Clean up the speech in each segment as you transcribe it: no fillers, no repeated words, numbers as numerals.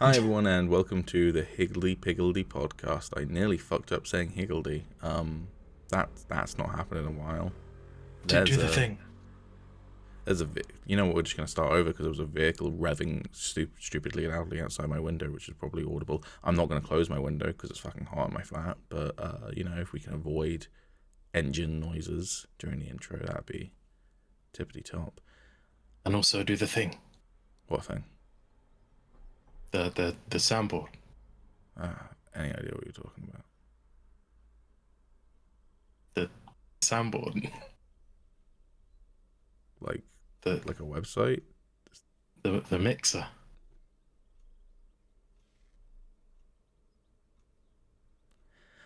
Hi everyone, and welcome to the Piggledy podcast. I nearly fucked up saying Higgledly. That's not happened in a while. Do the thing. You know what? We're just gonna start over because there was a vehicle revving stupidly loudly outside my window, which is probably audible. I'm not gonna close my window because it's fucking hot in my flat. But if we can avoid engine noises during the intro, that'd be tippity top. And also do the thing. What thing? The soundboard. Any idea what you're talking about? The soundboard. Like a website? The mixer.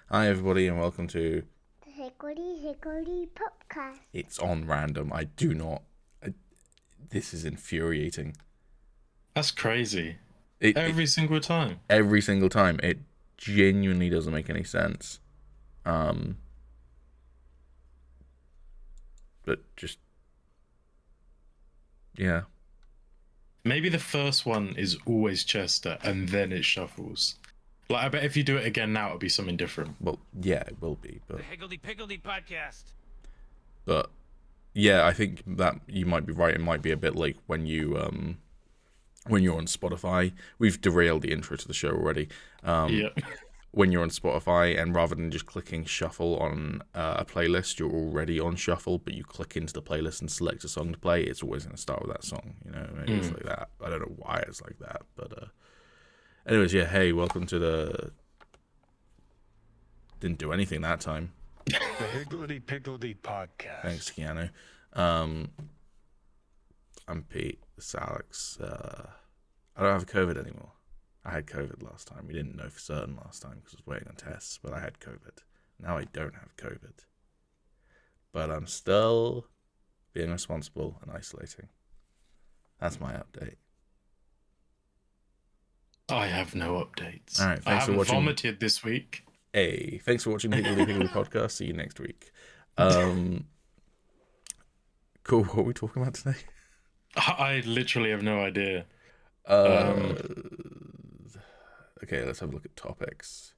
Hi everybody, and welcome to the Higgledly podcast. It's on random. This is infuriating. That's crazy. Every single time. Every single time. It genuinely doesn't make any sense. But just... yeah. Maybe the first one is always Chester, and then it shuffles. Like, I bet if you do it again now, it'll be something different. Well, yeah, it will be. But... the Piggledy podcast. But, yeah, I think that you might be right. It might be a bit like when you're on Spotify. We've derailed the intro to the show already. Yeah. When you're on Spotify, and rather than just clicking shuffle on a playlist, you're already on shuffle, but you click into the playlist and select a song to play, it's always going to start with that song. Maybe it's like that. I don't know why it's like that, but anyways, yeah. Hey, welcome to the... Didn't do anything that time. The Piggledy podcast. Thanks, Keanu. I'm Pete. It's Alex. I don't have COVID anymore. I had COVID last time. We didn't know for certain last time because I was waiting on tests, but I had COVID. Now I don't have COVID. But I'm still being responsible and isolating. That's my update. I have no updates. All right, thanks for watching. I haven't vomited this week. Hey, thanks for watching the Higgledly podcast. See you next week. Cool. What are we talking about today? I literally have no idea. Okay, let's have a look at topics.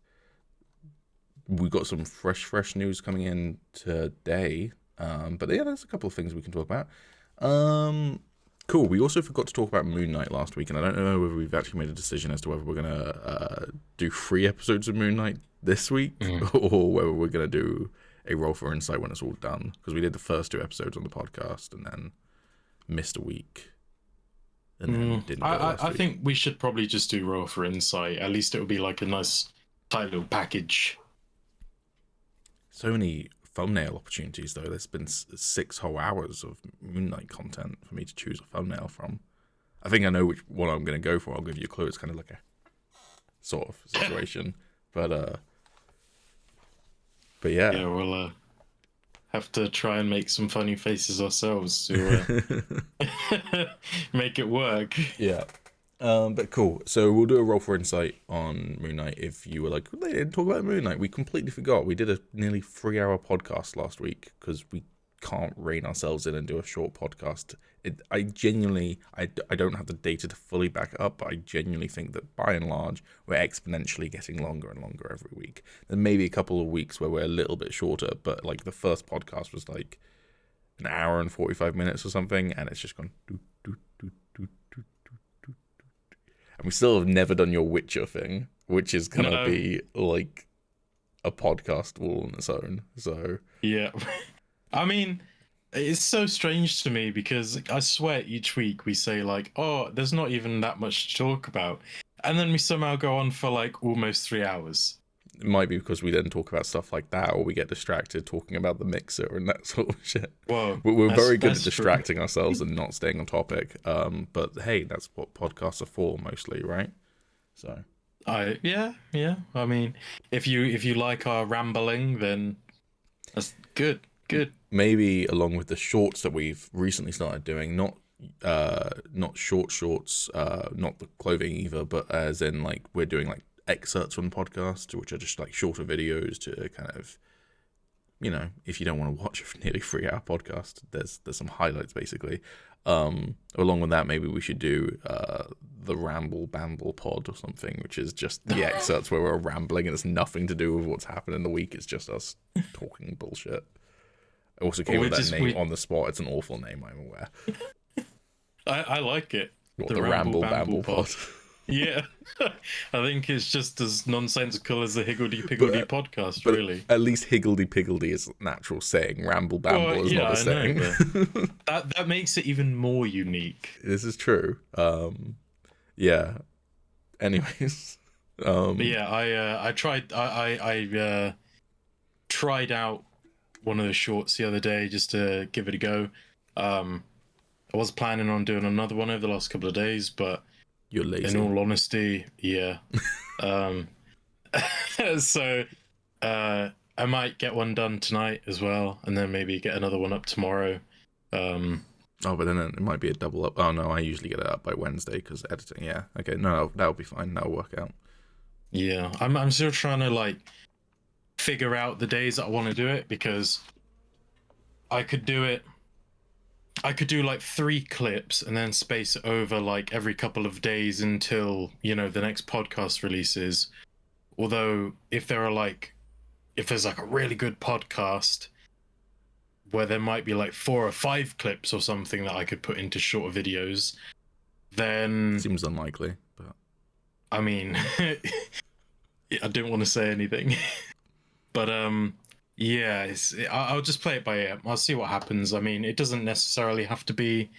We've got some fresh news coming in today. But yeah, there's a couple of things we can talk about. Cool. We also forgot to talk about Moon Knight last week, and I don't know whether we've actually made a decision as to whether we're going to do 3 episodes of Moon Knight this week, or whether we're going to do a roll for insight when it's all done. Because we did the first 2 episodes on the podcast, and then missed a week. And then didn't go last I week. think we should probably just do roll for insight. At least it would be like a nice tight little package. So many thumbnail opportunities, though. There's been 6 whole hours of Moon Knight content for me to choose a thumbnail from. I think I know which one I'm going to go for. I'll give you a clue. It's kind of like a sort of situation. But yeah. Yeah, we'll have to try and make some funny faces ourselves to make it work. Yeah. But cool. So we'll do a roll for insight on Moon Knight. If you were like, they didn't talk about Moon Knight. We completely forgot. We did a nearly 3-hour podcast last week because we can't rein ourselves in and do a short podcast. I don't have the data to fully back it up, but I genuinely think that by and large, we're exponentially getting longer and longer every week. There may be a couple of weeks where we're a little bit shorter, but like the first podcast was like an hour and 45 minutes or something, and it's just gone doot, doot, doot, doot, doot, doot, doot, doot. And we still have never done your Witcher thing, which is gonna be like a podcast all on its own. So yeah. I mean, it's so strange to me because I swear each week we say like, oh, there's not even that much to talk about. And then we somehow go on for like almost 3 hours. it might be because we then talk about stuff like that, or we get distracted talking about the mixer and that sort of shit. Well, We're very good at distracting ourselves and not staying on topic. But hey, that's what podcasts are for mostly, right? So yeah. I mean, if you like our rambling, then that's good. Maybe along with the shorts that we've recently started doing, not shorts, not the clothing either, but as in like we're doing like excerpts from the podcast, which are just like shorter videos to kind of, you know, if you don't want to watch a nearly 3-hour podcast, there's some highlights basically. Along with that, maybe we should do the Ramble Bamble pod or something, which is just the excerpts where we're rambling and it's nothing to do with what's happened in the week. It's just us talking bullshit. I also came with that name on the spot. It's an awful name, I'm aware. I like it. What, the Ramble Bamble pod? Yeah. I think it's just as nonsensical as the Higgledy Piggledy podcast, but really. At least Higgledy Piggledy is an actual saying. Ramble Bamble is not a saying. Know, that makes it even more unique. This is true. Yeah. Anyways. But yeah, I tried tried out one of the shorts the other day just to give it a go. I was planning on doing another one over the last couple of days, but you're lazy. In all honesty, yeah. So I might get one done tonight as well, and then maybe get another one up tomorrow. But then it might be a double up. Oh no, I usually get it up by Wednesday because editing. Yeah, okay, no, that'll be fine. That'll work out. Yeah, I'm still trying to like figure out the days that I want to do it, because I could do like 3 clips and then space it over like every couple of days until, the next podcast releases. Although if there's like a really good podcast where there might be like 4 or 5 clips or something that I could put into shorter videos, then seems unlikely, but I mean, I didn't want to say anything, but yeah, I'll just play it by ear. I'll see what happens. I mean, it doesn't necessarily have to be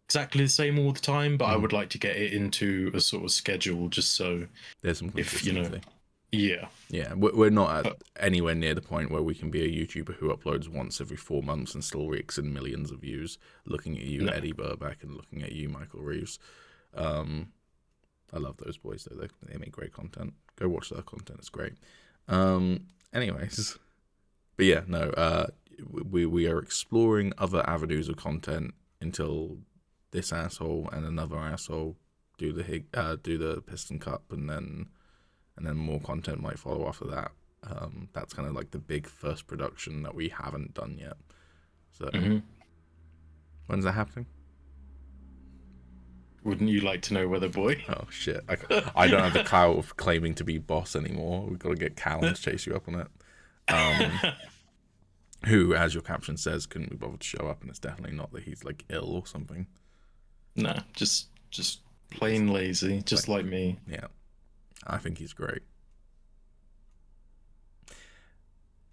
exactly the same all the time, but I would like to get it into a sort of schedule just so there's some consistency. Yeah, we're not at anywhere near the point where we can be a YouTuber who uploads once every 4 months and still rakes in millions of views. Looking at you, Eddie Burback, and looking at you, Michael Reeves. I love those boys though. They make great content. Go watch their content. It's great. Anyways. But yeah, no, we are exploring other avenues of content until this asshole and another asshole do the Piston Cup, and then more content might follow after that. That's kind of like the big first production that we haven't done yet. So when's that happening? Wouldn't you like to know, Weather Boy? Oh shit! I don't have the clout of claiming to be boss anymore. We've got to get Callum to chase you up on it. Who, as your caption says, couldn't be bothered to show up, and it's definitely not that he's like ill or something. No, just plain lazy, just like me. Yeah, I think he's great.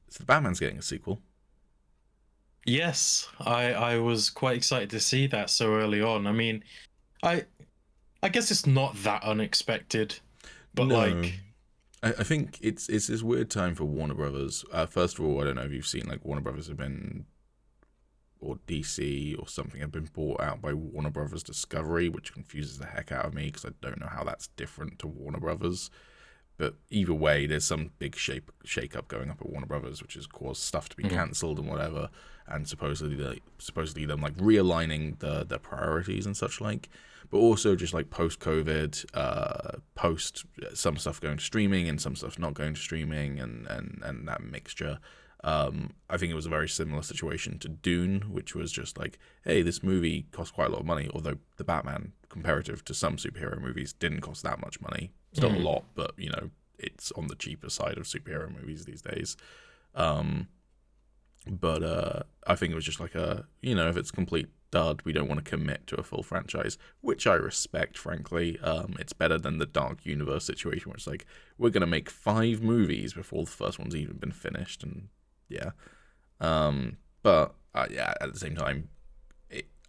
So the Batman's getting a sequel. Yes, I was quite excited to see that so early on. I mean, I guess it's not that unexpected, but no. I think it's this weird time for Warner Brothers. First of all, I don't know if you've seen, like, Warner Brothers have been, or DC or something, have been bought out by Warner Brothers Discovery, which confuses the heck out of me because I don't know how that's different to Warner Brothers. But either way, there's some big shake-up going up at Warner Brothers, which has caused stuff to be cancelled and whatever, and supposedly them like realigning the priorities and such like. But also just like post-COVID, post some stuff going to streaming and some stuff not going to streaming, and that mixture. I think it was a very similar situation to Dune, which was just like, hey, this movie cost quite a lot of money, although the Batman, comparative to some superhero movies, didn't cost that much money. Still a lot, but, it's on the cheaper side of superhero movies these days. But I think it was just like if it's complete dud, we don't want to commit to a full franchise, which I respect, frankly. It's better than the Dark Universe situation where it's like, we're going to make 5 movies before the first one's even been finished, and yeah. But at the same time,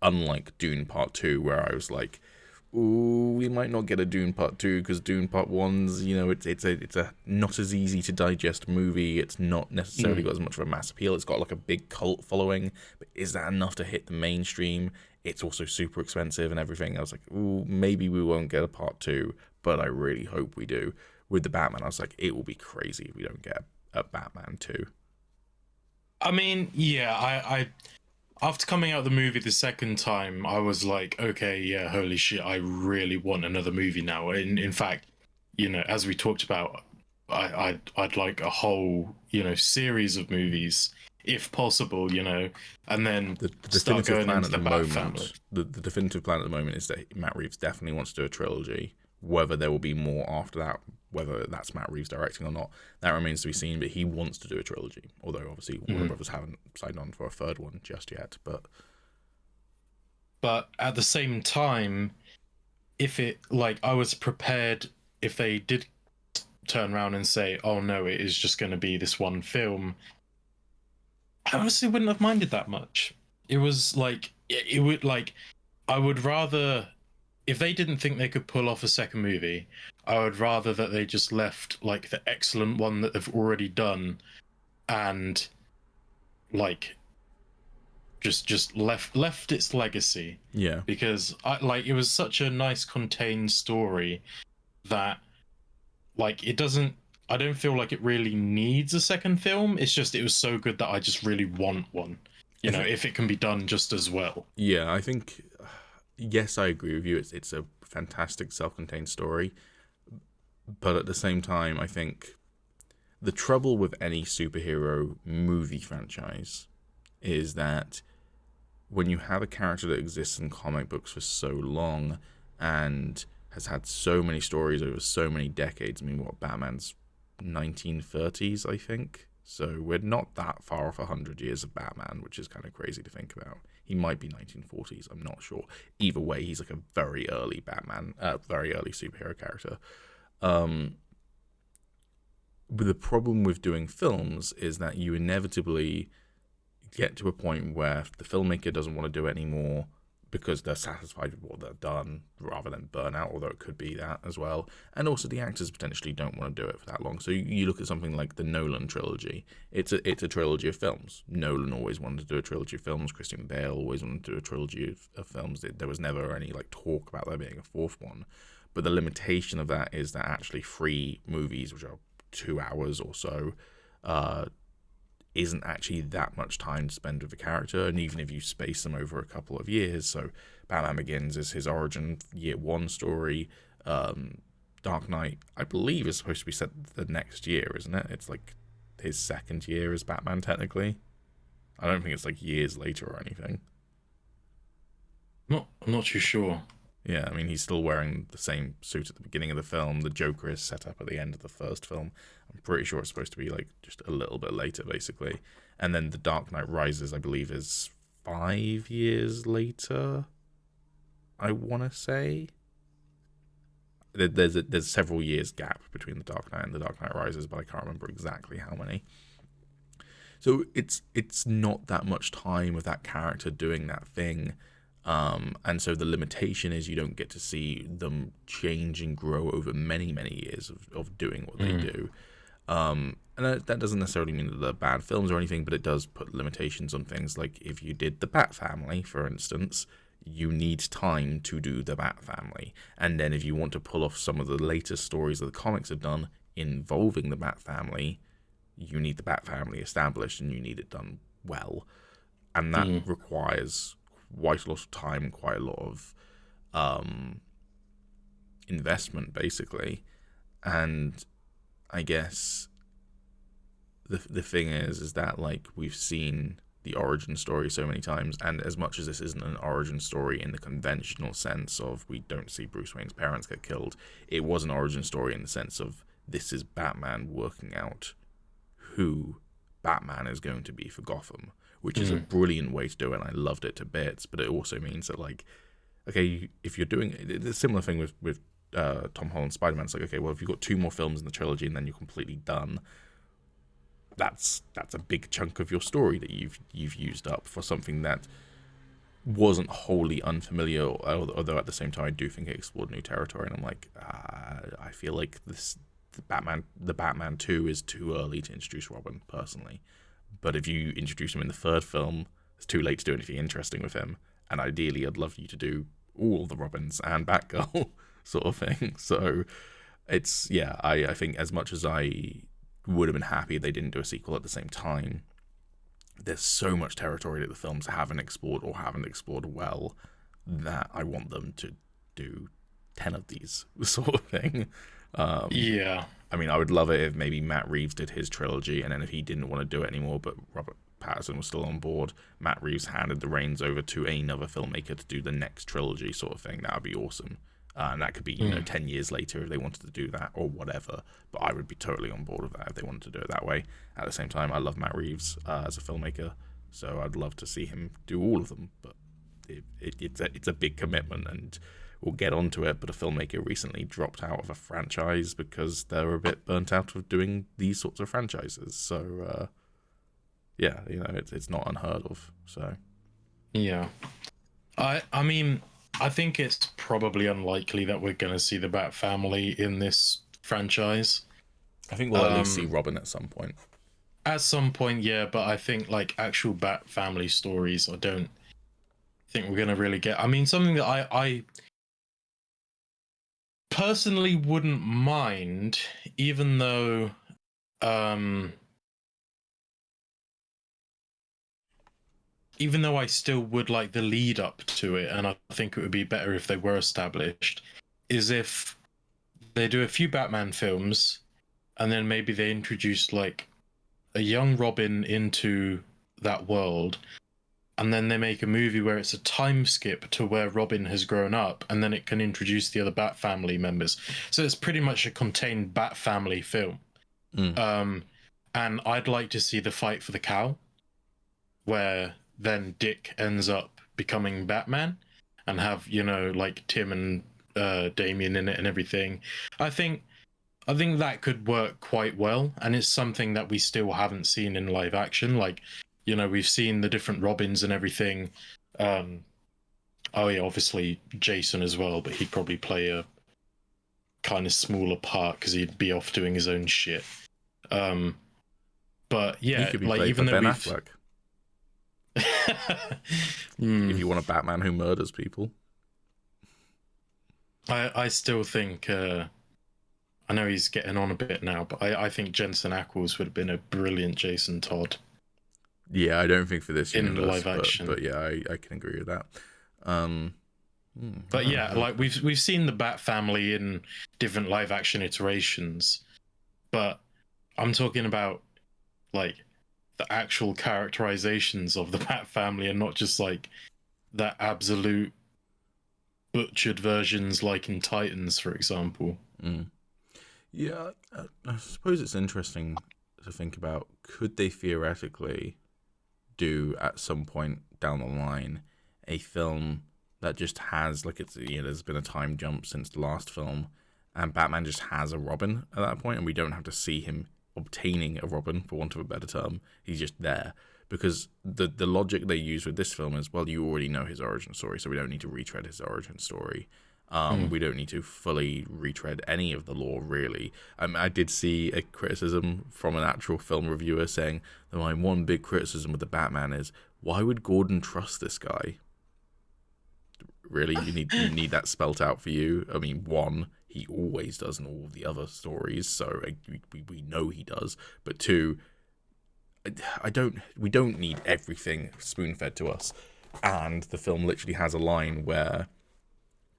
unlike Dune Part 2, where I was like, ooh, we might not get a Dune Part 2 because Dune Part 1's, it's a not as easy to digest movie. It's not necessarily got as much of a mass appeal. It's got like a big cult following, but is that enough to hit the mainstream? It's also super expensive and everything. I was like, ooh, maybe we won't get a Part 2, but I really hope we do. With the Batman, I was like, it will be crazy if we don't get a Batman 2. I mean, yeah, I after coming out of the movie the second time, I was like, okay, yeah, holy shit, I really want another movie now. In fact, as we talked about, I'd like a whole, series of movies if possible, and then The start definitive going plan into at the the Bat moment, family. the definitive plan at the moment is that Matt Reeves definitely wants to do a trilogy. Whether there will be more after that, whether that's Matt Reeves directing or not, that remains to be seen. But he wants to do a trilogy, although obviously Warner Brothers haven't signed on for a third one just yet. But at the same time, if it I was prepared if they did turn around and say, "Oh no, it is just going to be this one film," I honestly wouldn't have minded that much. It was it would I would rather, if they didn't think they could pull off a second movie, I would rather that they just left the excellent one that they've already done, and just left its legacy. Yeah, Because it was such a nice contained story that it doesn't, I don't feel like it really needs a second film. It's just it was so good that I just really want one. If it can be done just as well. yeah. I think yes, I agree with you. It's a fantastic self-contained story, but at the same time, I think the trouble with any superhero movie franchise is that when you have a character that exists in comic books for so long and has had so many stories over so many decades. I mean, what, Batman's 1930s, I think? So we're not that far off 100 years of Batman, which is kind of crazy to think about. He might be 1940s, I'm not sure. Either way, he's like a very early Batman, very early superhero character. But the problem with doing films is that you inevitably get to a point where the filmmaker doesn't want to do it anymore because they're satisfied with what they've done rather than burn out, although it could be that as well. And also the actors potentially don't want to do it for that long. So you look at something like the Nolan trilogy. It's a trilogy of films. Nolan always wanted to do a trilogy of films. Christian Bale always wanted to do a trilogy of films. There was never any talk about there being a fourth one. But the limitation of that is that actually 3 movies, which are 2 hours or so, isn't actually that much time to spend with the character. And even if you space them over a couple of years, so Batman Begins is his origin year 1 story. Dark Knight, I believe, is supposed to be set the next year, isn't it? It's his second year as Batman, technically. I don't think it's years later or anything. I'm not too sure. Yeah, I mean, he's still wearing the same suit at the beginning of the film. The Joker is set up at the end of the first film. I'm pretty sure it's supposed to be just a little bit later, basically. And then The Dark Knight Rises, I believe, is 5 years later, I want to say. There's several years gap between The Dark Knight and The Dark Knight Rises, but I can't remember exactly how many. So it's not that much time with that character doing that thing. And so the limitation is you don't get to see them change and grow over many, many years of doing what they do. And that doesn't necessarily mean that they're bad films or anything, but it does put limitations on things. Like if you did the Bat Family, for instance, you need time to do the Bat Family. And then if you want to pull off some of the latest stories that the comics have done involving the Bat Family, you need the Bat Family established and you need it done well. And that requires quite a lot of time, quite a lot of investment, basically. And I guess the thing is that we've seen the origin story so many times, and as much as this isn't an origin story in the conventional sense of we don't see Bruce Wayne's parents get killed, it was an origin story in the sense of this is Batman working out who Batman is going to be for Gotham, which is a brilliant way to do it, and I loved it to bits. But it also means that okay, if you're doing it, a similar thing with Tom Holland's Spider-Man, it's okay, well, if you've got 2 more films in the trilogy and then you're completely done, that's a big chunk of your story that you've used up for something that wasn't wholly unfamiliar, although at the same time I do think it explored new territory, and I'm I feel like the Batman 2 is too early to introduce Robin, personally. But if you introduce him in the 3rd film, it's too late to do anything interesting with him, and ideally I'd love you to do all the Robins and Batgirl sort of thing. So it's, yeah, I think as much as I would have been happy if they didn't do a sequel at the same time, there's so much territory that the films haven't explored or haven't explored well that I want them to do 10 of these sort of thing. Yeah. I mean, I would love it if maybe Matt Reeves did his trilogy, and then if he didn't want to do it anymore, but Robert Patterson was still on board, Matt Reeves handed the reins over to another filmmaker to do the next trilogy sort of thing, that would be awesome. And that could be, 10 years later if they wanted to do that or whatever. But I would be totally on board with that if they wanted to do it that way. At the same time, I love Matt Reeves as a filmmaker, so I'd love to see him do all of them. But it's a big commitment, and we'll get onto it. But a filmmaker recently dropped out of a franchise because they're a bit burnt out of doing these sorts of franchises. So, it's not unheard of. So, yeah, I mean, I think it's probably unlikely that we're going to see the Bat family in this franchise. I think we'll at least see Robin at some point. At some point, yeah, but I think like actual Bat family stories, I don't think we're going to really get. I mean, something that I personally wouldn't mind, even though I still would like the lead up to it, and I think it would be better if they were established, is if they do a few Batman films and then maybe they introduce like a young Robin into that world, and then they make a movie where it's a time skip to where Robin has grown up, and then it can introduce the other Bat family members. So it's pretty much a contained Bat family film. And I'd like to see the fight for the cow, where then Dick ends up becoming Batman, and have like Tim and Damian in it and everything. I think that could work quite well, and it's something that we still haven't seen in live action. Like, we've seen the different Robins and everything. Obviously Jason as well, but he'd probably play a kind of smaller part because he'd be off doing his own shit. But yeah, he could be like played even by though Ben we've Affleck. If you want a Batman who murders people. I still think I know he's getting on a bit now, but I think Jensen Ackles would have been a brilliant Jason Todd. Yeah, I don't think for this in universe, live action. but yeah, I can agree with that. But yeah, like we've seen the Bat family in different live action iterations, but I'm talking about like the actual characterizations of the Bat family, and not just like that absolute butchered versions like in Titans, for example. Yeah, I suppose it's interesting to think about, could they theoretically do at some point down the line a film that just has, like, it's, there's been a time jump since the last film, and Batman just has a Robin at that point, and we don't have to see him obtaining a Robin, for want of a better term. He's just there. Because the logic they use with this film is, well, you already know his origin story, so we don't need to retread his origin story. We don't need to fully retread any of the lore, really. I did see a criticism from an actual film reviewer saying that my one big criticism with the Batman is, why would Gordon trust this guy? Really? You need that spelt out for you? I mean, one, he always does in all of the other stories, so we know he does. But two, we don't need everything spoon-fed to us. And the film literally has a line where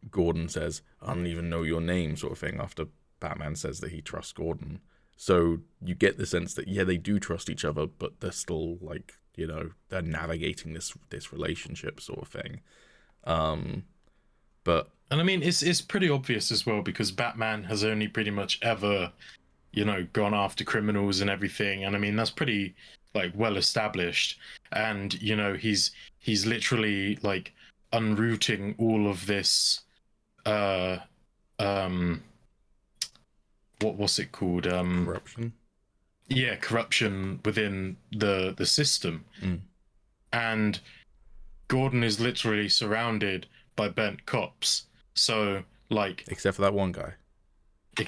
Gordon says, I don't even know your name, sort of thing, after Batman says that he trusts Gordon. So you get the sense that, yeah, they do trust each other, but they're still, like, they're navigating this relationship sort of thing. And I mean, it's pretty obvious as well, because Batman has only pretty much ever, gone after criminals and everything. And I mean, that's pretty, like, well established. And, he's literally, like, unrooting all of this, what's it called? Corruption. Yeah, corruption within the system. And Gordon is literally surrounded by bent cops. So, like, except for that one guy. I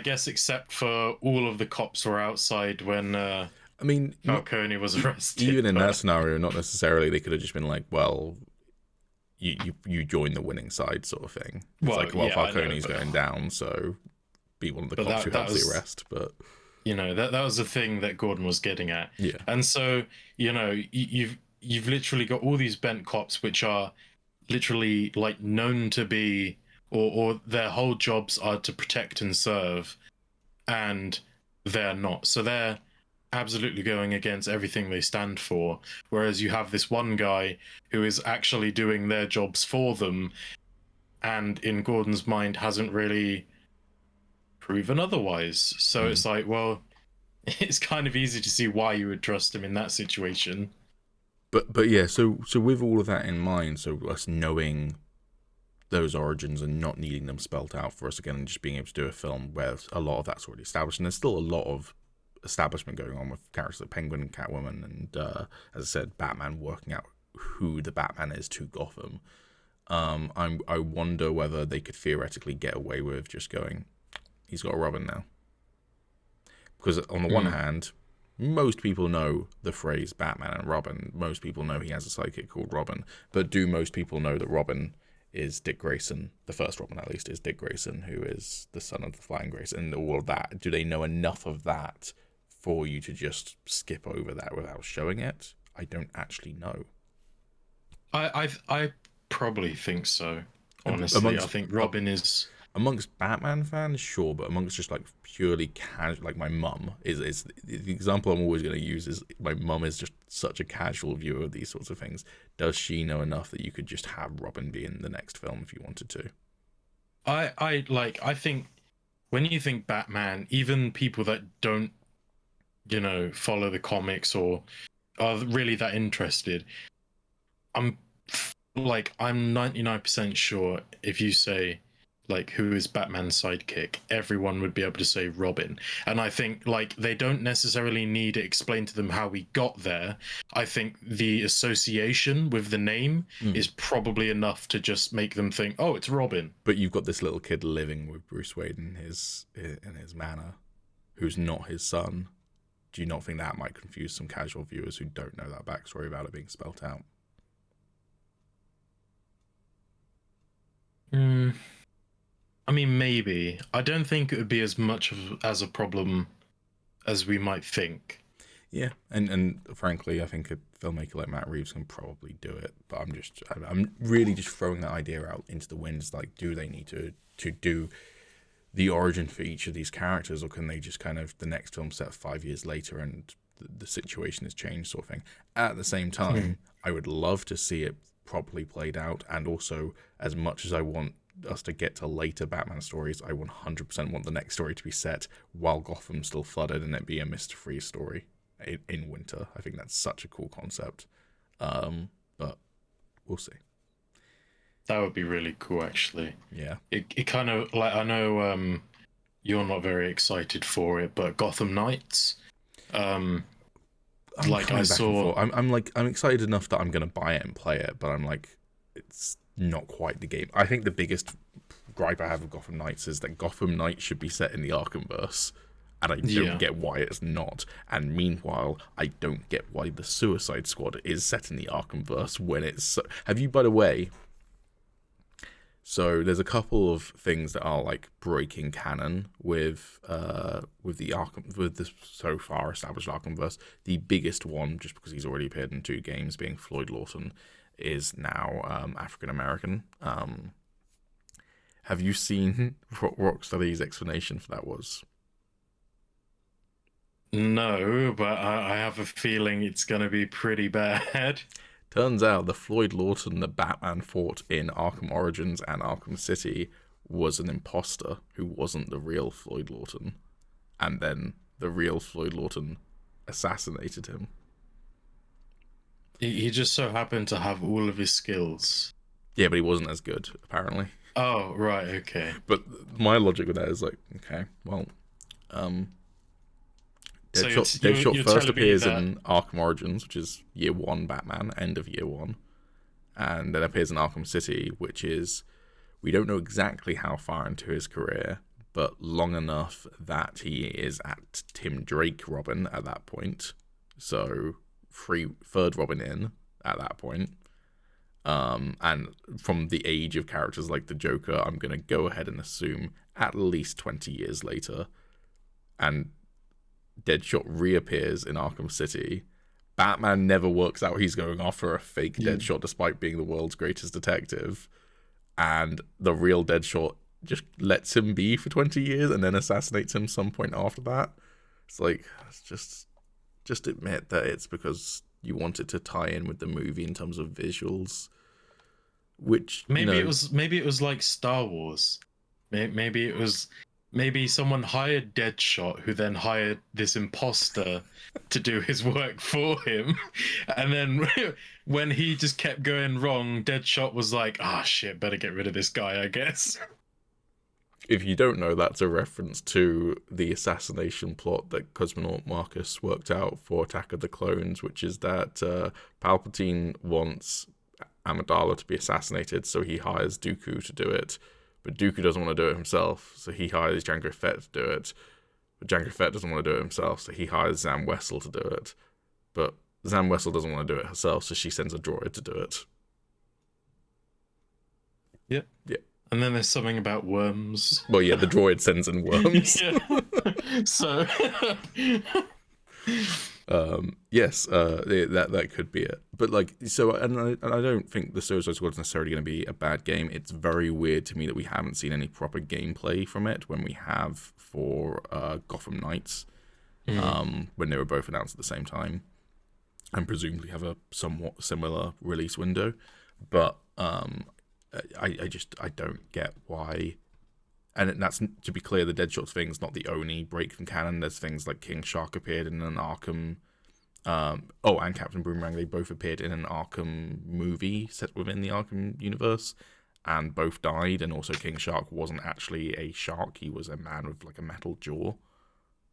guess except for all of the cops were outside when Falcone was arrested. Even in that scenario, not necessarily. They could have just been like, well, you join the winning side, sort of thing. It's Falcone's going down, so be one of the cops who helps the arrest. But that was the thing that Gordon was getting at. Yeah. And so you've literally got all these bent cops, which are literally, like, known to be, or their whole jobs are to protect and serve. And they're not. So they're absolutely going against everything they stand for. Whereas you have this one guy who is actually doing their jobs for them, and in Gordon's mind hasn't really proven otherwise. So it's like, well, it's kind of easy to see why you would trust him in that situation. But yeah, so with all of that in mind, so us knowing those origins and not needing them spelt out for us again, and just being able to do a film where a lot of that's already established, and there's still a lot of establishment going on with characters like Penguin and Catwoman, and as I said, Batman working out who the Batman is to Gotham. I wonder whether they could theoretically get away with just going, he's got a Robin now, because on the one hand, most people know the phrase Batman and Robin. Most people know he has a sidekick called Robin, but do most people know that Robin is Dick Grayson? The first Robin, at least, is Dick Grayson, who is the son of the Flying Grace, and all of that. Do they know enough of that for you to just skip over that without showing it? I don't actually know. I probably think so. Honestly, I think Robin is amongst Batman fans, sure, but amongst just like purely casual, like my mum is the example I'm always going to use is my mum is just such a casual viewer of these sorts of things. Does she know enough that you could just have Robin be in the next film if you wanted to? I think when you think Batman, even people that don't, follow the comics or are really that interested, I'm 99% sure if you say, like, who is Batman's sidekick, everyone would be able to say Robin. And I think, like, they don't necessarily need to explain to them how we got there. I think the association with the name is probably enough to just make them think, oh, it's Robin. But you've got this little kid living with Bruce Wayne in his manor, who's not his son. Do you not think that might confuse some casual viewers who don't know that backstory about it being spelt out? I mean, maybe. I don't think it would be as much as a problem as we might think. Yeah, and frankly, I think a filmmaker like Matt Reeves can probably do it. But I'm really just throwing that idea out into the wind. It's like, do they need to do the origin for each of these characters, or can they just kind of the next film set 5 years later and the situation has changed, sort of thing? At the same time, I would love to see it properly played out, and also, as much as I want us to get to later Batman stories, I 100% want the next story to be set while Gotham's still flooded and it be a Mr. Freeze story in winter. I think that's such a cool concept, but we'll see. That would be really cool, actually. Yeah. It kind of, like, I know you're not very excited for it, but Gotham Knights, I'm excited enough that I'm gonna buy it and play it, but I'm like, it's not quite the game. I think the biggest gripe I have with Gotham Knights is that Gotham Knights should be set in the Arkhamverse, and I don't get why it's not. And meanwhile, I don't get why the Suicide Squad is set in the Arkhamverse when it's. Have you, by the way? So there's a couple of things that are like breaking canon with the so far established Arkhamverse. The biggest one, just because he's already appeared in 2 games, being Floyd Lawton, is now African American. Have you seen what Rocksteady's explanation for that was? No, but I have a feeling it's going to be pretty bad. Turns out the Floyd Lawton that Batman fought in Arkham Origins and Arkham City was an imposter who wasn't the real Floyd Lawton. And then the real Floyd Lawton assassinated him. He just so happened to have all of his skills. Yeah, but he wasn't as good, apparently. Oh, right, okay. But my logic with that is like, okay, well, Deadshot first appears in Arkham Origins, which is Year 1 Batman, end of Year 1. And then appears in Arkham City, which is, we don't know exactly how far into his career, but long enough that he is at Tim Drake Robin at that point. So, third Robin in at that point. And from the age of characters like the Joker, I'm going to go ahead and assume at least 20 years later. And Deadshot reappears in Arkham City. Batman never works out he's going after a fake Deadshot despite being the world's greatest detective. And the real Deadshot just lets him be for 20 years and then assassinates him some point after that. It's like, just admit that it's because you want it to tie in with the movie in terms of visuals. Which maybe it was like Star Wars. Maybe someone hired Deadshot, who then hired this imposter to do his work for him, and then when he just kept going wrong, Deadshot was like, "Ah, shit, better get rid of this guy, I guess." If you don't know, that's a reference to the assassination plot that Cosmonaut Marcus worked out for Attack of the Clones, which is that Palpatine wants Amidala to be assassinated, so he hires Dooku to do it. But Dooku doesn't want to do it himself, so he hires Jango Fett to do it. But Jango Fett doesn't want to do it himself, so he hires Zam Wesell to do it. But Zam Wesell doesn't want to do it herself, so she sends a droid to do it. Yep. Yeah. And then there's something about worms. Well, yeah, the droid sends in worms. So... yes, that could be it. But like, so, and I don't think the Suicide Squad is necessarily going to be a bad game. It's very weird to me that we haven't seen any proper gameplay from it when we have for Gotham Knights, when they were both announced at the same time, and presumably have a somewhat similar release window. But I don't get why. And that's, to be clear, the Deadshot thing's not the only break from canon. There's things like King Shark appeared in an Arkham... and Captain Boomerang, they both appeared in an Arkham movie set within the Arkham universe, and both died, and also King Shark wasn't actually a shark, he was a man with like a metal jaw.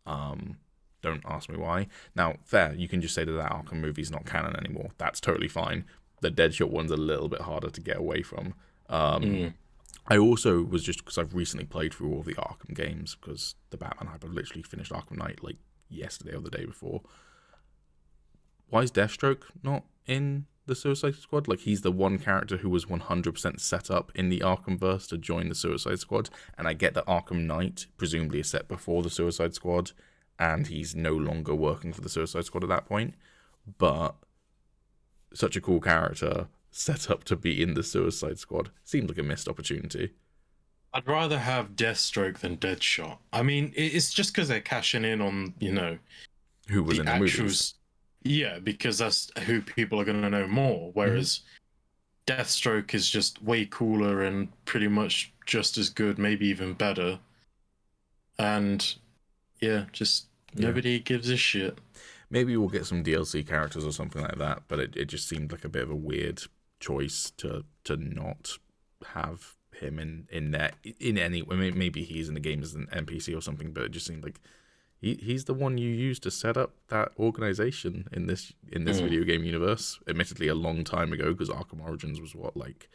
Don't ask me why. Now, fair, you can just say that Arkham movie's not canon anymore. That's totally fine. The Deadshot one's a little bit harder to get away from. I also was, just because I've recently played through all the Arkham games, because the Batman hype, I've literally finished Arkham Knight like yesterday or the day before. Why is Deathstroke not in the Suicide Squad? Like, he's the one character who was 100% set up in the Arkhamverse to join the Suicide Squad, and I get that Arkham Knight presumably is set before the Suicide Squad, and he's no longer working for the Suicide Squad at that point, but such a cool character set up to be in the Suicide Squad seemed like a missed opportunity. I'd rather have Deathstroke than Deadshot. I mean, it's just because they're cashing in on, Who was in the movies. Yeah, because that's who people are going to know more, whereas Deathstroke is just way cooler and pretty much just as good, maybe even better. And yeah, nobody gives a shit. Maybe we'll get some DLC characters or something like that, but it just seemed like a bit of a weird choice to not have him in there in any way. Maybe he's in the game as an NPC or something, but it just seemed like he's the one you used to set up that organization in this video game universe. Admittedly, a long time ago, because Arkham Origins was what, like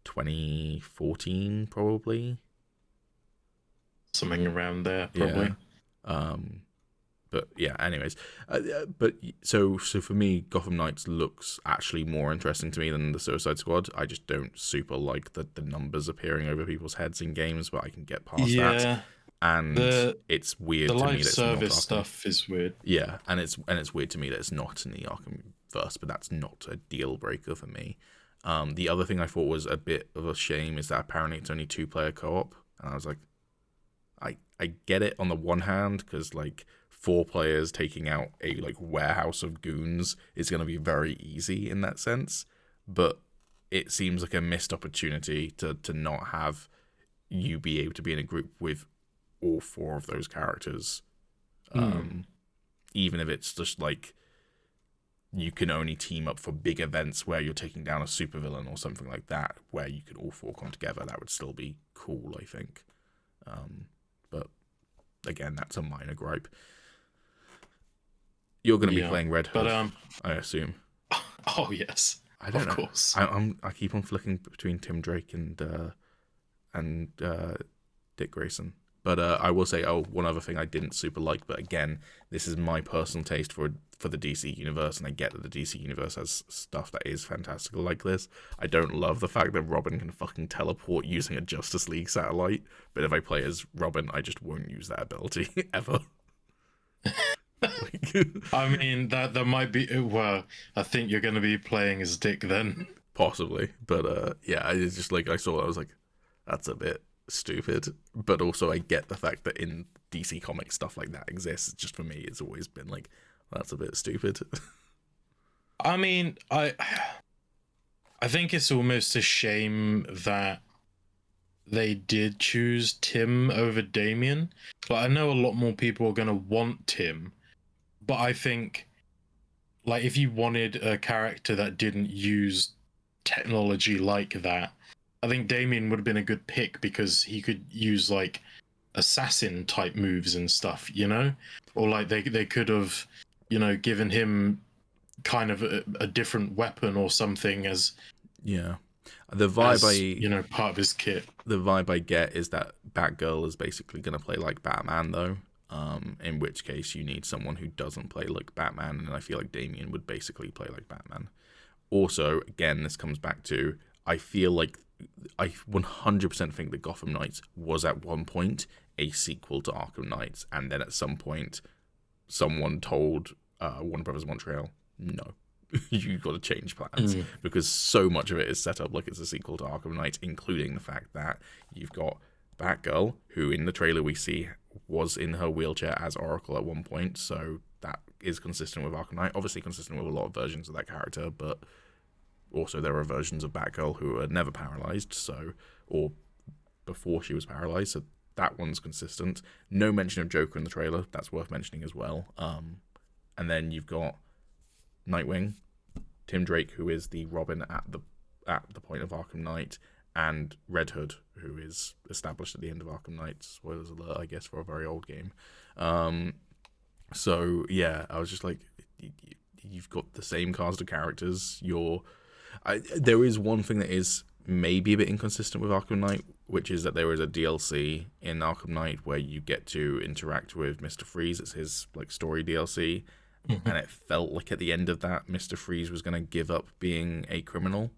2014 probably, something around there probably. Yeah. But yeah, anyways, but so for me, Gotham Knights looks actually more interesting to me than the Suicide Squad. I just don't super like the numbers appearing over people's heads in games, but I can get past that. And it's weird to me that it's not Arkham. The live service stuff is weird. Yeah, and it's weird to me that it's not in the Arkhamverse, but that's not a deal breaker for me. The other thing I thought was a bit of a shame is that apparently it's only 2-player co-op, and I was like, I get it on the one hand, because like 4 players taking out a like warehouse of goons is going to be very easy in that sense, but it seems like a missed opportunity to not have you be able to be in a group with all 4 of those characters, even if it's just like you can only team up for big events where you're taking down a supervillain or something like that, where you could all 4 come together. That would still be cool, I think. But again, that's a minor gripe. You're going to be playing Red Hood, I assume. Oh yes, I don't know. Of course. I keep on flicking between Tim Drake and Dick Grayson. But I will say, one other thing I didn't super like, but again, this is my personal taste for the DC universe, and I get that the DC universe has stuff that is fantastical like this. I don't love the fact that Robin can fucking teleport using a Justice League satellite, but if I play as Robin, I just won't use that ability ever. I mean, that might be... Well, I think you're going to be playing as Dick then. Possibly, but yeah, it's just like, I saw that, I was like, that's a bit stupid, but also I get the fact that in DC Comics stuff like that exists. Just for me, it's always been like, that's a bit stupid. I mean, I think it's almost a shame that they did choose Tim over Damien. Like, I know a lot more people are gonna want Tim, but I think, like, if you wanted a character that didn't use technology like that, I think Damien would have been a good pick because he could use like assassin type moves and stuff, you know, or like they could have, you know, given him kind of a different weapon or something as the vibe you know, part of his kit. The vibe I get is that Batgirl is basically going to play like Batman, though. In which case you need someone who doesn't play like Batman, and I feel like Damien would basically play like Batman. Also, again, this comes back to, I feel like I 100% think that Gotham Knights was at one point a sequel to Arkham Knights, and then at some point someone told Warner Brothers Montreal, no, you've got to change plans, because so much of it is set up like it's a sequel to Arkham Knight, including the fact that you've got Batgirl, who in the trailer we see was in her wheelchair as Oracle at one point, so that is consistent with Arkham Knight, obviously consistent with a lot of versions of that character, but also there are versions of Batgirl who are never paralyzed, so, or before she was paralyzed, so that one's consistent. No mention of Joker in the trailer, that's worth mentioning as well. And then you've got Nightwing, Tim Drake, who is the Robin at the point of Arkham Knight, and Red Hood, who is established at the end of Arkham Knight. Spoilers alert, I guess, for a very old game. So yeah, I was just like, you've got the same cast of characters. There is one thing that is maybe a bit inconsistent with Arkham Knight, which is that there is a DLC in Arkham Knight where you get to interact with Mr. Freeze. It's his like story DLC. And it felt like at the end of that, Mr. Freeze was going to give up being a criminal.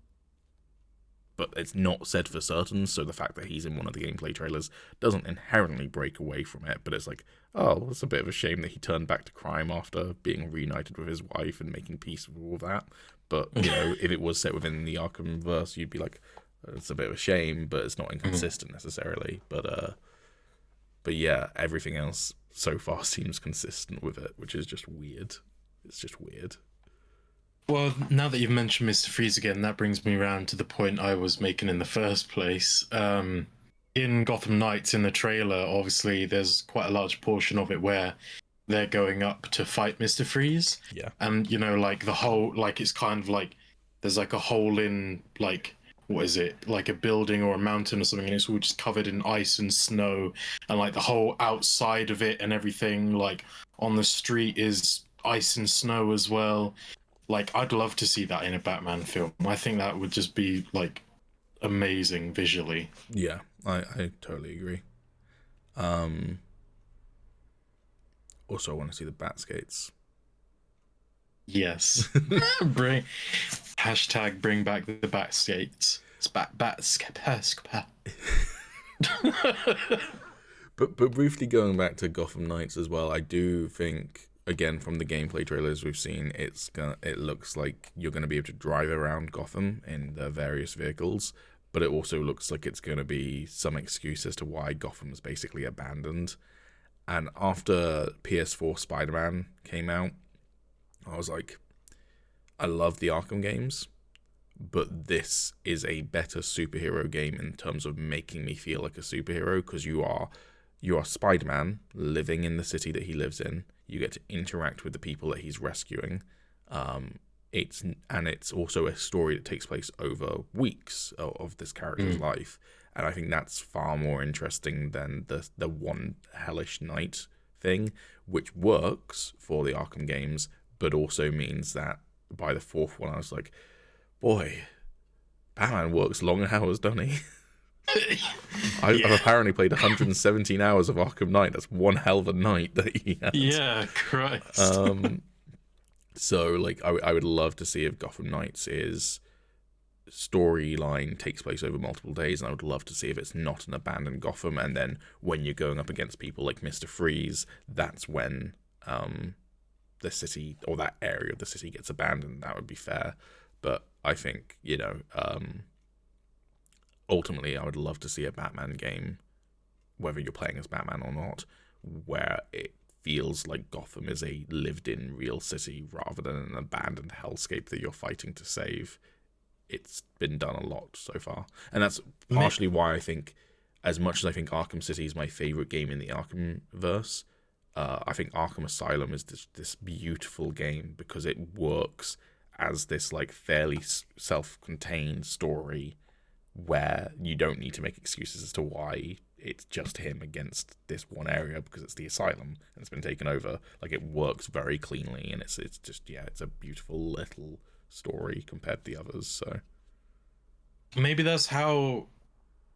But it's not said for certain, so the fact that he's in one of the gameplay trailers doesn't inherently break away from it. But it's like, oh, it's a bit of a shame that he turned back to crime after being reunited with his wife and making peace with all that. But, you know, if it was set within the Arkhamverse, you'd be like, it's a bit of a shame, but it's not inconsistent necessarily. But yeah, everything else so far seems consistent with it, which is just weird. It's just weird. Well, now that you've mentioned Mr. Freeze again, that brings me around to the point I was making in the first place. In Gotham Knights, in the trailer, obviously there's quite a large portion of it where they're going up to fight Mr. Freeze. Yeah. And, you know, like the whole, like it's kind of like there's like a hole in, like, what is it, like a building or a mountain or something, and it's all just covered in ice and snow, and like the whole outside of it and everything, like on the street, is ice and snow as well. Like, I'd love to see that in a Batman film. I think that would just be like amazing visually. Yeah, I totally agree. Also, I want to see the bat skates. Yes. Bring back the bat skates. It's bat. But briefly going back to Gotham Knights as well, I do think, again, from the gameplay trailers we've seen, it looks like you're going to be able to drive around Gotham in the various vehicles, but it also looks like it's going to be some excuse as to why Gotham's basically abandoned. And after PS4 Spider-Man came out, I was like, I love the Arkham games, but this is a better superhero game in terms of making me feel like a superhero, because you are Spider-Man living in the city that he lives in. You get to interact with the people that he's rescuing. It's also a story that takes place over weeks of this character's life, and I think that's far more interesting than the one hellish night thing, which works for the Arkham games, but also means that by the fourth one, I was like, boy, Batman works long hours, doesn't he? I've apparently played 117 hours of Arkham Knight. That's one hell of a night that he had. Yeah, Christ. So, like, I would love to see if Gotham Knights' storyline takes place over multiple days, and I would love to see if it's not an abandoned Gotham, and then when you're going up against people like Mr. Freeze, that's when the city, or that area of the city, gets abandoned. That would be fair. But I think, you know, ultimately, I would love to see a Batman game, whether you're playing as Batman or not, where it feels like Gotham is a lived-in real city rather than an abandoned hellscape that you're fighting to save. It's been done a lot so far. And that's partially why I think, as much as I think Arkham City is my favorite game in the Arkhamverse, I think Arkham Asylum is this beautiful game because it works as this like fairly self-contained story where you don't need to make excuses as to why it's just him against this one area because it's the asylum and it's been taken over. Like, it works very cleanly, and it's just, yeah, it's a beautiful little story compared to the others. So maybe that's how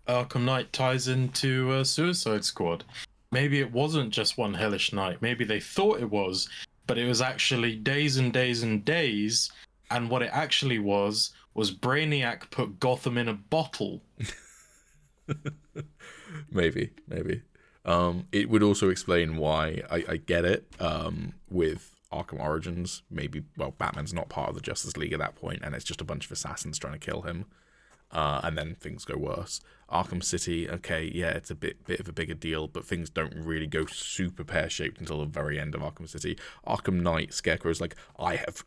Arkham Knight ties into Suicide Squad. Maybe it wasn't just one hellish night. Maybe they thought it was, but it was actually days and days and days. And what it actually was Brainiac put Gotham in a bottle. maybe. It would also explain why I get it with Arkham Origins. Maybe, well, Batman's not part of the Justice League at that point, and it's just a bunch of assassins trying to kill him. And then things go worse. Arkham City, okay, yeah, it's a bit of a bigger deal, but things don't really go super pear-shaped until the very end of Arkham City. Arkham Knight, Scarecrow's like, I have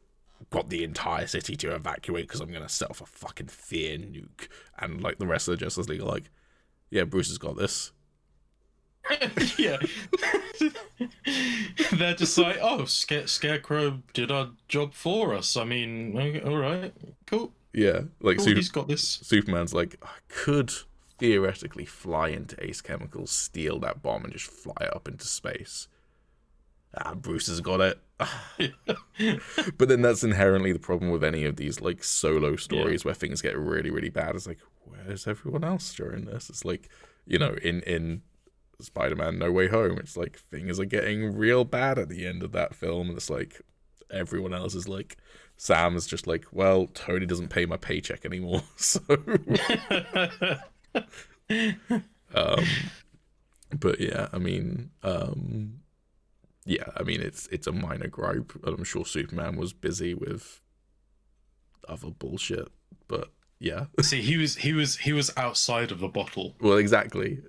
got the entire city to evacuate because I'm going to set off a fucking fear nuke. And, like, the rest of the Justice League are like, yeah, Bruce has got this. Yeah. They're just like, oh, Scarecrow did our job for us. I mean, okay, all right, cool. Yeah, like Cool, he's got this. Superman's like, I could theoretically fly into Ace Chemicals, steal that bomb, and just fly it up into space. Bruce has got it. But then that's inherently the problem with any of these like solo stories where things get really, really bad. It's like, where's everyone else during this? It's like, you know, in Spider-Man No Way Home, it's like things are getting real bad at the end of that film, and it's like everyone else is like, Sam's just like, well, Tony doesn't pay my paycheck anymore, so but yeah, I mean, it's a minor gripe, and I'm sure Superman was busy with other bullshit, but yeah. See, he was outside of the bottle. Well, exactly.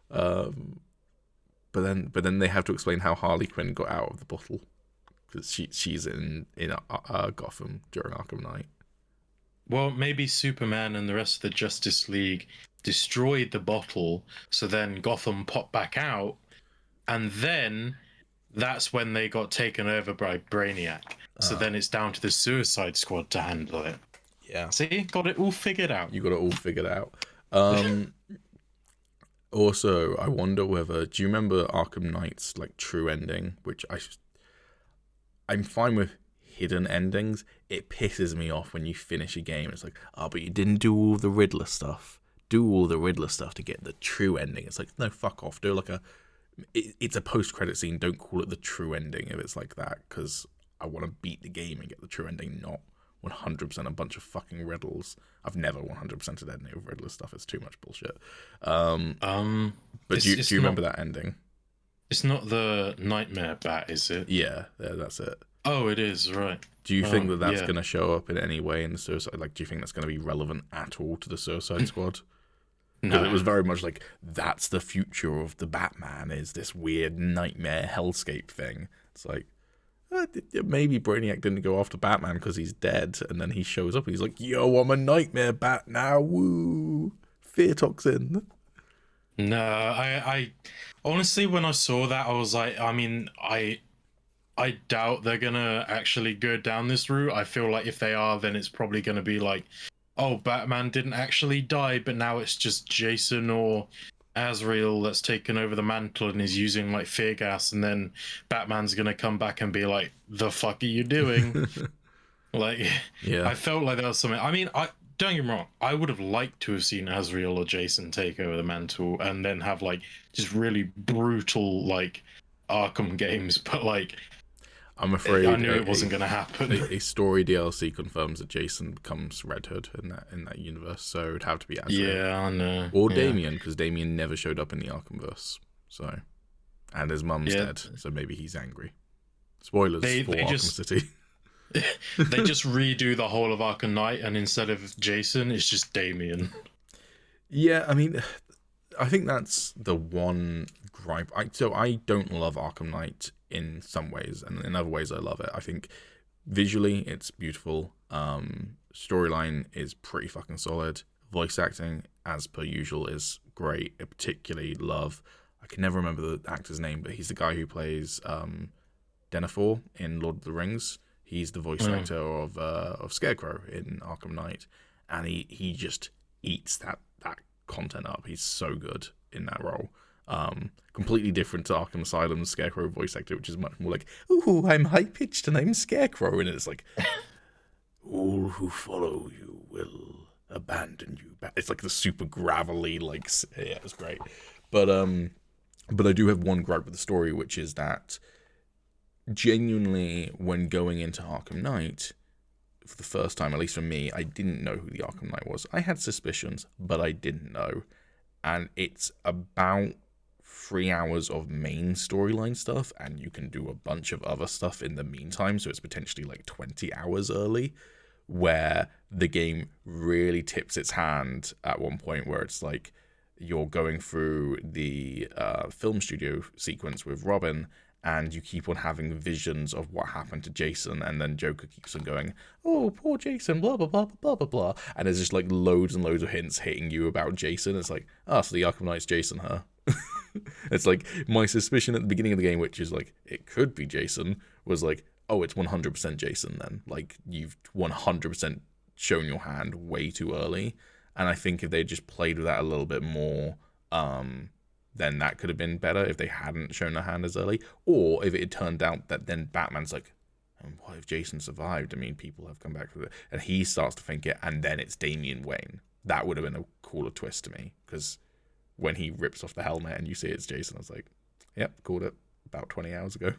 But then they have to explain how Harley Quinn got out of the bottle, because she's in Gotham during Arkham Knight. Well, maybe Superman and the rest of the Justice League destroyed the bottle, so then Gotham popped back out, and then that's when they got taken over by Brainiac. So then it's down to the Suicide Squad to handle it. Yeah. See, got it all figured out. You got it all figured out. Also, I wonder whether, do you remember Arkham Knight's like true ending, which I'm fine with hidden endings. It pisses me off when you finish a game. It's like, oh, but you didn't do all the Riddler stuff. Do all the Riddler stuff to get the true ending. It's like, no, fuck off. Do like it's a post-credit scene. Don't call it the true ending if it's like that, because I want to beat the game and get the true ending, not 100% a bunch of fucking riddles. I've never 100%ed any of Riddler stuff. It's too much bullshit. But do you remember that ending? It's not the Nightmare Bat, is it? Yeah, that's it. Oh, it is, right. Do you think that's going to show up in any way in the Suicide? Like, do you think that's going to be relevant at all to the Suicide Squad? Because it was very much like, that's the future of the Batman, is this weird nightmare hellscape thing. It's like, maybe Brainiac didn't go after Batman because he's dead, and then he shows up and he's like, yo, I'm a nightmare bat now, woo, fear toxin. No, I honestly, when I saw that, I was like, I mean, I doubt they're gonna actually go down this route. I feel like if they are, then it's probably gonna be like, oh, Batman didn't actually die, but now it's just Jason or Azrael that's taken over the mantle and is using like fear gas, and then Batman's gonna come back and be like, the fuck are you doing? Like, yeah, I felt like that was something. I mean, don't get me wrong, I would have liked to have seen Azrael or Jason take over the mantle and then have like just really brutal like Arkham games, but like, I'm afraid I knew it wasn't going to happen. A story DLC confirms that Jason becomes Red Hood in that universe, so it'd have to be Azrael. Yeah, I know. Or Damian, because Damian never showed up in the Arkhamverse. So, and his mum's dead, so maybe he's angry. Spoilers for Arkham City. They just redo the whole of Arkham Knight, and instead of Jason, it's just Damian. Yeah, I mean, I think that's the one gripe. I don't love Arkham Knight in some ways, and in other ways I love it. I think visually it's beautiful. Storyline is pretty fucking solid. Voice acting, as per usual, is great. I particularly love. I can never remember the actor's name, but he's the guy who plays Denethor in Lord of the Rings. He's the voice actor of Scarecrow in Arkham Knight, and he just eats that content up. He's so good in that role. Completely different to Arkham Asylum's Scarecrow voice actor, which is much more like, "Ooh, I'm high pitched and I'm Scarecrow," and it's like, "All who follow you will abandon you." It's like the super gravelly, like, yeah, it's great. But I do have one gripe with the story, which is that genuinely, when going into Arkham Knight for the first time, at least for me, I didn't know who the Arkham Knight was. I had suspicions, but I didn't know. And it's about 3 hours of main storyline stuff, and you can do a bunch of other stuff in the meantime, so it's potentially like 20 hours early, where the game really tips its hand at one point, where it's like you're going through the film studio sequence with Robin, and you keep on having visions of what happened to Jason, and then Joker keeps on going, "Oh, poor Jason, blah, blah, blah, blah, blah, blah." And there's just like loads and loads of hints hitting you about Jason. It's like, so the Arkham Knight's Jason, huh? It's like my suspicion at the beginning of the game, which is like, it could be Jason, was like, oh, it's 100% Jason then. Like, you've 100% shown your hand way too early. And I think if they just played with that a little bit more, then that could have been better if they hadn't shown their hand as early. Or if it had turned out that then Batman's like, and what if Jason survived? I mean, people have come back from it. And he starts to think it, and then it's Damian Wayne. That would have been a cooler twist to me. Because when he rips off the helmet and you see it's Jason, I was like, yep, called it about 20 hours ago.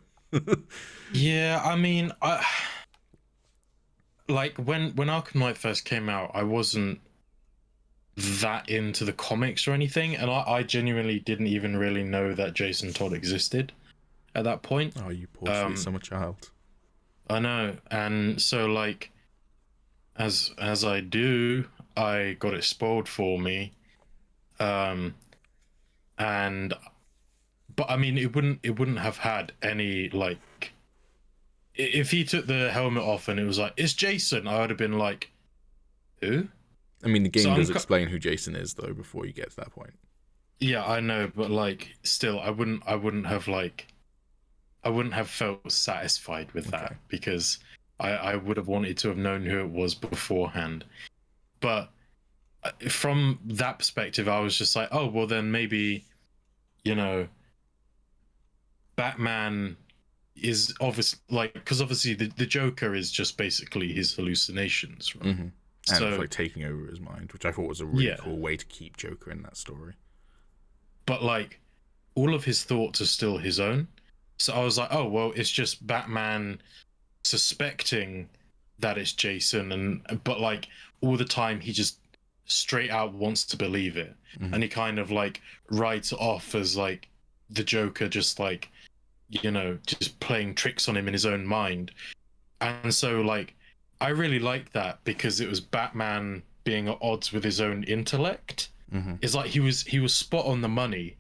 Yeah, I mean, like when Arkham Knight first came out, I wasn't that into the comics or anything, and I genuinely didn't even really know that Jason Todd existed at that point. Oh, you poor sweet summer child. I know, and so like as I do, I got it spoiled for me, but I mean, it wouldn't have had any, like, if he took the helmet off and it was like, "It's Jason," I would have been like, "Who?" I mean, the game does explain who Jason is, though, before you get to that point. Yeah, I know, but like, still, I wouldn't have felt satisfied with that, because I would have wanted to have known who it was beforehand. But from that perspective, I was just like, oh, well, then maybe, Batman is obviously, like, because obviously the Joker is just basically his hallucinations, right? Mm-hmm. And it's like taking over his mind, which I thought was a really cool way to keep Joker in that story. But like, all of his thoughts are still his own. So I was like, oh, well, it's just Batman suspecting that it's Jason, but like all the time he just straight out wants to believe it. Mm-hmm. And he kind of like writes it off as like the Joker just like, just playing tricks on him in his own mind. And so like, I really liked that, because it was Batman being at odds with his own intellect. Mm-hmm. It's like he was spot on the money,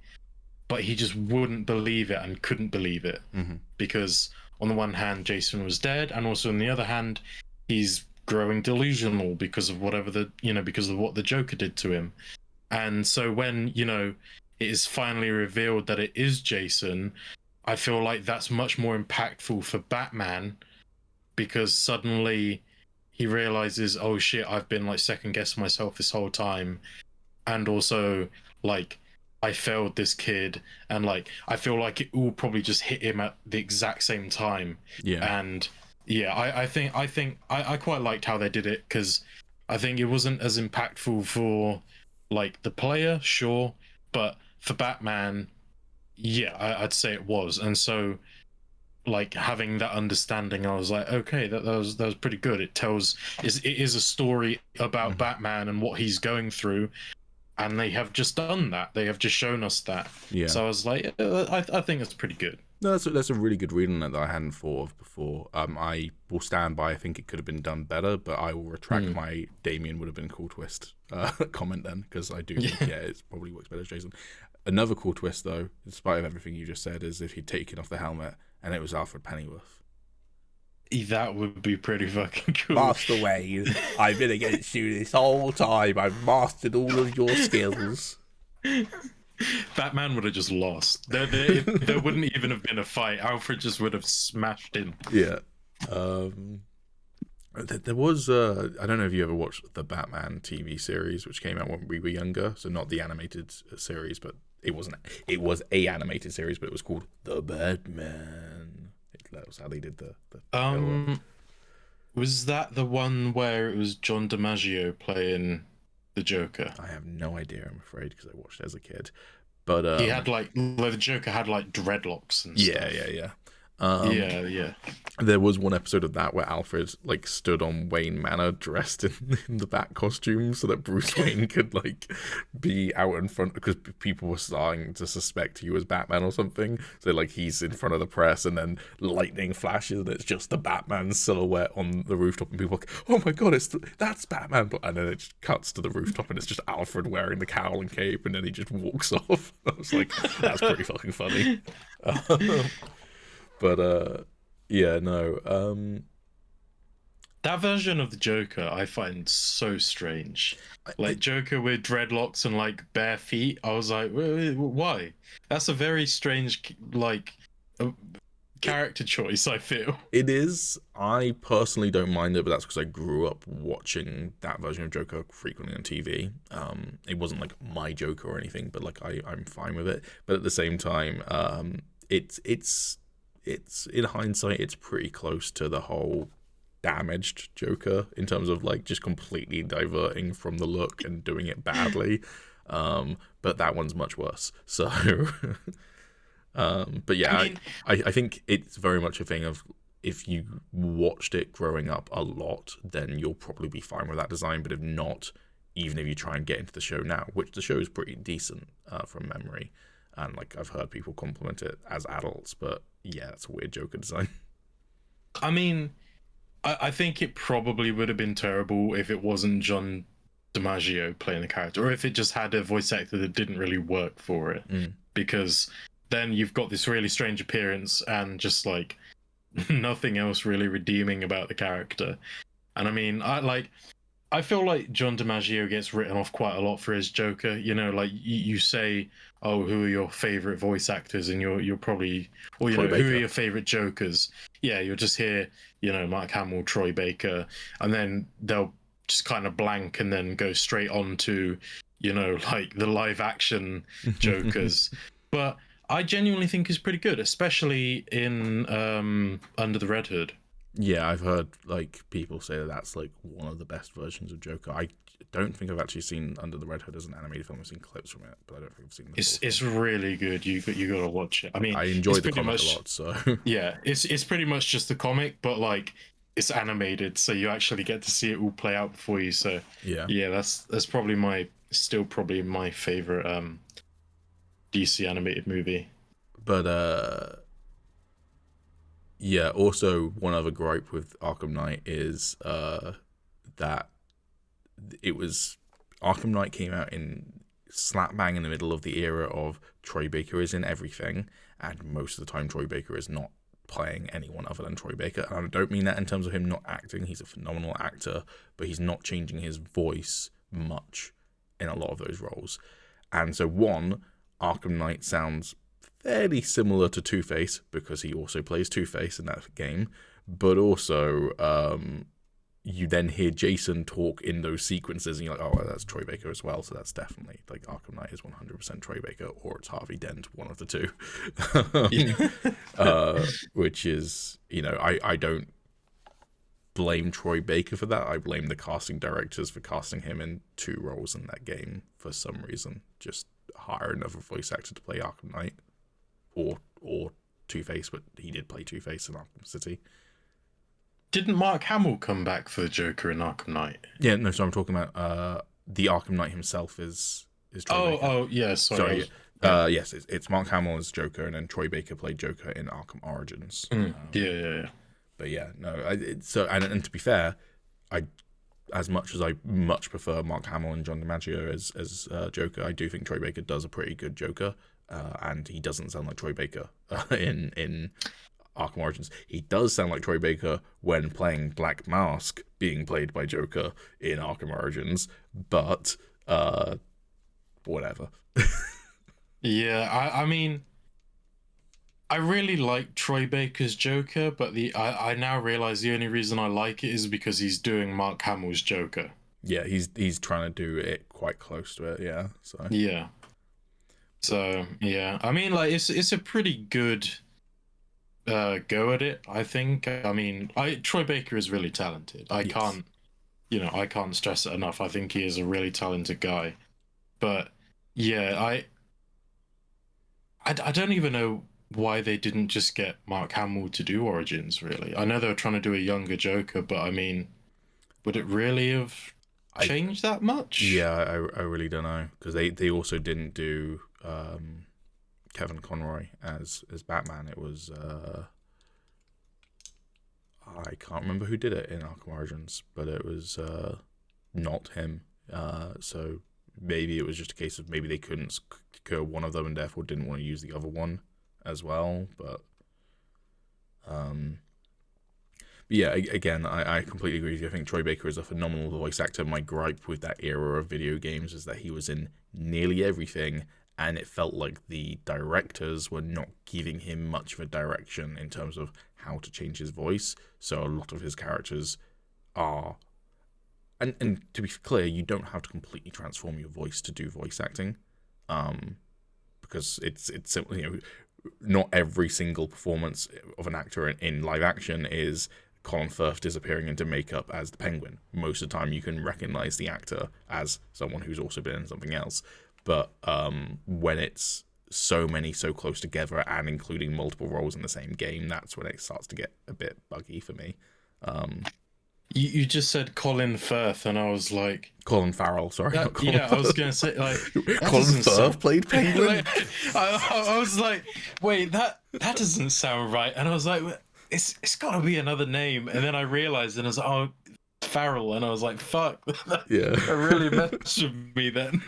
but he just wouldn't believe it and couldn't believe it. Mm-hmm. Because on the one hand, Jason was dead, and also on the other hand, he's growing delusional because of because of what the Joker did to him. And so when, it is finally revealed that it is Jason, I feel like that's much more impactful for Batman, because suddenly he realizes, oh shit, I've been like second guessing myself this whole time. And also like, I failed this kid, and like, I feel like it all probably just hit him at the exact same time. Yeah. And yeah, I think I quite liked how they did it, because I think it wasn't as impactful for like the player, sure, but for Batman, yeah, I'd say it was. And so like, having that understanding, I was like, okay, that was pretty good. It is a story about Batman and what he's going through, and they have just done that. They have just shown us that. Yeah. So I was like, I think it's pretty good. No, that's a really good read on that I hadn't thought of before. I will stand by. I think it could have been done better, but I will retract my Damien would have been a cool twist comment then, because I do think it probably works better as Jason. Another cool twist, though, in spite of everything you just said, is if he'd taken off the helmet and it was Alfred Pennyworth. That would be pretty fucking cool. Master Wayne, I've been against you this whole time. I've mastered all of your skills. Batman would have just lost. There wouldn't even have been a fight. Alfred just would have smashed him. Yeah. There was I don't know if you ever watched the Batman TV series, which came out when we were younger. So not the animated series, but it was a animated series, but it was called The Batman. That was how they did the was that the one where it was John DiMaggio playing the Joker? I have no idea, I'm afraid, because I watched it as a kid. But he had the Joker had like dreadlocks and stuff. Yeah. Yeah. There was one episode of that where Alfred like stood on Wayne Manor dressed in the Bat costume so that Bruce Wayne could like be out in front, because people were starting to suspect he was Batman or something. So like he's in front of the press and then lightning flashes and it's just the Batman silhouette on the rooftop and people are like, oh my god, that's Batman. And then it just cuts to the rooftop and it's just Alfred wearing the cowl and cape and then he just walks off. I was like, that's pretty fucking funny. But yeah, no. That version of the Joker I find so strange. Like Joker with dreadlocks and like bare feet. I was like, why? That's a very strange character choice, I feel. It is. I personally don't mind it, but that's because I grew up watching that version of Joker frequently on TV. It wasn't like my Joker or anything, but like I'm fine with it. But at the same time, it's in hindsight, it's pretty close to the whole damaged Joker in terms of like just completely diverting from the look and doing it badly. But that one's much worse. So, but yeah, I think it's very much a thing of if you watched it growing up a lot, then you'll probably be fine with that design. But if not, even if you try and get into the show now, which the show is pretty decent from memory, and like I've heard people compliment it as adults, but yeah, it's a weird Joker design. I mean, I think it probably would have been terrible if it wasn't John DiMaggio playing the character, or if it just had a voice actor that didn't really work for it, because then you've got this really strange appearance and just like nothing else really redeeming about the character. And I mean, I feel like John DiMaggio gets written off quite a lot for his Joker. You know, like you say, oh, who are your favorite voice actors? And you're probably, or you know, who are your favorite Jokers? Yeah, you'll just hear, you know, Mark Hamill, Troy Baker, and then they'll just kind of blank and then go straight on to, you know, like the live action Jokers. But I genuinely think is pretty good, especially in Under the Red Hood. Yeah, I've heard like people say that that's like one of the best versions of Joker. I don't think I've actually seen Under the Red Hood as an animated film. I've seen clips from it, but I don't think I've seen the It's really good. You got to watch it. I mean, I enjoyed the comic a lot, so yeah, it's pretty much just the comic, but like it's animated, so you actually get to see it all play out before you. So yeah, that's probably still probably my favorite DC animated movie. But yeah, also one other gripe with Arkham Knight is that Arkham Knight came out in slap bang in the middle of the era of Troy Baker is in everything, and most of the time Troy Baker is not playing anyone other than Troy Baker. And I don't mean that in terms of him not acting. He's a phenomenal actor, but he's not changing his voice much in a lot of those roles. And so Arkham Knight sounds fairly similar to Two-Face because he also plays Two-Face in that game, but also you then hear Jason talk in those sequences and you're like, oh, well, that's Troy Baker as well, so that's definitely like Arkham Knight is 100% Troy Baker, or it's Harvey Dent, one of the two. Which is, you know, I don't blame Troy Baker for that. I blame the casting directors for casting him in two roles in that game for some reason. Just hire another voice actor to play Arkham Knight or Two-Face, but he did play Two-Face in Arkham City. Didn't Mark Hamill come back for the Joker in Arkham Knight? Yeah, no, so I'm talking about the Arkham Knight himself is Troy Baker. Oh, yeah, sorry. Yes, it's Mark Hamill as Joker, and then Troy Baker played Joker in Arkham Origins. Yeah. But yeah, no. And to be fair, as much as I much prefer Mark Hamill and John DiMaggio as Joker, I do think Troy Baker does a pretty good Joker, and he doesn't sound like Troy Baker in Arkham Origins. He does sound like Troy Baker when playing Black Mask, being played by Joker in Arkham Origins, but whatever. Yeah, I mean, I really like Troy Baker's Joker, but I now realize the only reason I like it is because he's doing Mark Hamill's Joker. Yeah, he's trying to do it quite close to it. Yeah, so yeah. So yeah, I mean, like it's a pretty good go at it. I think. I mean, Troy Baker is really talented. I can't stress it enough. I think he is a really talented guy. But yeah, I don't even know why they didn't just get Mark Hamill to do Origins, really. I know they were trying to do a younger Joker, but I mean, would it really have changed that much? Yeah, I really don't know, because they also didn't do Kevin Conroy as Batman. It was I can't remember who did it in Arkham Origins, but it was not him. So maybe it was just a case of maybe they couldn't secure one of them and therefore didn't want to use the other one as well. But yeah, again, I completely agree with you. I think Troy Baker is a phenomenal voice actor. My gripe with that era of video games is that he was in nearly everything, and it felt like the directors were not giving him much of a direction in terms of how to change his voice. So a lot of his characters are... And to be clear, you don't have to completely transform your voice to do voice acting, because it's simply, not every single performance of an actor in live action is Colin Firth disappearing into makeup as the Penguin. Most of the time, you can recognize the actor as someone who's also been in something else. But when it's so close together and including multiple roles in the same game, that's when it starts to get a bit buggy for me. You just said Colin Firth, and I was like... Colin Farrell, sorry. Not Colin Firth. I was going to say, like... Colin Firth played Penguin? I was like, wait, that doesn't sound right. And I was like, it's got to be another name. And then I realized, and I was like, oh, Farrell. And I was like, fuck. Yeah. That really messed with me then.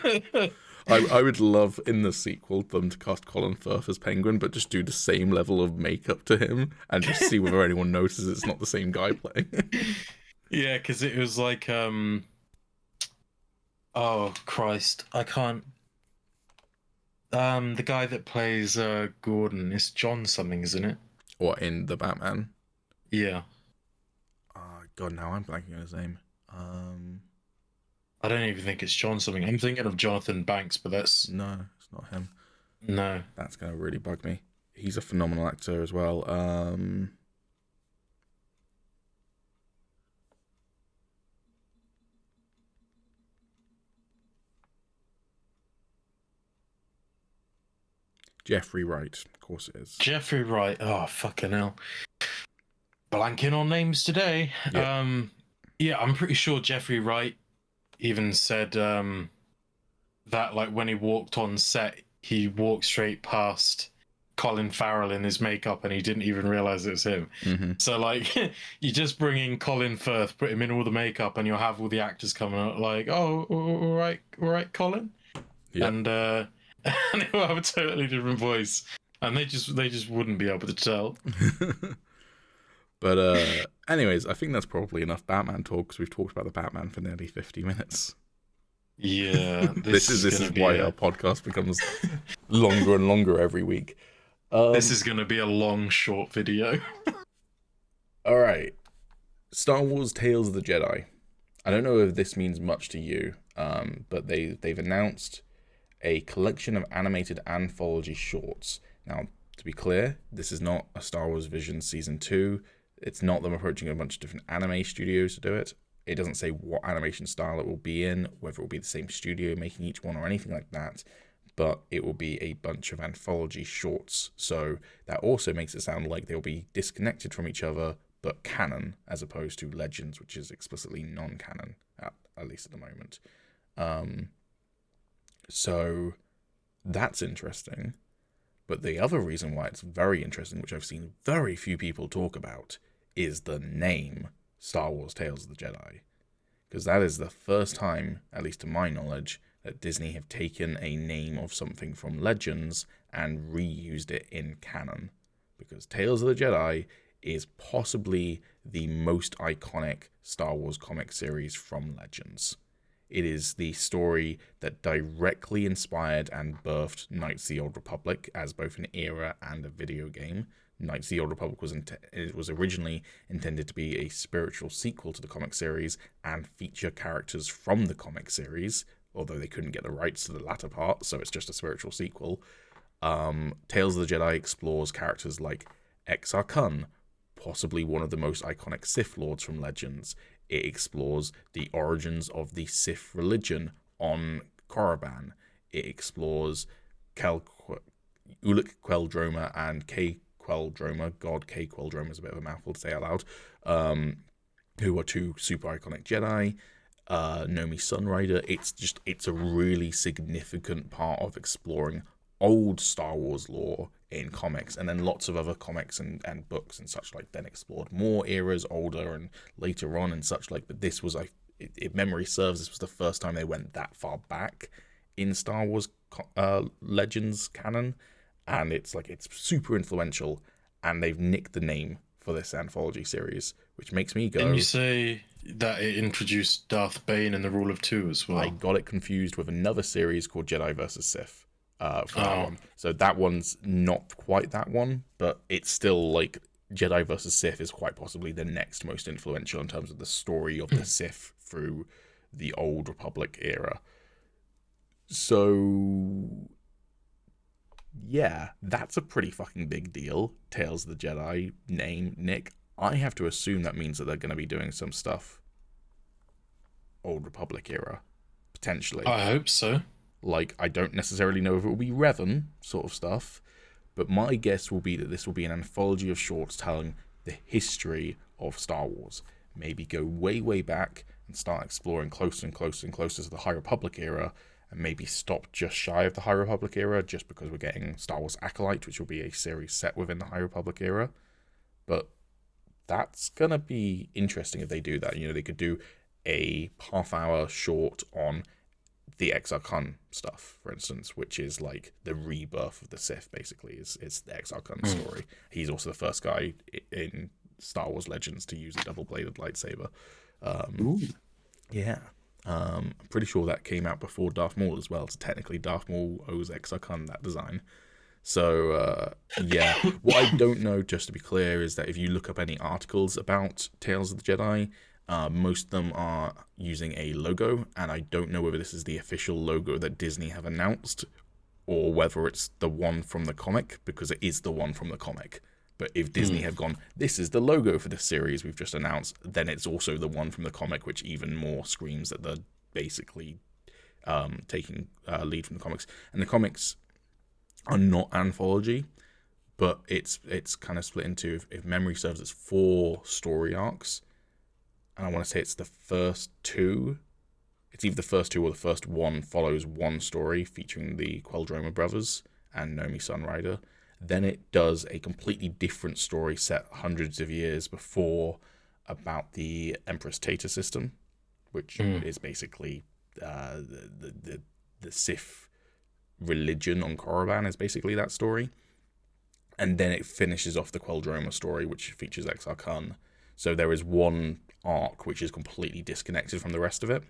I would love in the sequel them to cast Colin Firth as Penguin, but just do the same level of makeup to him and just see whether anyone notices it's not the same guy playing. Yeah, because it was like, oh Christ, I can't. The guy that plays Gordon, it's John something, isn't it? What, in the Batman? Yeah. God, now I'm blanking on his name. I don't even think it's John something. I'm thinking of Jonathan Banks, but that's... No, it's not him. No. That's going to really bug me. He's a phenomenal actor as well. Jeffrey Wright, of course it is. Jeffrey Wright. Oh, fucking hell. Blanking on names today. Yeah. Yeah, I'm pretty sure Jeffrey Wright even said that, like, when he walked on set, he walked straight past Colin Farrell in his makeup and he didn't even realize it was him. Mm-hmm. So, like, you just bring in Colin Firth, put him in all the makeup, and you'll have all the actors coming out like, oh, all right, Colin. Yeah. And it will have a totally different voice, and they just wouldn't be able to tell. But anyways, I think that's probably enough Batman talk, because we've talked about the Batman for nearly 50 minutes. Yeah, this is why our podcast becomes longer and longer every week. This is going to be a long, short video. All right, Star Wars Tales of the Jedi. I don't know if this means much to you, but they've announced a collection of animated anthology shorts. Now, to be clear, this is not a Star Wars Vision Season 2. It's not them approaching a bunch of different anime studios to do it. It doesn't say what animation style it will be in, whether it will be the same studio making each one or anything like that, but it will be a bunch of anthology shorts. So that also makes it sound like they'll be disconnected from each other, but canon, as opposed to Legends, which is explicitly non-canon, at least at the moment. So That's interesting. But the other reason why it's very interesting, which I've seen very few people talk about, is the name Star Wars Tales of the Jedi. Because that is the first time, at least to my knowledge, that Disney have taken a name of something from Legends and reused it in canon. Because Tales of the Jedi is possibly the most iconic Star Wars comic series from Legends. It is the story that directly inspired and birthed Knights of the Old Republic as both an era and a video game. Knights of the Old Republic was originally intended to be a spiritual sequel to the comic series and feature characters from the comic series, although they couldn't get the rights to the latter part, so it's just a spiritual sequel. Tales of the Jedi explores characters like Exar Kun, possibly one of the most iconic Sith Lords from Legends. It explores the origins of the Sith religion on Korriban. It explores Ulic Queldroma and K. Queldroma. God, K. Queldroma is a bit of a mouthful to say out loud. Who are two super iconic Jedi. Nomi Sunrider. It's a really significant part of exploring old Star Wars lore in comics, and then lots of other comics and books and such like then explored more eras, older and later on and such like. But this was, if memory serves, this was the first time they went that far back in Star Wars Legends canon, and it's super influential, and they've nicked the name for this anthology series, which makes me go. Didn't you say that it introduced Darth Bane and the Rule of Two as well? I got it confused with another series called Jedi vs. Sith. For that one. So that one's not quite that one, but it's still like Jedi vs. Sith is quite possibly the next most influential in terms of the story of the Sith through the Old Republic era. So yeah, that's a pretty fucking big deal. Tales of the Jedi name, Nick. I have to assume that means that they're going to be doing some stuff Old Republic era, potentially. I hope so. Like, I don't necessarily know if it will be Revan sort of stuff, but my guess will be that this will be an anthology of shorts telling the history of Star Wars. Maybe go way, way back and start exploring closer and closer and closer to the High Republic era, and maybe stop just shy of the High Republic era just because we're getting Star Wars Acolyte, which will be a series set within the High Republic era. But that's going to be interesting if they do that. You know, they could do a half-hour short on the Exar Kun stuff, for instance, which is like the rebirth of the Sith, basically, is the Exar Kun story. He's also the first guy in Star Wars Legends to use a double-bladed lightsaber. Yeah. I'm pretty sure that came out before Darth Maul as well, so technically Darth Maul owes Exar Kun that design. So, yeah. What I don't know, just to be clear, is that if you look up any articles about Tales of the Jedi, most of them are using a logo, and I don't know whether this is the official logo that Disney have announced or whether it's the one from the comic, because it is the one from the comic. But if Disney have gone, this is the logo for the series we've just announced, then it's also the one from the comic, which even more screams that they're basically taking lead from the comics. And the comics are not anthology, but it's kind of split into, if memory serves, it's 4 story arcs. And I want to say it's the first 2. It's either the first 2 or the first one follows one story featuring the Queldroma brothers and Nomi Sunrider. Then it does a completely different story set hundreds of years before about the Empress Tata system, which is basically the Sith religion on Korriban is basically that story. And then it finishes off the Queldroma story, which features Exar Kun. So there is one arc which is completely disconnected from the rest of it.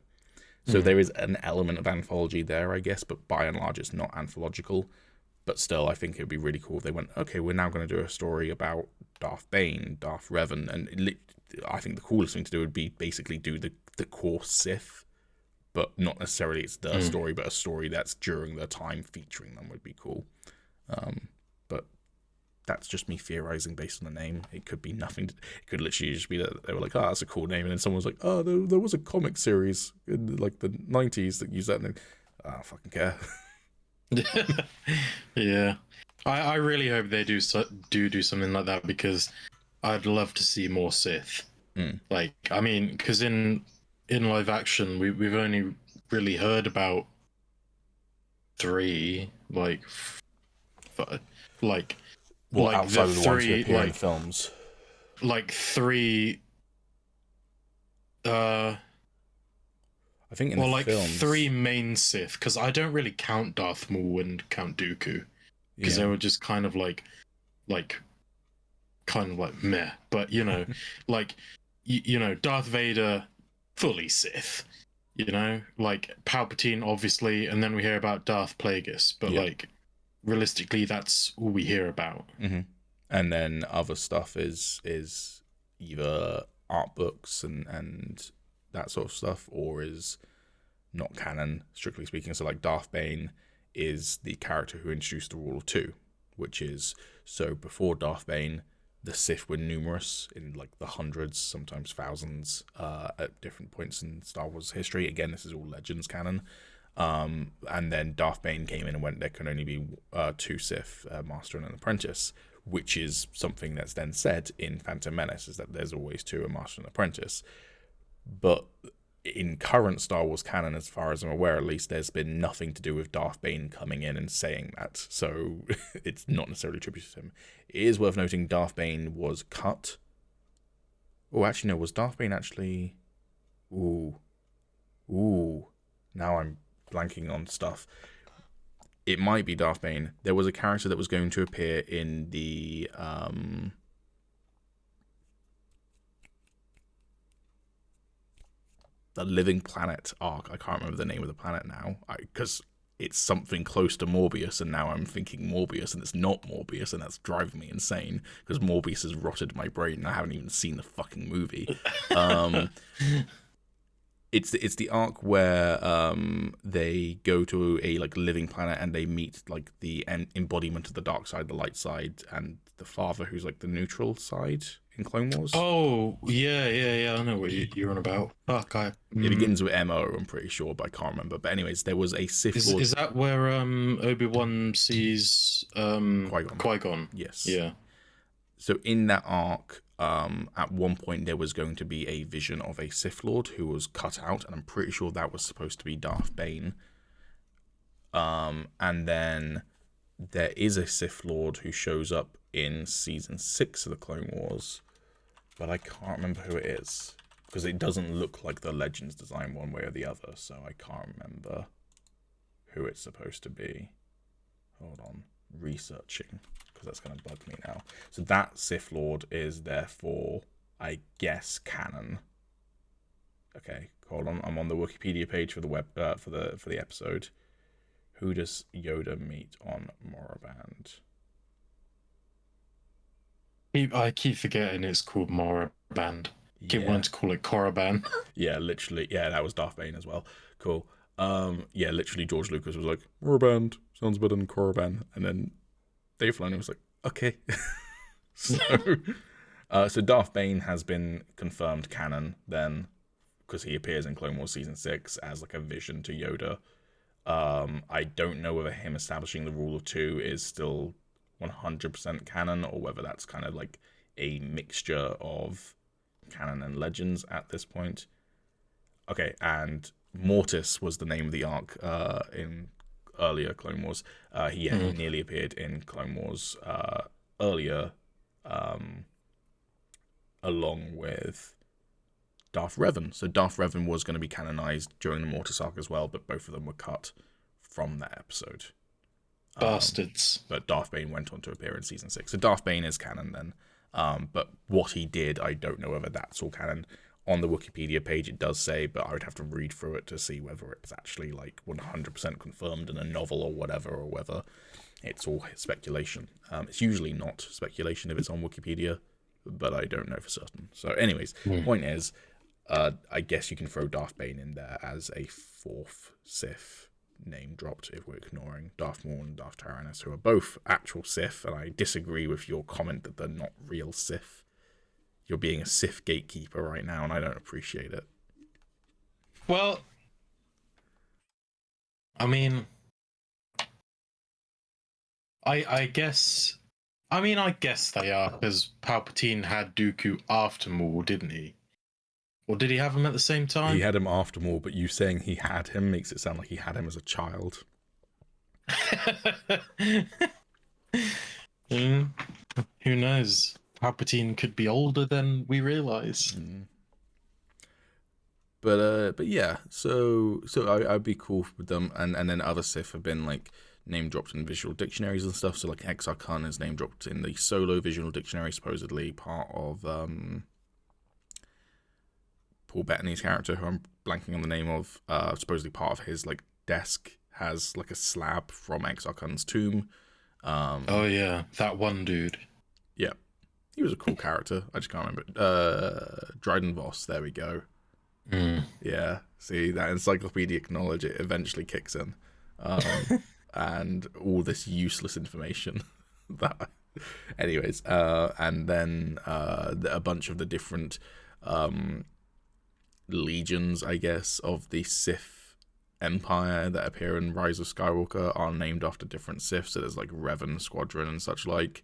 So there is an element of anthology there, I guess, but by and large it's not anthological. But still, I think it would be really cool if they went, okay, we're now going to do a story about Darth Bane, Darth Revan, and I think the coolest thing to do would be basically do the core Sith, but not necessarily it's their story, but a story that's during their time featuring them would be cool. But that's just me theorizing based on the name. It could be nothing. It could literally just be that they were like, that's a cool name, and then someone was like, oh, there was a comic series in like the 90s that used that name. I don't fucking care. Yeah, I really hope they do something like that, because I'd love to see more Sith. Like, I mean, because in live action we've only really heard about 3 like, like, Well, like outside the of the ones who three, appear in like, the films. like three, I think in well, the like films, three main Sith, because I don't really count Darth Maul and Count Dooku, because they were just kind of like meh. But like Darth Vader, fully Sith. Like Palpatine, obviously, and then we hear about Darth Plagueis. But like, realistically, that's all we hear about. Mm-hmm. And then other stuff is either art books and that sort of stuff, or is not canon, strictly speaking. So like Darth Bane is the character who introduced the rule of two, which is, so before Darth Bane, the Sith were numerous in like the hundreds, sometimes thousands, at different points in Star Wars history. Again, this is all Legends canon. And then Darth Bane came in and went, there can only be two Sith, Master and an Apprentice, which is something that's then said in Phantom Menace, is that there's always two, a Master and an Apprentice. But in current Star Wars canon, as far as I'm aware, at least, there's been nothing to do with Darth Bane coming in and saying that, so it's not necessarily attributed to him. It is worth noting Darth Bane was cut. Oh, actually, no, was Darth Bane actually... Ooh. Now I'm blanking on stuff. It might be Darth Bane. There was a character that was going to appear in the... the Living Planet arc. I can't remember the name of the planet now, because it's something close to Morbius, and now I'm thinking Morbius, and it's not Morbius, and that's driving me insane, because Morbius has rotted my brain, and I haven't even seen the fucking movie. It's the arc where they go to a like living planet, and they meet like the embodiment of the dark side, the light side, and the father, who's like the neutral side in Clone Wars. Oh, yeah. I know what you're on about. Fuck, It begins with M.O., I'm pretty sure, but I can't remember. But anyways, there was a Sith Lord... Is that where Obi-Wan sees Qui-Gon? Yes. Yeah. So in that arc, at one point there was going to be a vision of a Sith Lord who was cut out, and I'm pretty sure that was supposed to be Darth Bane. And then there is a Sith Lord who shows up in season 6 of the Clone Wars, but I can't remember who it is, because it doesn't look like the Legends design one way or the other, so I can't remember who it's supposed to be. Hold on, researching, because that's going to bug me now. So that Sith Lord is therefore, I guess, canon. Okay, hold on, I'm on the Wikipedia page for the web for the episode. Who does Yoda meet on Moraband? I keep forgetting it's called Moraband. Keep wanting to call it Korriban. Yeah, literally. Yeah, that was Darth Bane as well. Cool. Yeah, literally George Lucas was like, Moraband sounds better than Korriban. And then Dave Filoni was like, okay. So Darth Bane has been confirmed canon then, because he appears in Clone Wars Season 6 as like a vision to Yoda. I don't know whether him establishing the rule of two is still 100% canon, or whether that's kind of like a mixture of canon and legends at this point. Okay, and Mortis was the name of the arc in earlier Clone Wars. He nearly appeared in Clone Wars earlier, along with Darth Revan. So Darth Revan was going to be canonized during the Mortis arc as well, but both of them were cut from that episode. Bastards. But Darth Bane went on to appear in season 6. So Darth Bane is canon then. But what he did, I don't know whether that's all canon. On the Wikipedia page it does say, but I would have to read through it to see whether it's actually like 100% confirmed in a novel or whatever, or whether it's all speculation. It's usually not speculation if it's on Wikipedia, but I don't know for certain. So anyways, point is, I guess you can throw Darth Bane in there as a fourth Sith name dropped if we're ignoring Darth Maul and Darth Tyrannus, who are both actual Sith, and I disagree with your comment that they're not real Sith. You're being a Sith gatekeeper right now, and I don't appreciate it. Well, I mean, I guess they are, because Palpatine had Dooku after Maul, didn't he? Or did he have him at the same time? He had him after Maul, but you saying he had him makes it sound like he had him as a child. Yeah. Who knows? Palpatine could be older than we realize. But yeah, so I'd be cool with them, and then other Sith have been like name dropped in visual dictionaries and stuff. So like Exar Kun is name dropped in the Solo visual dictionary, supposedly part of Paul Bettany's character, who I'm blanking on the name of. Supposedly part of his like desk has like a slab from Exar Kun's tomb. Oh yeah, that one dude. Yeah, he was a cool character. I just can't remember. Dryden Voss. There we go. Yeah, see, that encyclopedic knowledge, it eventually kicks in. And all this useless information that anyways, and then a bunch of the different legions, I guess, of the Sith Empire that appear in Rise of Skywalker are named after different Siths. So there's like Revan Squadron and such like.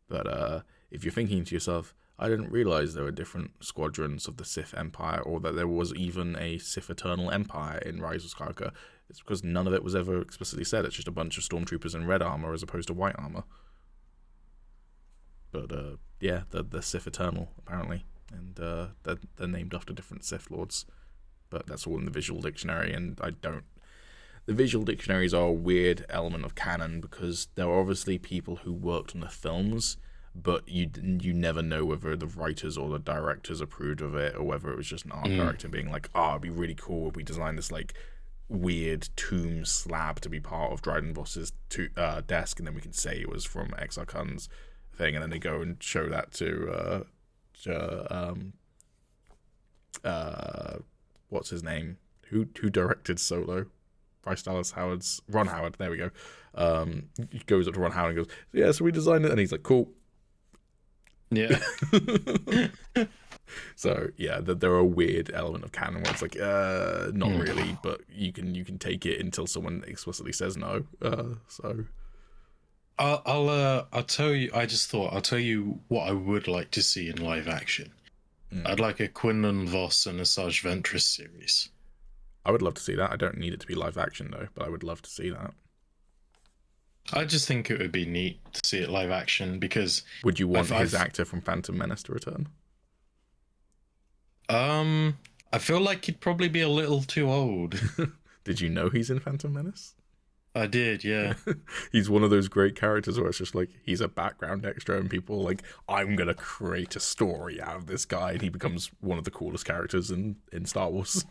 But if you're thinking to yourself, I didn't realize there were different squadrons of the Sith Empire, or that there was even a Sith Eternal Empire in Rise of Skywalker, it's because none of it was ever explicitly said. It's just a bunch of stormtroopers in red armor as opposed to white armor. But yeah, the Sith Eternal apparently, and they're named after different Sith lords. But that's all in the visual dictionary, and the visual dictionaries are a weird element of canon because there are obviously people who worked on the films, but you never know whether the writers or the directors approved of it, or whether it was just an art director being like, it'd be really cool if we designed this like weird tomb slab to be part of Dryden Voss's desk, and then we can say it was from Exar Kun's thing, and then they go and show that to what's his name? Who directed Solo? Bryce Dallas Howard's Ron Howard. There we go. He goes up to Ron Howard and goes, "Yeah, so we designed it," and he's like, "Cool." Yeah. So yeah, there are a weird element of canon where it's like, not really, but you can take it until someone explicitly says no. So I'll tell you. I'll tell you what I would like to see in live action. I'd like a Quinlan Voss and Asajj Ventress series. I would love to see that. I don't need it to be live action though, but I would love to see that. I just think it would be neat to see it live action because. Would you want his actor from Phantom Menace to return? I feel like he'd probably be a little too old. Did you know he's in Phantom Menace? I did, yeah. He's one of those great characters where it's just like he's a background extra and people are like, I'm gonna create a story out of this guy, and he becomes one of the coolest characters in Star Wars.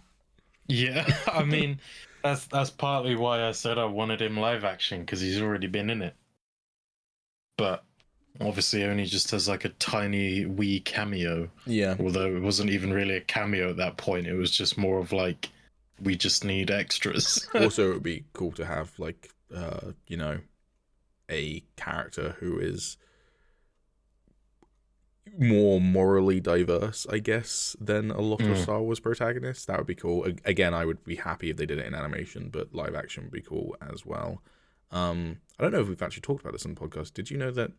Yeah, I mean, that's partly why I said I wanted him live action, because he's already been in it. But obviously only just as like a tiny wee cameo. Yeah. Although it wasn't even really a cameo at that point. It was just more of like, we just need extras. Also, it would be cool to have like, a character who is more morally diverse, I guess, than a lot of Star Wars protagonists. That would be cool. Again, I would be happy if they did it in animation, but live action would be cool as well. I don't know if we've actually talked about this on the podcast. Did you know that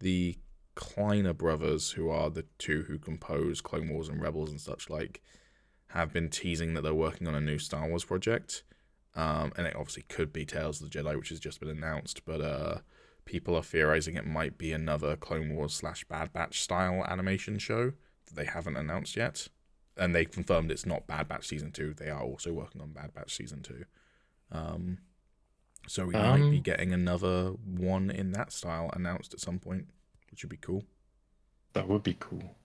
the Kleiner brothers, who are the two who compose Clone Wars and Rebels and such like, have been teasing that they're working on a new Star Wars project? And it obviously could be Tales of the Jedi, which has just been announced, but people are theorizing it might be another Clone Wars / Bad Batch style animation show that they haven't announced yet. And they confirmed it's not Bad Batch Season 2. They are also working on Bad Batch Season 2. So we might be getting another one in that style announced at some point, which would be cool. That would be cool.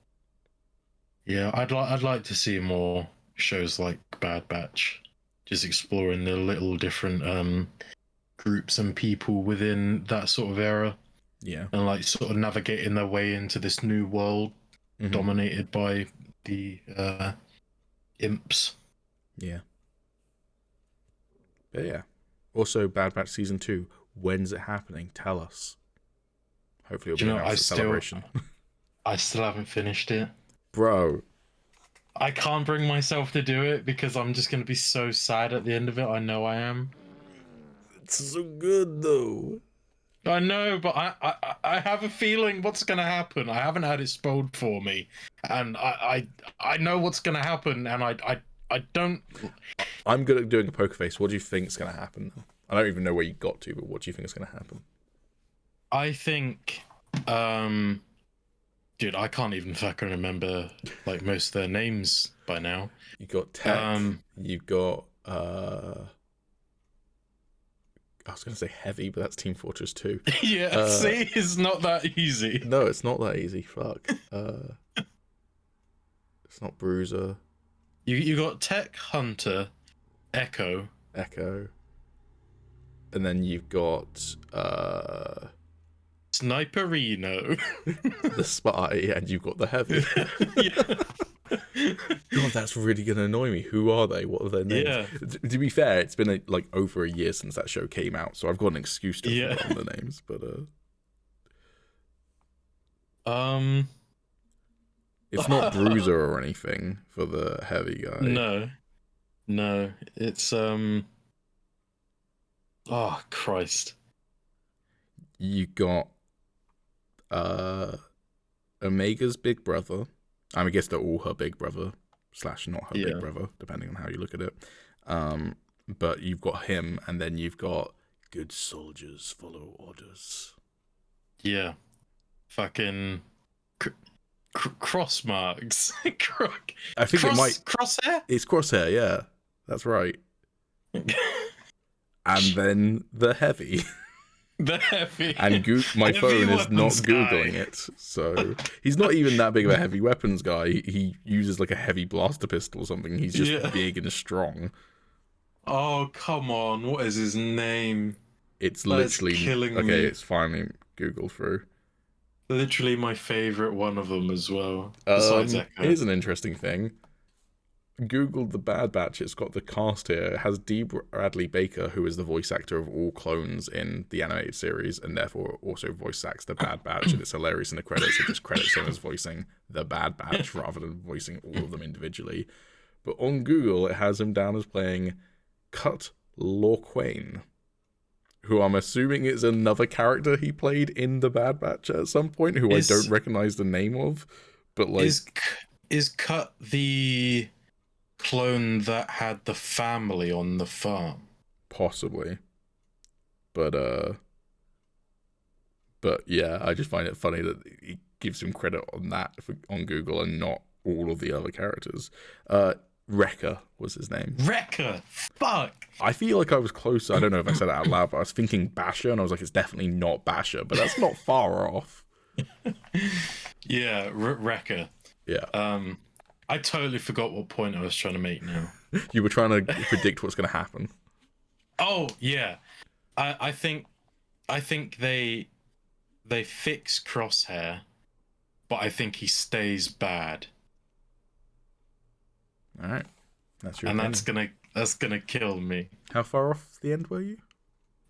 Yeah, I'd like to see more shows like Bad Batch, just exploring the little different groups and people within that sort of era. Yeah. And like sort of navigating their way into this new world dominated by the imps. Yeah. But yeah. Also, Bad Batch Season 2. When's it happening? Tell us. Hopefully it'll be announced at Celebration. I still haven't finished it. Bro. I can't bring myself to do it because I'm just going to be so sad at the end of it. I know I am. It's so good, though. I know, but I have a feeling what's going to happen. I haven't had it spoiled for me. And I know what's going to happen, and I don't... I'm good at doing a poker face. What do you think's going to happen? I don't even know where you got to, but what do you think is going to happen? I think, dude, I can't even fucking remember like most of their names by now. You got Tech. You've got I was going to say Heavy, but that's Team Fortress 2. Yeah, see, it's not that easy. No, it's not that easy. Fuck. It's not Bruiser. You got Tech, Hunter, Echo, and then you've got Sniperino, the Spy, and you've got the Heavy. Yeah. God, that's really gonna annoy me. Who are they? What are their names? Yeah. To be fair, it's been like over a year since that show came out, so I've got an excuse to forget the names. But it's not Bruiser or anything for the Heavy guy. No, it's oh Christ. You got Omega's big brother. I guess they're all her big brother / not her big brother, depending on how you look at it. But you've got him, and then you've got good soldiers follow orders. Yeah, fucking cross marks. I think it might crosshair. It's Crosshair, yeah, that's right. And then the Heavy. The Heavy. And my phone is not Googling it, so he's not even that big of a heavy weapons guy. He uses like a heavy blaster pistol or something. He's just big and strong. Oh, come on. What is his name? It's literally killing me. Okay, it's finally Google through. Literally my favorite one of them as well. Besides Echo. Here's an interesting thing. Googled the Bad Batch. It's got the cast here. It has D. Bradley Baker, who is the voice actor of all clones in the animated series, and therefore also voice acts the Bad Batch. And it's hilarious in the credits. It just credits him as voicing the Bad Batch rather than voicing all of them individually. But on Google, it has him down as playing Cut Lorquain, who I'm assuming is another character he played in the Bad Batch at some point, who I don't recognize the name of. But like, is Cut the clone that had the family on the farm? Possibly. But yeah, I just find it funny that he gives him credit on that on Google and not all of the other characters. Wrecker was his name. Wrecker! Fuck! I feel like I was closer. I don't know if I said it out loud, but I was thinking Basher, and I was like, it's definitely not Basher, but that's not far off. Yeah, Wrecker. Yeah. I totally forgot what point I was trying to make now. You were trying to predict what's going to happen. Oh, yeah. I think they fix Crosshair, but I think he stays bad. All right. That's your and opinion. that's gonna kill me. How far off the end were you?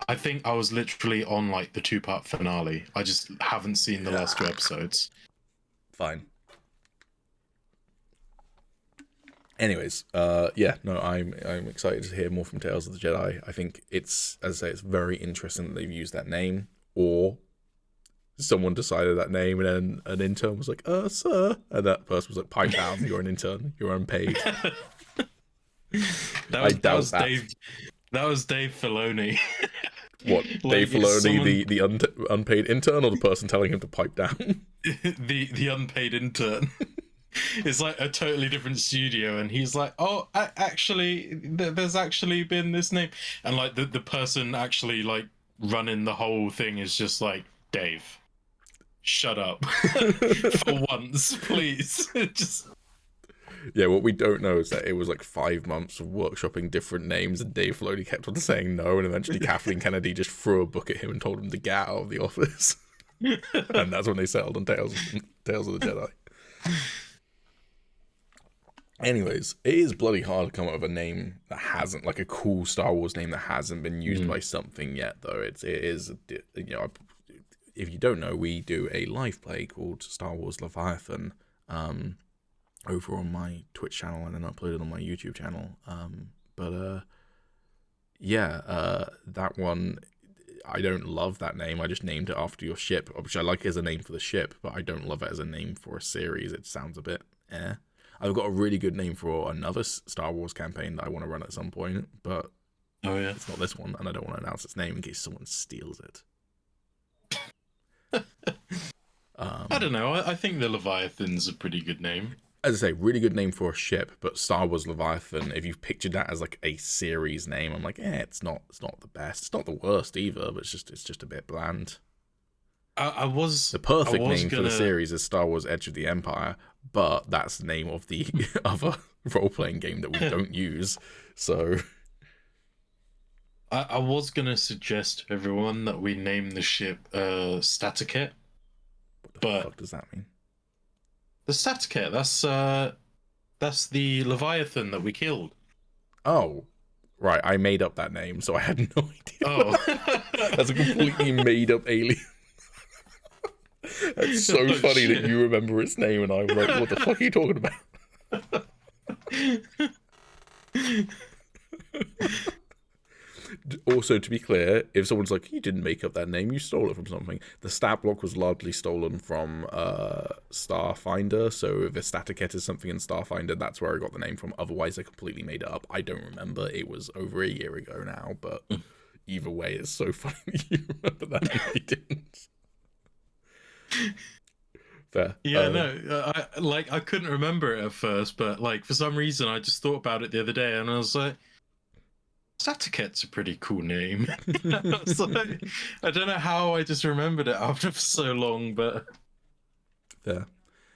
I think I was literally on like the 2-part finale. I just haven't seen the last 2 episodes. Fine. Anyways, I'm excited to hear more from Tales of the Jedi. I think it's, as I say, it's very interesting that they've used that name, or someone decided that name and then an intern was like, sir, and that person was like, pipe down, you're an intern, you're unpaid. That was Dave Filoni. What, Dave Filoni, the unpaid intern, or the person telling him to pipe down? the unpaid intern. It's like a totally different studio, and he's like, oh, actually, there's actually been this name, and like the person actually like running the whole thing is just like, Dave, shut up for once, please. Just yeah, what we don't know is that it was like 5 months of workshopping different names, and Dave Filoni kept on saying no, and eventually Kathleen Kennedy just threw a book at him and told him to get out of the office. And that's when they settled on Tales of the Jedi. Anyways, it is bloody hard to come up with a name that hasn't, like a cool Star Wars name that hasn't been used by something yet, though. It is, you know, if you don't know, we do a live play called Star Wars Leviathan over on my Twitch channel and then uploaded on my YouTube channel. That one, I don't love that name. I just named it after your ship, which I like as a name for the ship, but I don't love it as a name for a series. It sounds a bit I've got a really good name for another Star Wars campaign that I want to run at some point, but Oh yeah. It's not this one, and I don't want to announce its name in case someone steals it. I don't know. I think the Leviathan's a pretty good name. As I say, really good name for a ship, but Star Wars Leviathan, if you've pictured that as like a series name, I'm like, it's not the best. It's not the worst either, but it's just a bit bland. The perfect name for the series is Star Wars Edge of the Empire, but that's the name of the other role-playing game that we don't use. So I was gonna suggest to everyone that we name the ship Staticat. what the fuck does that mean? The Staticat, that's the Leviathan that we killed. Oh, right. I made up that name, so I had no idea. Oh. That's a completely made-up alien. That's so funny that you remember its name, and I'm like, what the fuck are you talking about? Also, to be clear, if someone's like, you didn't make up that name, you stole it from something, the stat block was largely stolen from Starfinder, so if a Staticat is something in Starfinder, that's where I got the name from. Otherwise, I completely made it up. I don't remember. It was over a year ago now, but either way, it's so funny that you remember that and I didn't. Fair. Yeah, no, I couldn't remember it at first, but like for some reason I just thought about it the other day, and I was like, Staticat's a pretty cool name. I was like, I don't know how I just remembered it after so long, but Fair.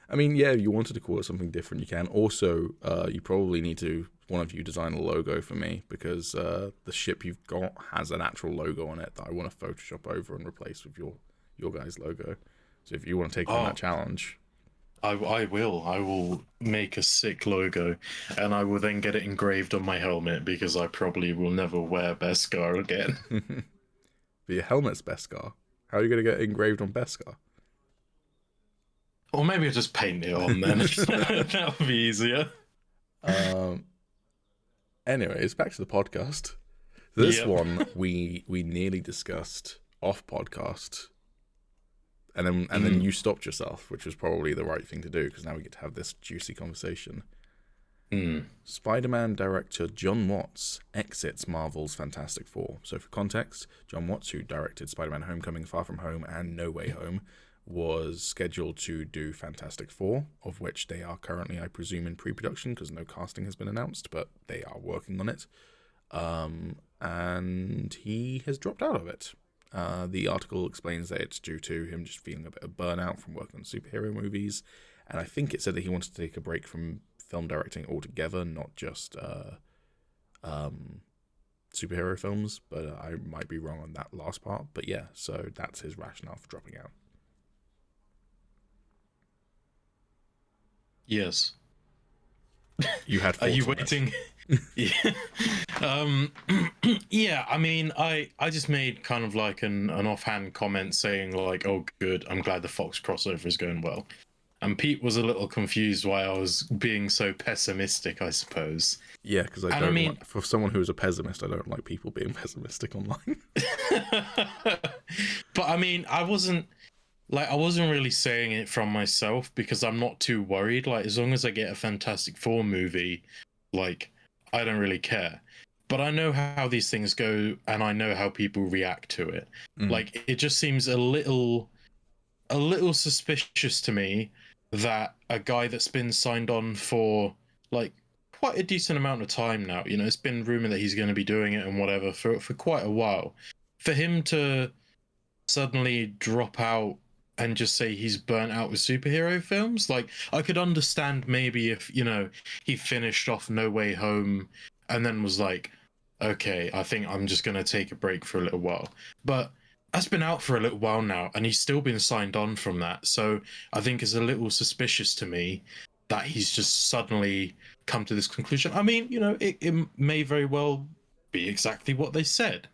I mean, yeah, you wanted to call it something different, you can. Also, you probably need to, one of you, design a logo for me, because the ship you've got has an actual logo on it that I want to Photoshop over and replace with your guys' logo. So if you want to take on that challenge, I will. I will make a sick logo, and I will then get it engraved on my helmet, because I probably will never wear Beskar again. but your helmet's Beskar. How are you going to get it engraved on Beskar? Or maybe I'll just paint it on then. That would be easier. Anyways, back to the podcast. This one we nearly discussed off podcast. And then you stopped yourself, which was probably the right thing to do, because now we get to have this juicy conversation. Spider-Man director Jon Watts exits Marvel's Fantastic Four. So for context, Jon Watts, who directed Spider-Man Homecoming, Far From Home, and No Way Home, was scheduled to do Fantastic Four, of which they are currently, I presume, in pre-production, because no casting has been announced, but they are working on it. And he has dropped out of it. The article explains that it's due to him just feeling a bit of burnout from working on superhero movies, and I think it said that he wanted to take a break from film directing altogether, not just superhero films, but I might be wrong on that last part. But yeah, so that's his rationale for dropping out. Yes. You had. Are you waiting? Yeah. Yeah, I mean, I just made kind of like an offhand comment saying like, oh good, I'm glad the Fox crossover is going well. And Pete was a little confused why I was being so pessimistic, I suppose. Yeah, because I mean, like, for someone who is a pessimist, I don't like people being pessimistic online. But I mean, I wasn't really saying it from myself, because I'm not too worried. Like, as long as I get a Fantastic Four movie, like, I don't really care. But I know how these things go, and I know how people react to it. Like, it just seems a little suspicious to me that a guy that's been signed on for like quite a decent amount of time now, you know, it's been rumored that he's going to be doing it and whatever for quite a while, for him to suddenly drop out and just say he's burnt out with superhero films. Like, I could understand maybe if, you know, he finished off No Way Home and then was like, okay, I think I'm just going to take a break for a little while. But that's been out for a little while now, and he's still been signed on from that. So I think it's a little suspicious to me that he's just suddenly come to this conclusion. I mean, you know, it may very well be exactly what they said,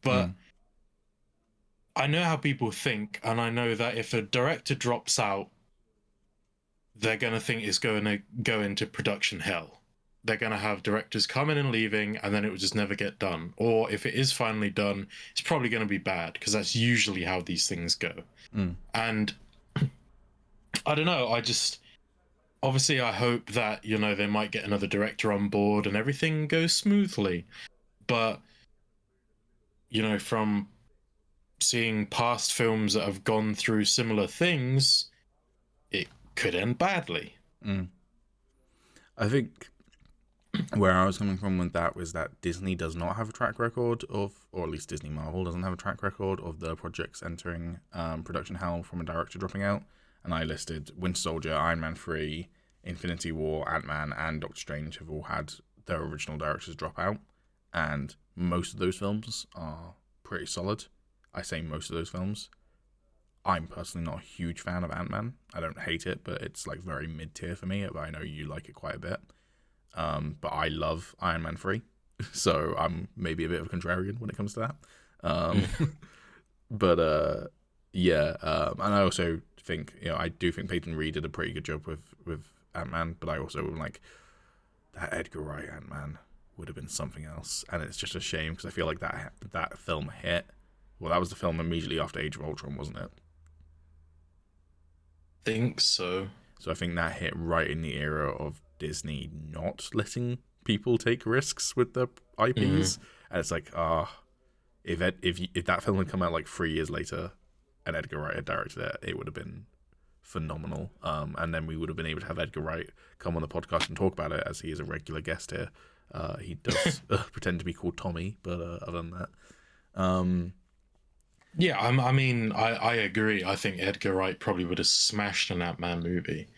but I know how people think, and I know that if a director drops out, they're going to think it's going to go into production hell. They're going to have directors coming and leaving, and then it will just never get done. Or if it is finally done, it's probably going to be bad, because that's usually how these things go. And I don't know, obviously I hope that, you know, they might get another director on board and everything goes smoothly. But from seeing past films that have gone through similar things, it could end badly. I think where I was coming from with that was that Disney does not have a track record of, or at least Disney Marvel doesn't have a track record of the projects entering production hell from a director dropping out. And I listed Winter Soldier, Iron Man 3, Infinity War, Ant-Man, and Doctor Strange have all had their original directors drop out. And most of those films are pretty solid. I say most of those films. I'm personally not a huge fan of Ant-Man. I don't hate it, but it's like very mid-tier for me. But I know you like it quite a bit. But I love Iron Man 3, so I'm maybe a bit of a contrarian when it comes to that. But and I also think, I do think Peyton Reed did a pretty good job with Ant-Man, but I also am like, that Edgar Wright Ant-Man would have been something else, and it's just a shame because I feel like that film hit. Well, that was the film immediately after Age of Ultron, wasn't it? Think so. So I think that hit right in the era of Disney not letting people take risks with their IPs, and it's like, if that film had come out like 3 years later, and Edgar Wright had directed it, it would have been phenomenal. And then we would have been able to have Edgar Wright come on the podcast and talk about it, as he is a regular guest here. He does pretend to be called Tommy, but other than that, yeah, I agree. I think Edgar Wright probably would have smashed an Ant-Man movie.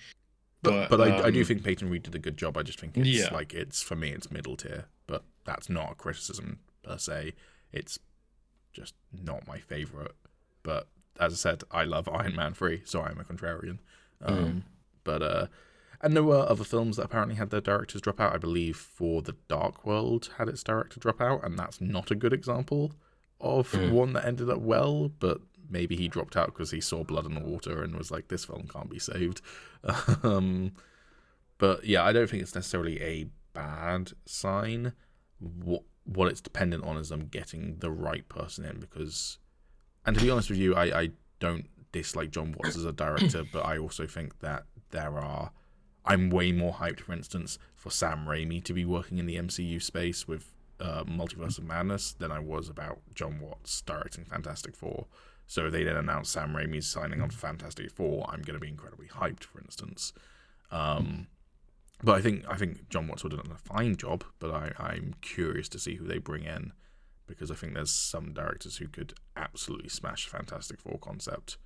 But I do think Peyton Reed did a good job. I just think it's for me, it's middle tier. But that's not a criticism per se. It's just not my favorite. But as I said, I love Iron Man 3, so I'm a contrarian. And there were other films that apparently had their directors drop out. I believe For the Dark World had its director drop out, and that's not a good example of one that ended up well, but maybe he dropped out because he saw Blood in the Water and was like, this film can't be saved. But yeah, I don't think it's necessarily a bad sign. What it's dependent on is them getting the right person in, because, and to be honest with you, I don't dislike Jon Watts as a director, but I also think that I'm way more hyped, for instance, for Sam Raimi to be working in the MCU space with Multiverse of Madness than I was about Jon Watts directing Fantastic Four. So if they then announce Sam Raimi's signing on for Fantastic Four, I'm going to be incredibly hyped, for instance. But I think Jon Watts would have done a fine job, but I'm curious to see who they bring in, because I think there's some directors who could absolutely smash Fantastic Four concept.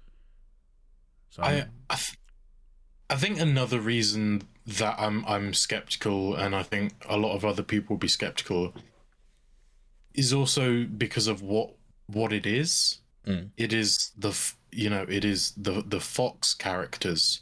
So I think another reason that I'm skeptical, and I think a lot of other people will be skeptical, is also because of what it is. It is the Fox characters,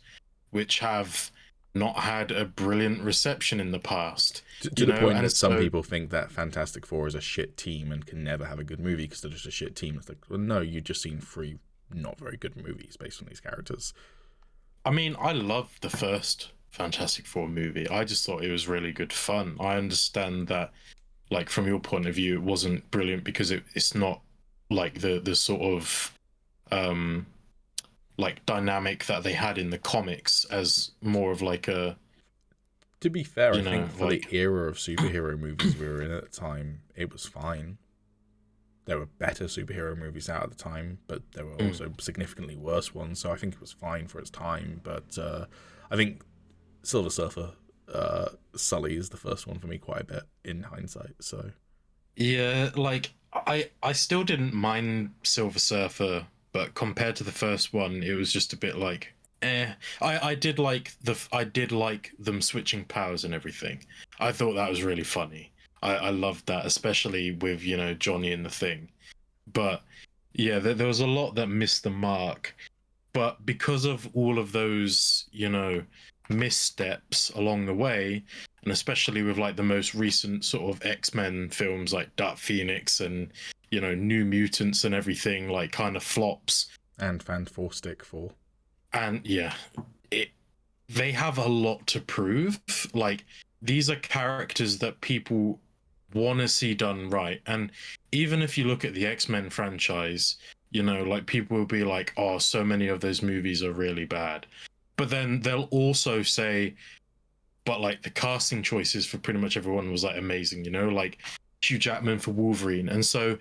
which have not had a brilliant reception in the past. To the point that some people think that Fantastic Four is a shit team and can never have a good movie because they're just a shit team. It's like, well, no, you've just seen 3 not very good movies based on these characters. I mean, I loved the first Fantastic Four movie. I just thought it was really good fun. I understand that, like, from your point of view, it wasn't brilliant because it's not like the sort of like dynamic that they had in the comics, as more of like a. To be fair, I think for the era of superhero movies we were in at the time, it was fine. There were better superhero movies out at the time, but there were also significantly worse ones, so I think it was fine for its time. But I think Silver Surfer, Sully is the first one for me quite a bit in hindsight. So yeah, like I still didn't mind Silver Surfer, but compared to the first one, it was just a bit like, I did like them switching powers and everything. I thought that was really funny. I loved that, especially with, Johnny and the Thing. But yeah, there was a lot that missed the mark. But because of all of those, missteps along the way, and especially with like the most recent sort of X-Men films like Dark Phoenix and, New Mutants and everything, like kind of flops. And Fantastic Four. And yeah, they have a lot to prove. Like, these are characters that people want to see done right. And even if you look at the X-Men franchise, like, people will be like, oh, so many of those movies are really bad. But then they'll also say, but like the casting choices for pretty much everyone was like amazing, like Hugh Jackman for Wolverine. And so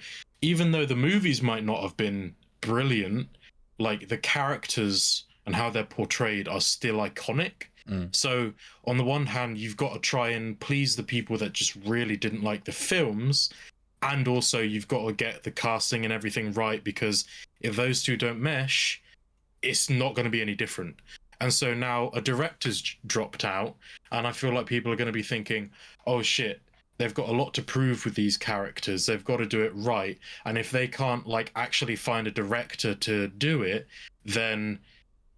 even though the movies might not have been brilliant, like the characters and how they're portrayed are still iconic. So on the one hand, you've got to try and please the people that just really didn't like the films, and also you've got to get the casting and everything right, because if those two don't mesh, it's not going to be any different. And so now a director's dropped out, and I feel like people are going to be thinking, oh shit, they've got a lot to prove with these characters. They've got to do it right. And if they can't like actually find a director to do it, then,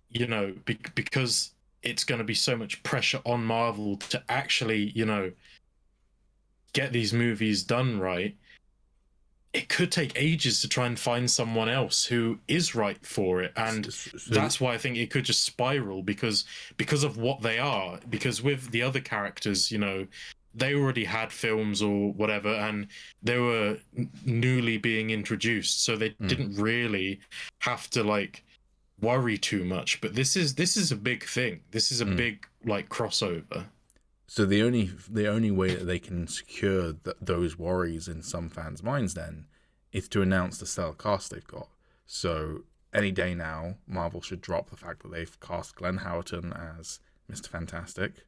you know, because it's going to be so much pressure on Marvel to actually, you know, get these movies done right, it could take ages to try and find someone else who is right for it. And that's why I think it could just spiral, because of what they are. Because with the other characters, you know, they already had films or whatever, and they were newly being introduced, so they didn't really have to like worry too much. But this is a big thing. This is a big like crossover. So the only way that they can secure those worries in some fans' minds then is to announce the stellar cast they've got. So any day now, Marvel should drop the fact that they've cast Glenn Howerton as Mr. Fantastic,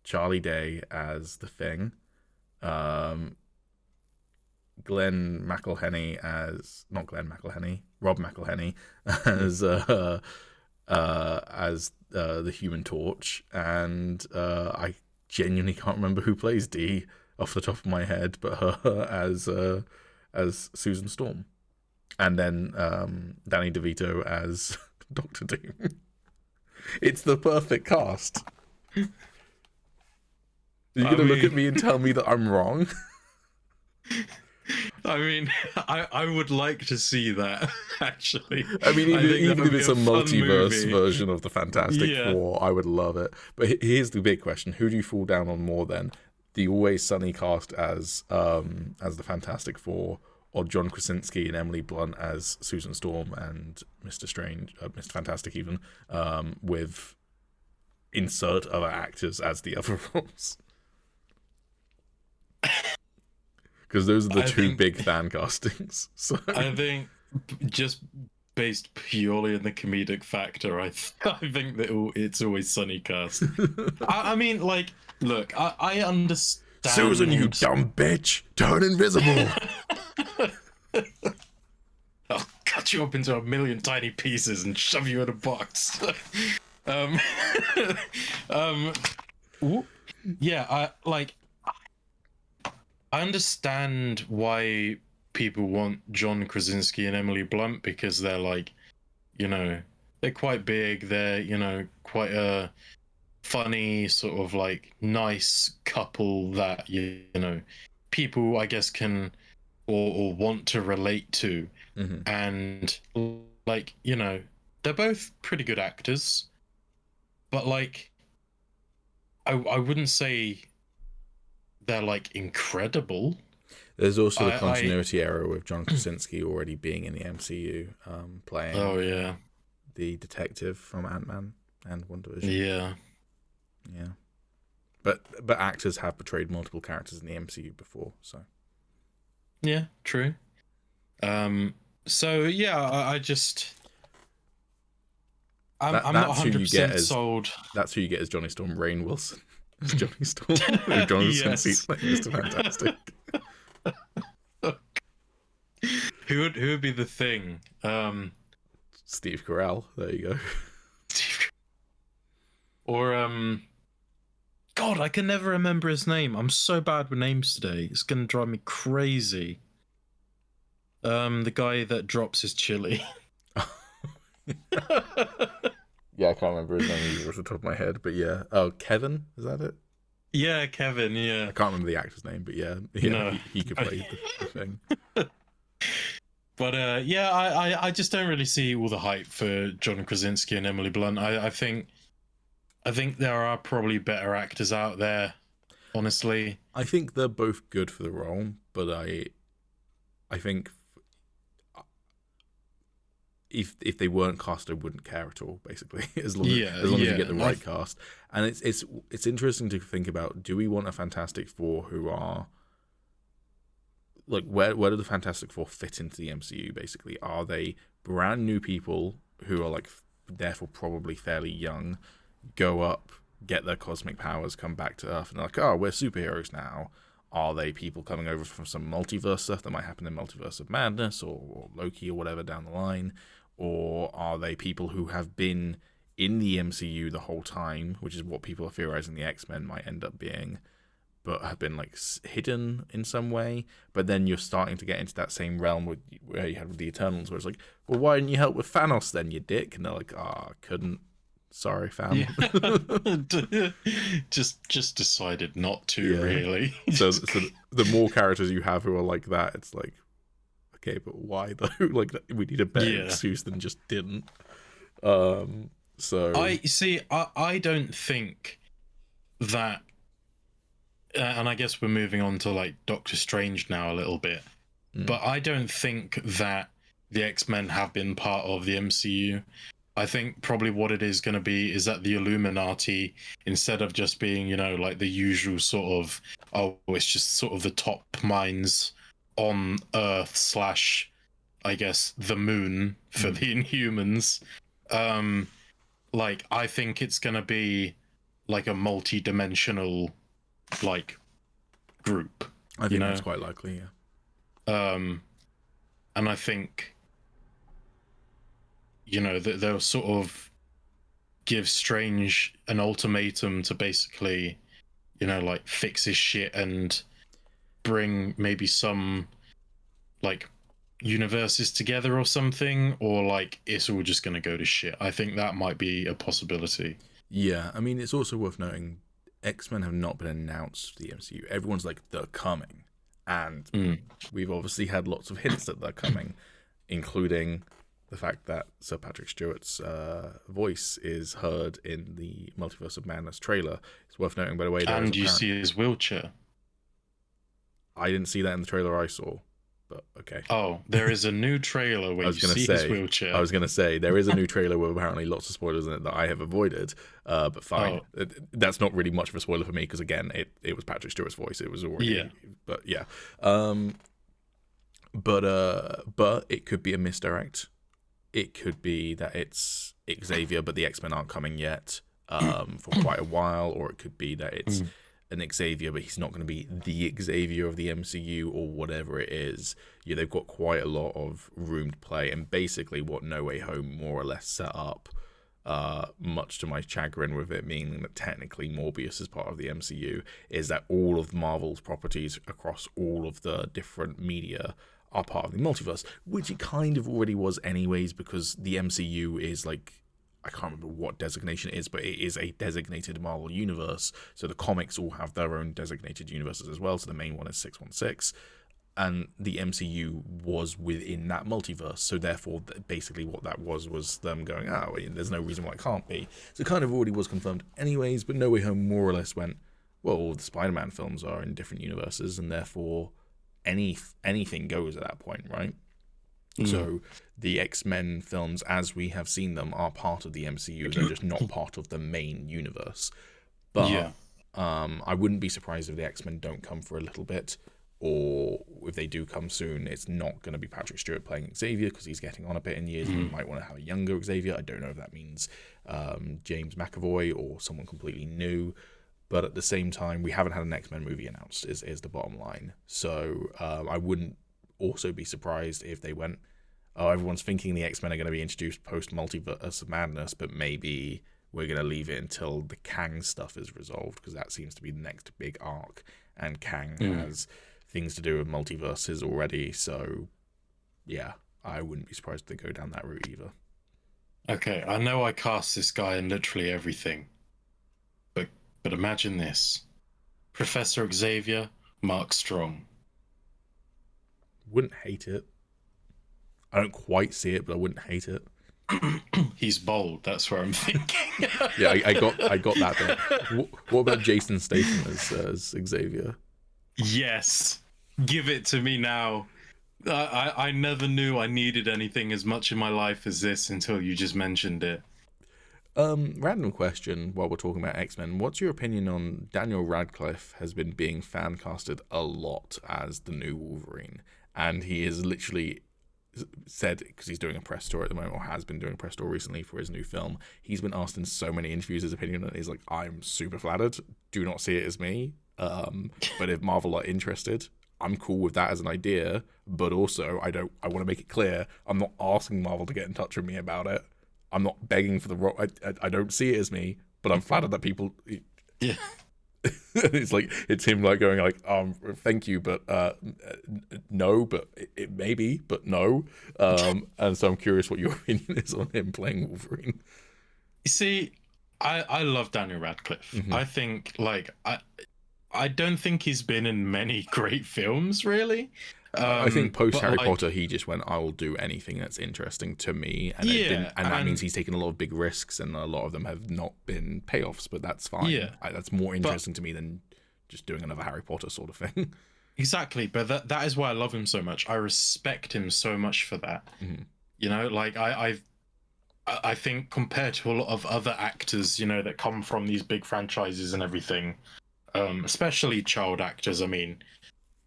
Charlie Day as the Thing, Rob McElhenney as the Human Torch, and I genuinely can't remember who plays Dee off the top of my head, but her as Susan Storm, and then Danny DeVito as Doctor Doom. It's the perfect cast. Are you going to look at me and tell me that I'm wrong? I mean, I would like to see that, actually. I mean, even if it's a multiverse version of the Fantastic Four, I would love it. But here's the big question. Who do you fall down on more then? The Always Sunny cast as the Fantastic Four, or John Krasinski and Emily Blunt as Susan Storm and Mr. Strange, Mr. Fantastic even, with insert other actors as the other roles? Because those are the two big fan castings. So I think just based purely on the comedic factor, I think that it's Always Sunny cast. I mean, like, look, I understand. Susan, you dumb bitch, turn invisible. I'll cut you up into a million tiny pieces and shove you in a box. Yeah, I understand why people want John Krasinski and Emily Blunt, because they're like, you know, they're quite big. They're, you know, quite a funny sort of like nice couple that, you know, people I guess can or want to relate to. Mm-hmm. And like, you know, they're both pretty good actors, but like, I wouldn't say they're like incredible. There's also the continuity error with John Krasinski already being in the MCU, playing the detective from Ant-Man and WandaVision. Yeah. But actors have portrayed multiple characters in the MCU before, so. Yeah, true. So yeah, I just I'm not 100% sold. That's who you get as Johnny Storm. Rainn Wilson as Johnny Storm. Who John Krasinski's playing Mr. Fantastic. Who would be the Thing? Steve Carell. There you go. Or God, I can never remember his name. I'm so bad with names today. It's gonna drive me crazy. The guy that drops his chili. Yeah, I can't remember his name either off the top of my head, but yeah. Oh, Kevin? Is that it? Yeah, Kevin, yeah. I can't remember the actor's name, but yeah, no. he could play the Thing. But I just don't really see all the hype for John Krasinski and Emily Blunt. I think there are probably better actors out there, honestly. I think they're both good for the role, but I think if they weren't cast, I wouldn't care at all. Basically, as long as you get the right cast. And it's interesting to think about: do we want a Fantastic Four who are like where do the Fantastic Four fit into the MCU? Basically, are they brand new people who are like therefore probably fairly young, go up, get their cosmic powers, come back to Earth, and they're like, oh, we're superheroes now? Are they people coming over from some multiverse stuff that might happen in Multiverse of Madness or Loki or whatever down the line? Or are they people who have been in the MCU the whole time, which is what people are theorizing the X-Men might end up being, but have been like hidden in some way? But then you're starting to get into that same realm where you had with the Eternals, where it's like, well, why didn't you help with Thanos then, you dick? And they're like, couldn't. Sorry, fam. Yeah. just decided not to, really. So the more characters you have who are like that, it's like, okay, but why though? Like, we need a better excuse than just didn't. So I don't think that, and I guess we're moving on to like Doctor Strange now a little bit, but I don't think that the X-Men have been part of the MCU. I think probably what it is going to be is that the Illuminati, instead of just being, you know, like the usual sort of, oh, it's just sort of the top minds on Earth / I guess the moon for the Inhumans. Like, I think it's going to be like a multi-dimensional like group. I think that's quite likely, yeah. And I think, you know, they'll sort of give Strange an ultimatum to basically, you know, like fix his shit and bring maybe some like universes together or something, or like it's all just going to go to shit. I think that might be a possibility. Yeah, I mean, it's also worth noting X-Men have not been announced for the MCU. Everyone's like, they're coming. And we've obviously had lots of hints that they're coming, including the fact that Sir Patrick Stewart's voice is heard in the Multiverse of Madness trailer. It's worth noting, by the way. And you see his wheelchair. I didn't see that in the trailer I saw, but okay. Oh, there is a new trailer where you see his wheelchair. I was going to say, there is a new trailer with apparently lots of spoilers in it that I have avoided, but fine. Oh. That's not really much of a spoiler for me, because again, it was Patrick Stewart's voice. It was already... Yeah. But yeah. But it could be a misdirect. It could be that it's Xavier, but the X-Men aren't coming yet for quite a while, or it could be that it's an Xavier, but he's not going to be the Xavier of the MCU, or whatever it is. Yeah, they've got quite a lot of room to play, and basically what No Way Home more or less set up, much to my chagrin with it meaning that technically Morbius is part of the MCU, is that all of Marvel's properties across all of the different media are part of the multiverse, which it kind of already was anyways, because the MCU is like, I can't remember what designation it is, but it is a designated Marvel universe, so the comics all have their own designated universes as well, so the main one is 616, and the MCU was within that multiverse, so therefore basically what that was them going, there's no reason why it can't be, so it kind of already was confirmed anyways. But No Way Home more or less went, well, the Spider-Man films are in different universes, and therefore anything goes at that point, right? So the X-Men films, as we have seen them, are part of the MCU. They're just not part of the main universe. But I wouldn't be surprised if the X-Men don't come for a little bit, or if they do come soon, it's not going to be Patrick Stewart playing Xavier, because he's getting on a bit in years. We might want to have a younger Xavier. I don't know if that means James McAvoy or someone completely new. But at the same time, we haven't had an X-Men movie announced, is the bottom line. So I wouldn't also be surprised if they went, everyone's thinking the X-Men are going to be introduced post-Multiverse of Madness, but maybe we're going to leave it until the Kang stuff is resolved, because that seems to be the next big arc, and Kang has things to do with multiverses already. So, yeah, I wouldn't be surprised if they go down that route either. Okay, I know I cast this guy in literally everything, but imagine this. Professor Xavier, Mark Strong. Wouldn't hate it. I don't quite see it, but I wouldn't hate it. He's bold. That's where I'm thinking. Yeah, I got that bit. What about Jason Statham as Xavier? Yes, give it to me now. I never knew I needed anything as much in my life as this until you just mentioned it. Random question while we're talking about X-Men. What's your opinion on Daniel Radcliffe has been being fan casted a lot as the new Wolverine, and he is literally said, because he's doing a press tour at the moment, or has been doing a press tour recently for his new film, he's been asked in so many interviews his opinion, and he's like, I'm super flattered, do not see it as me, but if Marvel are interested, I'm cool with that as an idea, but also I want to make it clear, I'm not asking Marvel to get in touch with me about it. I'm not begging for the role. I don't see it as me, but I'm flattered that people. Yeah. it's him like going like, thank you, but no, but it may be, but no. And so I'm curious what your opinion is on him playing Wolverine. You see, I love Daniel Radcliffe. Mm-hmm. I think I don't think he's been in many great films, really. I think post Harry Potter, he just went, I will do anything that's interesting to me, and that means he's taken a lot of big risks, and a lot of them have not been payoffs. But that's fine. Yeah, that's more interesting to me than just doing another Harry Potter sort of thing. Exactly, but that is why I love him so much. I respect him so much for that. Mm-hmm. You know, like I think compared to a lot of other actors, you know, that come from these big franchises and everything, especially child actors. I mean,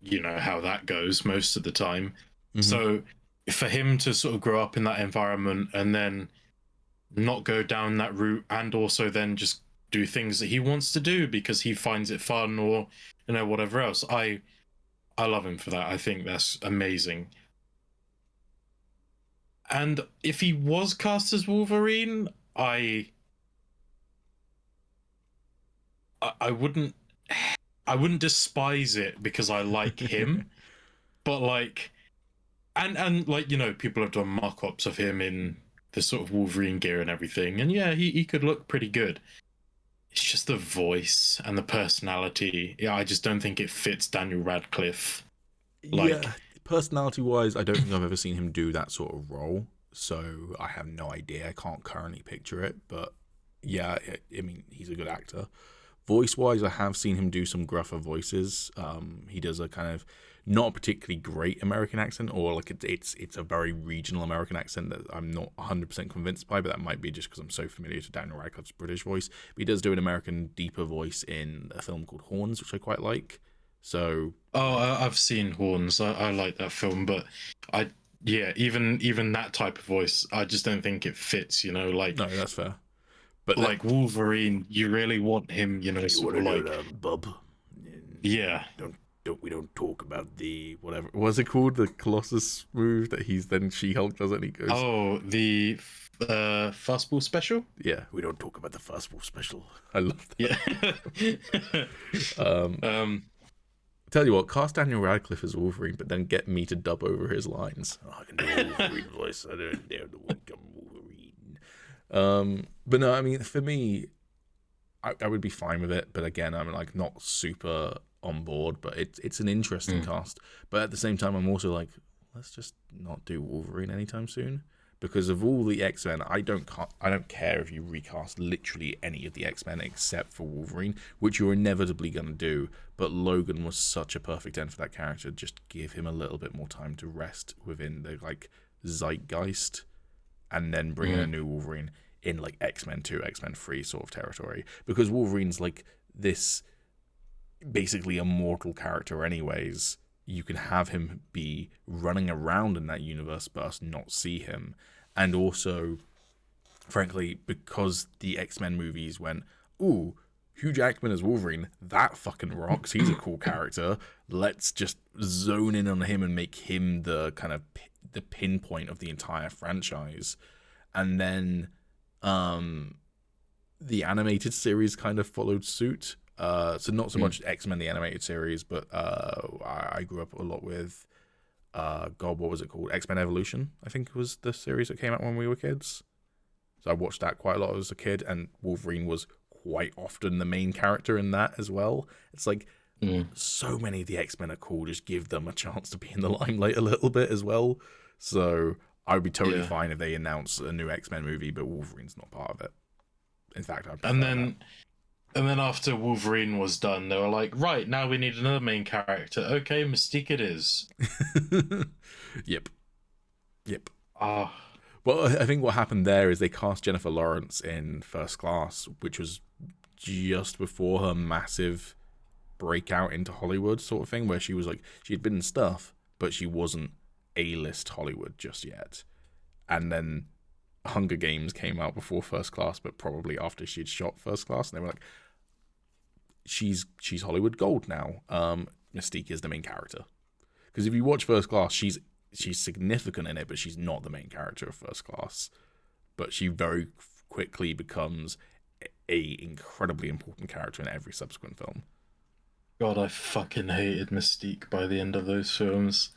you know how that goes most of the time. Mm-hmm. So for him to sort of grow up in that environment and then not go down that route, and also then just do things that he wants to do because he finds it fun, or, you know, whatever else, I love him for that. I think that's amazing. And if he was cast as Wolverine, I wouldn't despise it because I like him. But like, and like, you know, people have done mock-ups of him in the sort of Wolverine gear and everything, and yeah, he could look pretty good. It's just the voice and the personality. Yeah, I just don't think it fits Daniel Radcliffe. Like, personality-wise, I don't think I've ever seen him do that sort of role, so I have no idea. I can't currently picture it, but yeah, I mean, he's a good actor. Voice-wise, I have seen him do some gruffer voices. He does a kind of not a particularly great American accent, or like it's a very regional American accent that I'm not 100% convinced by, but that might be just because I'm so familiar to Daniel Radcliffe's British voice. But he does do an American deeper voice in a film called Horns, which I quite like. So I've seen Horns. I like that film, but even that type of voice, I just don't think it fits. You know, like, no, that's fair. But like Wolverine, you really want him, you know, sort of like bub. Yeah. We don't talk about the whatever. What's it called? The Colossus move that he's then She-Hulk does it. And he goes, oh, the fastball special. Yeah, we don't talk about the fastball special. I love that. Yeah. Tell you what, cast Daniel Radcliffe as Wolverine, but then get me to dub over his lines. Oh, I can do a Wolverine voice. I don't dare to become Wolverine. But no, I mean, for me, I would be fine with it. But again, I'm like not super on board. But it's an interesting cast. But at the same time, I'm also like, let's just not do Wolverine anytime soon. Because of all the X-Men, I don't care if you recast literally any of the X-Men except for Wolverine, which you're inevitably going to do. But Logan was such a perfect end for that character. Just give him a little bit more time to rest within the like zeitgeist, and then bring in a new Wolverine in like X-Men 2, X-Men 3 sort of territory. Because Wolverine's like this basically immortal character anyways. You can have him be running around in that universe, but us not see him. And also, frankly, because the X-Men movies went, ooh, Hugh Jackman as Wolverine, that fucking rocks. He's a cool character. Let's just zone in on him and make him the kind of the pinpoint of the entire franchise. And then the animated series kind of followed suit. So not so much X-Men the animated series, but I grew up a lot with what was it called? X-Men Evolution, I think was the series that came out when we were kids. So I watched that quite a lot as a kid, and Wolverine was quite often the main character in that as well. It's like so many of the X-Men are cool, just give them a chance to be in the limelight a little bit as well. So I would be totally fine if they announce a new X-Men movie, but Wolverine's not part of it. In fact, I'd prefer that. And then after Wolverine was done, they were like, right, now we need another main character. Okay, Mystique it is. Yep. Well, I think what happened there is they cast Jennifer Lawrence in First Class, which was just before her massive breakout into Hollywood sort of thing, where she was like, she'd been in stuff, but she wasn't A-list Hollywood just yet. And then Hunger Games came out before First Class, but probably after she'd shot First Class, and they were like, she's Hollywood gold now. Mystique is the main character. Because if you watch First Class, she's significant in it, but she's not the main character of First Class. But she very quickly becomes a incredibly important character in every subsequent film. God, I fucking hated Mystique by the end of those films.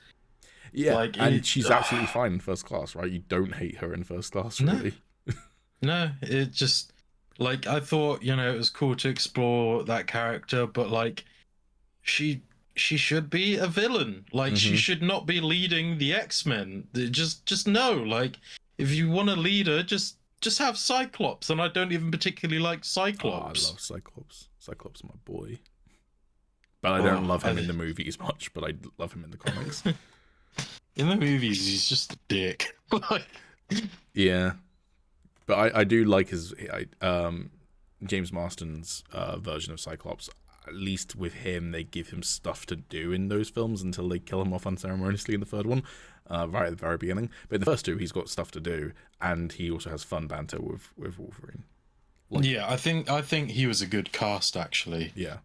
Yeah, like, and she's absolutely fine in First Class, right? You don't hate her in First Class, really. No, it just, like, I thought, you know, it was cool to explore that character, but, like, she should be a villain. Like, she should not be leading the X-Men. Just no. Like, if you want to lead her, just have Cyclops, and I don't even particularly like Cyclops. Oh, I love Cyclops. Cyclops is my boy. But I don't love him in the movies much, but I love him in the comics. In the movies, he's just a dick. Yeah. But I do like his James Marsden's version of Cyclops. At least with him, they give him stuff to do in those films until they kill him off unceremoniously in the third one, right at the very beginning. But in the first two, he's got stuff to do, and he also has fun banter with Wolverine. Like, yeah, I think he was a good cast, actually. Yeah.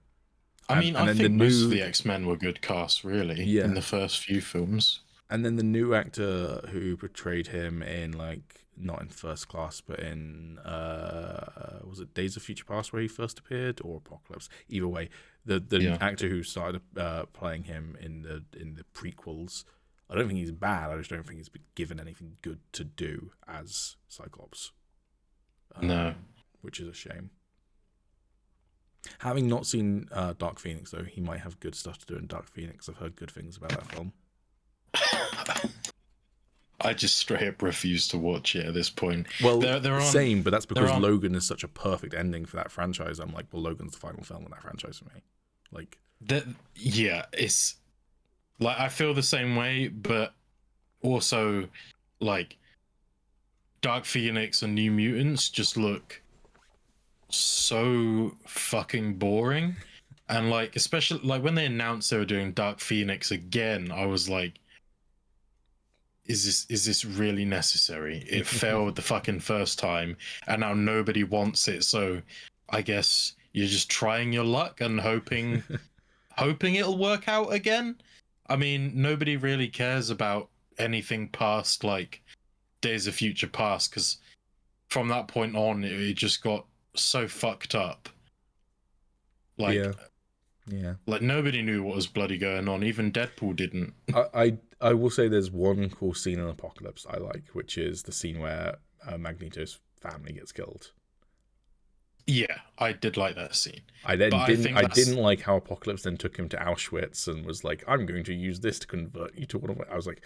I mean, I think most of the X-Men were good casts, really, in the first few films. And then the new actor who portrayed him in, like, not in First Class, but in, was it Days of Future Past where he first appeared, or Apocalypse? Either way, the actor who started playing him in the prequels, I don't think he's bad. I just don't think he's been given anything good to do as Cyclops. No. Which is a shame. Having not seen Dark Phoenix, though, he might have good stuff to do in Dark Phoenix. I've heard good things about that film. I just straight up refuse to watch it at this point. Well, same, but that's because Logan is such a perfect ending for that franchise. I'm like, well, Logan's the final film in that franchise for me. Like, yeah, it's like I feel the same way, but also like Dark Phoenix and New Mutants just look so fucking boring. And like, especially like when they announced they were doing Dark Phoenix again, I was like, is this really necessary? It failed the fucking first time, and now nobody wants it. So I guess you're just trying your luck and hoping it'll work out again. I mean, nobody really cares about anything past like Days of Future Past, because from that point on, it just got so fucked up. Like, yeah. Like, nobody knew what was bloody going on. Even Deadpool didn't. I will say there's one cool scene in Apocalypse I like, which is the scene where Magneto's family gets killed. Yeah, I did like that scene. I didn't like how Apocalypse then took him to Auschwitz and was like, I'm going to use this to convert you to one of my... I was like,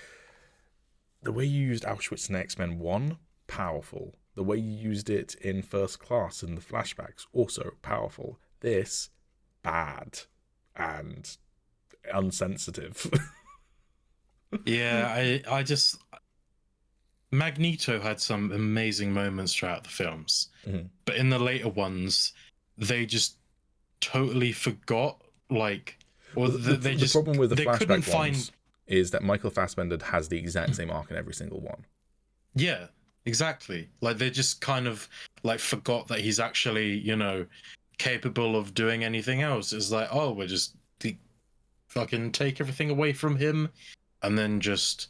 the way you used Auschwitz in X-Men 1, powerful. The way you used it in First Class in the flashbacks, also powerful. This, bad and unsensitive. Yeah, I just... Magneto had some amazing moments throughout the films, but in the later ones, they just totally forgot, like... Or the problem with the flashback ones is that Michael Fassbender has the exact same arc in every single one. Yeah, exactly. Like, they just kind of, like, forgot that he's actually, you know, capable of doing anything else. It's like, oh, we're just... fucking take everything away from him, and then just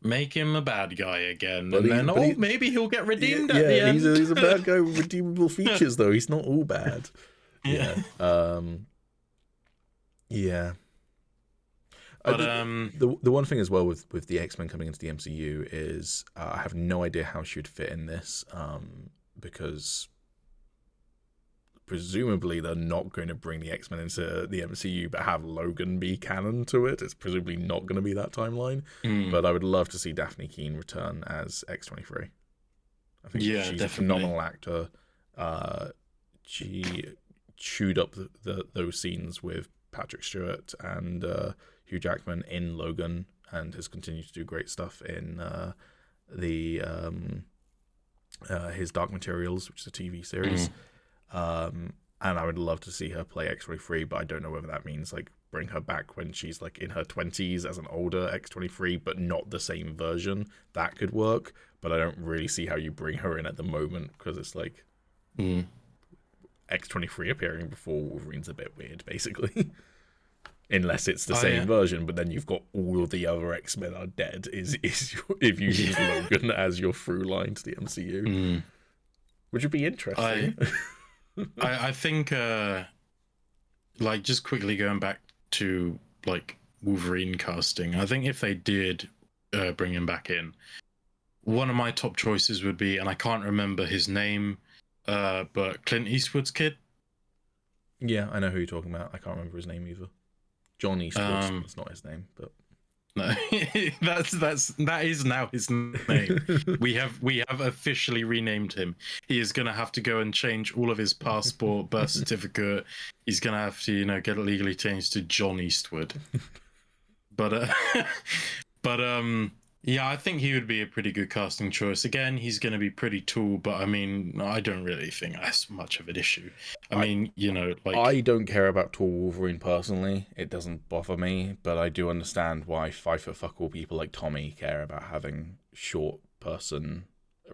make him a bad guy again. Maybe he'll get redeemed at the end. He's a bad guy with redeemable features, though. He's not all bad. Yeah. Yeah. But the one thing as well with the X-Men coming into the MCU is I have no idea how she would fit in this, because presumably they're not going to bring the X-Men into the MCU but have Logan be canon to it. It's presumably not going to be that timeline. But I would love to see Daphne Keane return as X-23. I think she's definitely a phenomenal actor. She chewed up those scenes with Patrick Stewart and Hugh Jackman in Logan, and has continued to do great stuff in the his Dark Materials, which is a TV series. And I would love to see her play X-23, but I don't know whether that means like bring her back when she's like in her 20s as an older X-23, but not the same version. That could work, but I don't really see how you bring her in at the moment, because it's like X-23 appearing before Wolverine's a bit weird, basically. Unless it's the same version, but then you've got all of the other X-Men are dead. If you use Logan as your through line to the MCU, which would be interesting. I think, like, just quickly going back to like Wolverine casting, I think if they did bring him back in, one of my top choices would be, and I can't remember his name, but Clint Eastwood's kid. Yeah, I know who you're talking about. I can't remember his name either. John Eastwood. That's not his name, but no, that is now his name. We have officially renamed him. He is gonna have to go and change all of his passport, birth certificate. He's gonna have to, get it legally changed to John Eastwood. But yeah, I think he would be a pretty good casting choice. Again, he's going to be pretty tall, but I mean, I don't really think that's much of an issue. I don't care about tall Wolverine personally. It doesn't bother me, but I do understand why 5-foot fuckall people like Tommy care about having short person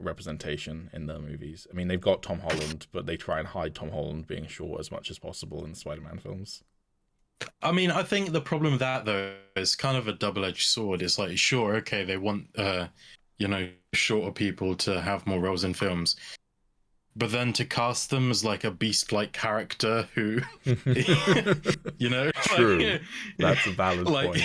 representation in their movies. I mean, they've got Tom Holland, but they try and hide Tom Holland being short as much as possible in the Spider-Man films. I mean, I think the problem with that, though, is kind of a double-edged sword. It's like, sure, okay, they want, shorter people to have more roles in films. But then to cast them as, like, a beast-like character who, True. Like, that's a valid point.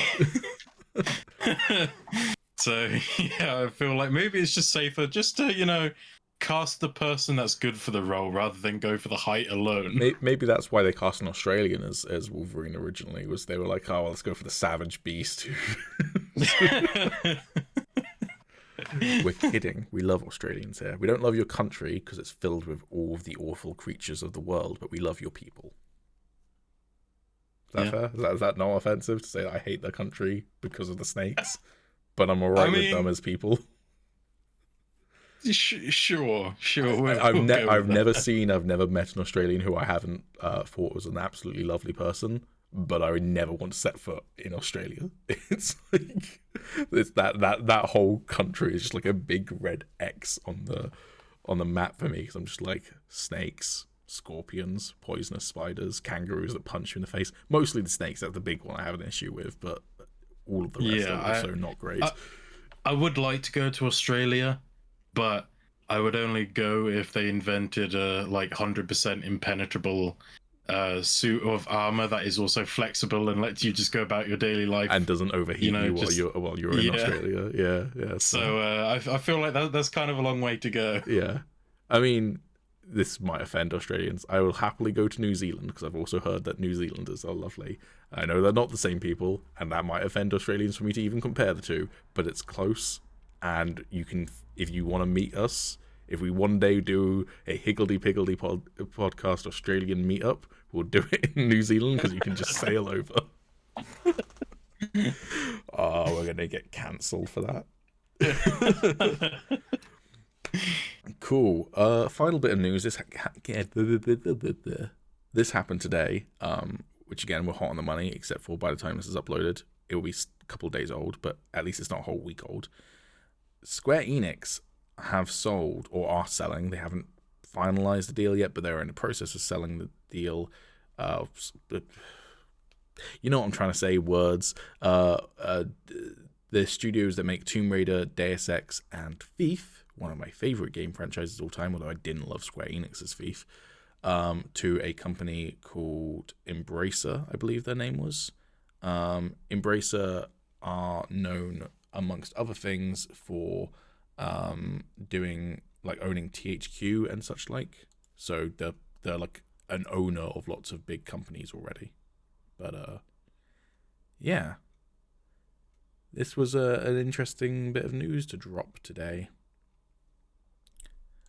So, yeah, I feel like maybe it's just safer just to, cast the person that's good for the role rather than go for the height alone. Maybe that's why they cast an Australian as Wolverine originally, was they were like, oh, well, let's go for the savage beast. We're kidding. We love Australians here. We don't love your country because it's filled with all of the awful creatures of the world, but we love your people. Is that fair? Is that not offensive to say that I hate the country because of the snakes, but I'm alright with them as people? Sure. I've never met an Australian who I haven't thought was an absolutely lovely person, but I would never want to set foot in Australia. It's like that whole country is just like a big red X on the map for me, because I'm just like snakes, scorpions, poisonous spiders, kangaroos that punch you in the face. Mostly the snakes, that's the big one I have an issue with, but all of the rest are also not great. I would like to go to Australia, but I would only go if they invented a 100% impenetrable suit of armor that is also flexible and lets you just go about your daily life and doesn't overheat while you're in Australia. Yeah. So I feel like that's kind of a long way to go. Yeah, I mean, this might offend Australians. I will happily go to New Zealand because I've also heard that New Zealanders are lovely. I know they're not the same people, and that might offend Australians for me to even compare the two, but it's close. And you can, if you want to meet us, if we one day do a Higgledy Piggledy podcast Australian meetup, we'll do it in New Zealand because you can just sail over. Oh, we're going to get cancelled for that. Cool. Final bit of news. This happened today, which again, we're hot on the money, except for by the time this is uploaded, it will be a couple of days old, but at least it's not a whole week old. Square Enix have sold, or are selling, they haven't finalized the deal yet, but they're in the process of selling the deal. You know what I'm trying to say, words. The studios that make Tomb Raider, Deus Ex, and Thief, one of my favorite game franchises of all time, although I didn't love Square Enix's Thief, to a company called Embracer, I believe their name was. Embracer are known, amongst other things, for doing owning THQ and such like. So they're like an owner of lots of big companies already. But yeah, this was an interesting bit of news to drop today.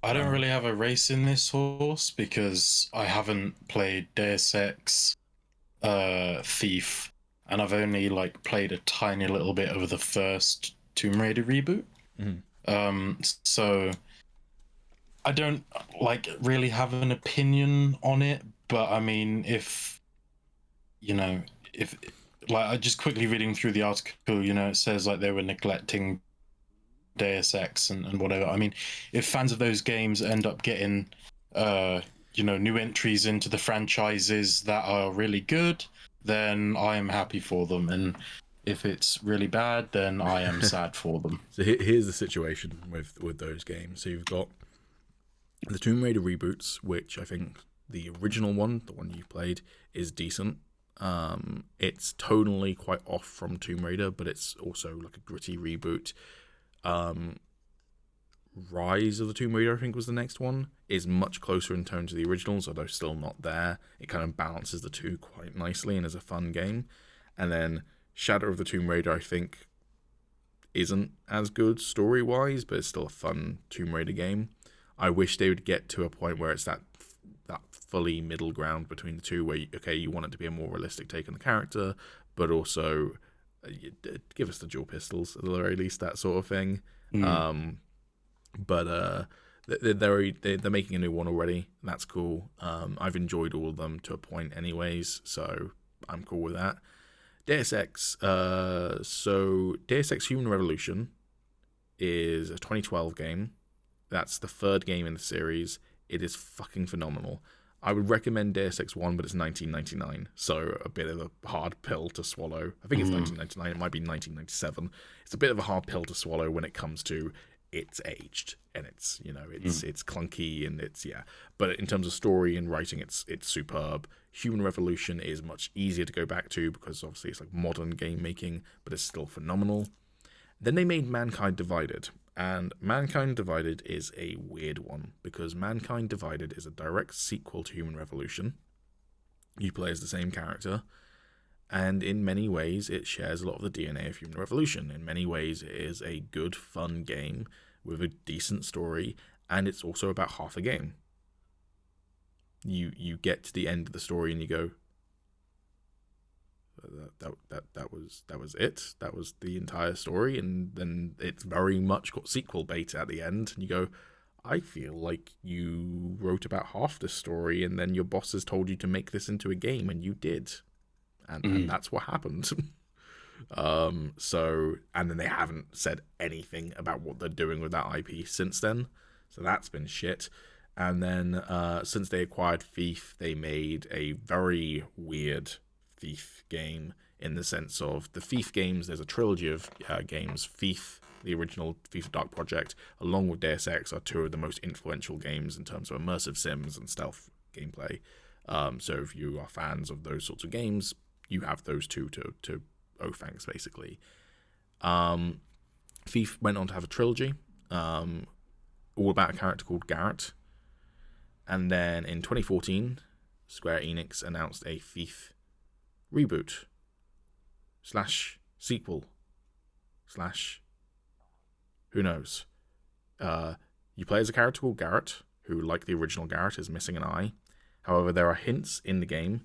I don't really have a race in this horse because I haven't played Deus Ex, Thief, and I've only played a tiny little bit of the first Tomb Raider reboot. Mm-hmm. So I don't like really have an opinion on it, but I mean, if you know, if like I just quickly reading through the article, it says like they were neglecting Deus Ex and whatever. I mean, if fans of those games end up getting, new entries into the franchises that are really good, then I am happy for them. And if it's really bad, then I am sad for them. So here's the situation with those games. So you've got the Tomb Raider reboots, which I think the original one, the one you've played, is decent. It's tonally quite off from Tomb Raider, but it's also like a gritty reboot. Rise of the Tomb Raider, I think, was the next one, is much closer in tone to the originals, although still not there. It kind of balances the two quite nicely and is a fun game. And then Shadow of the Tomb Raider, I think, isn't as good story-wise, but it's still a fun Tomb Raider game. I wish they would get to a point where it's that fully middle ground between the two, where you want it to be a more realistic take on the character, but also give us the dual pistols at the very least, that sort of thing. But they're making a new one already. That's cool. I've enjoyed all of them to a point anyways, so I'm cool with that. Deus Ex. So Deus Ex Human Revolution is a 2012 game. That's the third game in the series. It is fucking phenomenal. I would recommend Deus Ex 1, but it's 1999, so a bit of a hard pill to swallow. I think it's 1999, it might be 1997. It's a bit of a hard pill to swallow when it comes to it's aged, and it's clunky, and but in terms of story and writing, it's superb. Human Revolution is much easier to go back to because obviously it's like modern game making, but it's still phenomenal. Then they made Mankind Divided, and Mankind Divided is a weird one because Mankind Divided is a direct sequel to Human Revolution. You play as the same character, and in many ways it shares a lot of the DNA of Human Revolution. In many ways it is a good, fun game with a decent story, and it's also about half a game. You get to the end of the story and you go, that was it. That was the entire story, and then it's very much got sequel bait at the end, and you go, I feel like you wrote about half the story, and then your bosses told you to make this into a game, and you did, and that's what happened. And then they haven't said anything about what they're doing with that IP since then, so that's been shit. And then since they acquired Thief, they made a very weird Thief game, in the sense of the Thief games. There's a trilogy of games. Thief, the original Thief Dark Project, along with Deus Ex, are two of the most influential games in terms of immersive sims and stealth gameplay. So if you are fans of those sorts of games, you have those two to owe thanks, basically. Thief went on to have a trilogy, all about a character called Garrett. And then in 2014, Square Enix announced a Thief reboot / sequel / who knows. You play as a character called Garrett, who, like the original Garrett, is missing an eye. However, there are hints in the game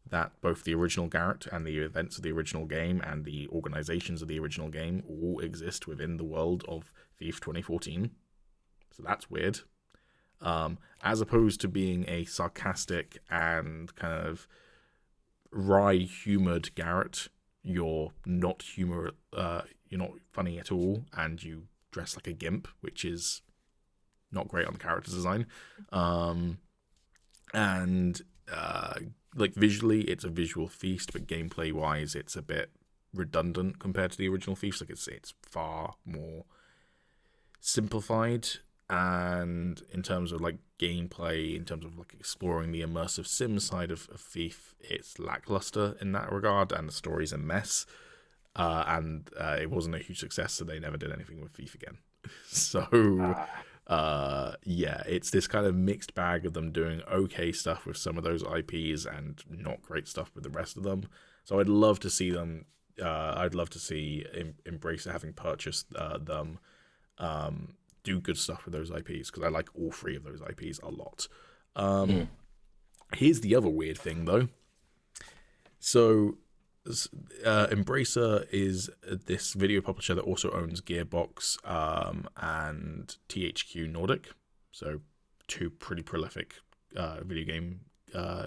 that both the original Garrett and the events of the original game and the organizations of the original game all exist within the world of Thief 2014. So that's weird. As opposed to being a sarcastic and kind of wry-humored Garrett, you're not funny at all, and you dress like a gimp, which is not great on character design. Like visually, it's a visual feast, but gameplay-wise, it's a bit redundant compared to the original Thieves. Like it's far more simplified. And in terms of like gameplay, in terms of like exploring the immersive sim side of Thief, it's lackluster in that regard, and the story's a mess. And it wasn't a huge success, so they never did anything with Thief again. So, it's this kind of mixed bag of them doing okay stuff with some of those IPs and not great stuff with the rest of them. So I'd love to see them. I'd love to see Embracer, having purchased them, do good stuff with those IPs, because I like all three of those IPs a lot. Here's the other weird thing, though. So, Embracer is this video publisher that also owns Gearbox and THQ Nordic. So, two pretty prolific video game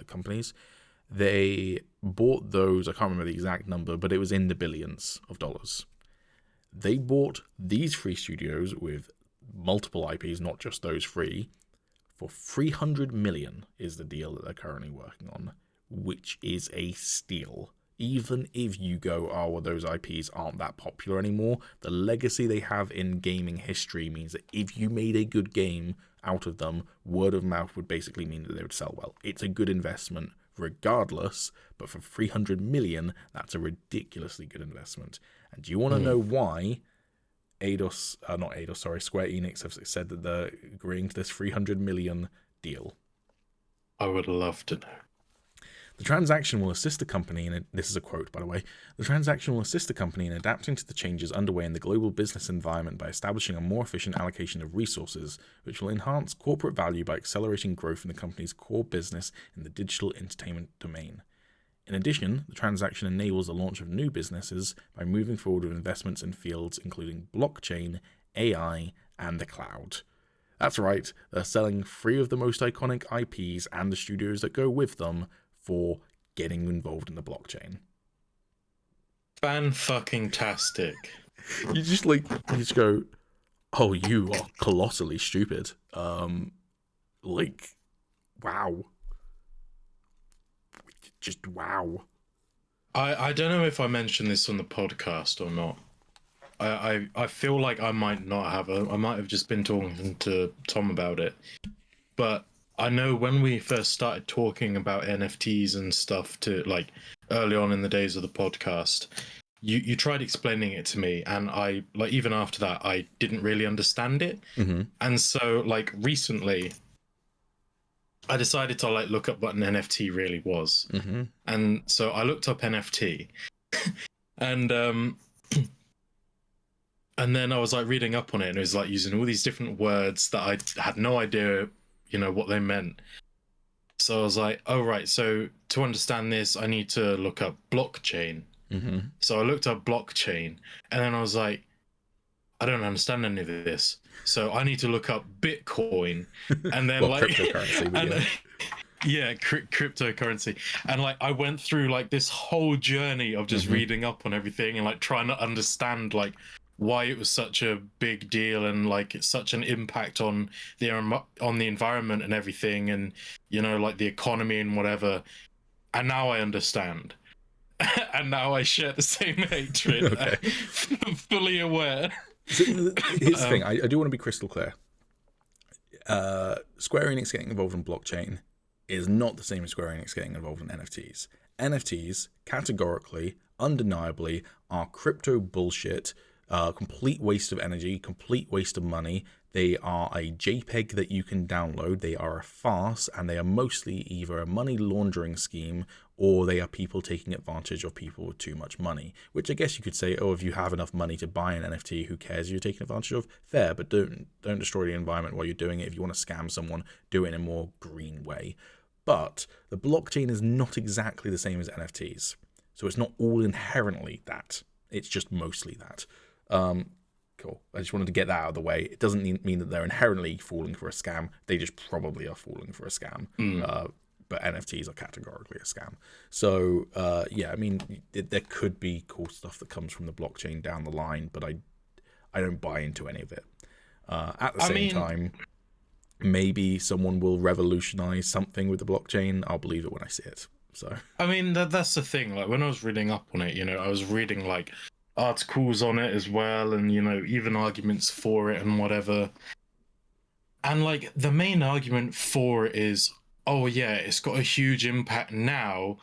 companies. They bought those, I can't remember the exact number, but it was in the billions of dollars. They bought these 3 studios with multiple IPs, not just those 3, for $300 million is the deal that they're currently working on, which is a steal. Even if you go, oh, well, those IPs aren't that popular anymore, the legacy they have in gaming history means that if you made a good game out of them, word of mouth would basically mean that they would sell well. It's a good investment regardless, but for $300 million, that's a ridiculously good investment. And do you want to know why Square Enix have said that they're agreeing to this $300 million deal? I would love to know. The transaction will assist the company in, this is a quote, by the way, the transaction will assist the company in adapting to the changes underway in the global business environment by establishing a more efficient allocation of resources, which will enhance corporate value by accelerating growth in the company's core business in the digital entertainment domain. In addition, the transaction enables the launch of new businesses by moving forward with investments in fields including blockchain, AI, and the cloud. That's right, they're selling 3 of the most iconic IPs and the studios that go with them for getting involved in the blockchain. Fan-fucking-tastic. You just go, oh, you are colossally stupid. Wow. Just wow. I don't know if I mentioned this on the podcast or not. I feel like I might not have. I might have just been talking to Tom about it. But I know when we first started talking about NFTs and stuff to like early on in the days of the podcast, you tried explaining it to me, and I like even after that I didn't really understand it. Mm-hmm. And so like recently I decided to like look up what an NFT really was. Mm-hmm. And so I looked up NFT and then I was like reading up on it, and it was like using all these different words that I had no idea, what they meant. So I was like, oh, right. So to understand this, I need to look up blockchain. Mm-hmm. So I looked up blockchain, and then I was like, I don't understand any of this. So I need to look up Bitcoin, and then well, like cryptocurrency. Cryptocurrency. And like I went through like this whole journey of just reading up on everything and like trying to understand like why it was such a big deal and like it's such an impact on the environment and everything, and like the economy and whatever. And now I understand. And now I share the same hatred. Okay. Fully aware. So, here's the thing. I do want to be crystal clear. Square Enix getting involved in blockchain is not the same as Square Enix getting involved in NFTs. NFTs, categorically, undeniably, are crypto bullshit. Complete waste of energy, complete waste of money. They are a JPEG that you can download. They are a farce, and they are mostly either a money laundering scheme or they are people taking advantage of people with too much money. Which I guess you could say, oh, if you have enough money to buy an NFT, who cares if you're taking advantage of? Fair, but don't destroy the environment while you're doing it. If you want to scam someone, do it in a more green way. But the blockchain is not exactly the same as NFTs. So it's not all inherently that. It's just mostly that. Cool. I just wanted to get that out of the way. It doesn't mean that they're inherently falling for a scam. They just probably are falling for a scam. But NFTs are categorically a scam. So, I mean, there could be cool stuff that comes from the blockchain down the line, but I don't buy into any of it. At the same time, maybe someone will revolutionize something with the blockchain. I'll believe it when I see it. So, I mean, that's the thing. Like when I was reading up on it, I was reading like articles on it as well, and even arguments for it and whatever. And like the main argument for it is, oh yeah, it's got a huge impact now.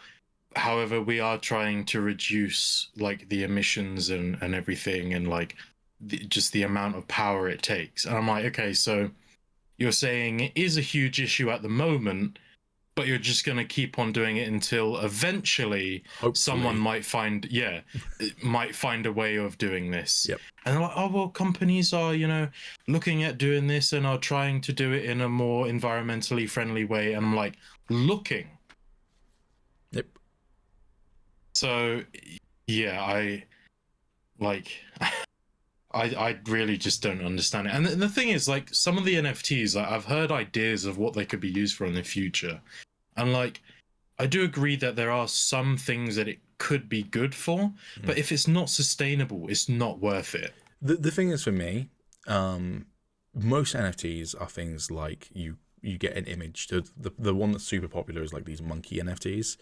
However, we are trying to reduce like the emissions and everything, and like just the amount of power it takes. And I'm like, okay, so you're saying it is a huge issue at the moment, but you're just going to keep on doing it until eventually someone might find a way of doing this. Yep. And they're like, oh, well, companies are, looking at doing this and are trying to do it in a more environmentally friendly way. And I'm like, looking. Yep. So, yeah, I like, I really just don't understand it. And the thing is, like, some of the NFTs, like, I've heard ideas of what they could be used for in the future. And, like, I do agree that there are some things that it could be good for, but if it's not sustainable, it's not worth it. The thing is, for me, most NFTs are things like you get an image. The one that's super popular is like these monkey NFTs.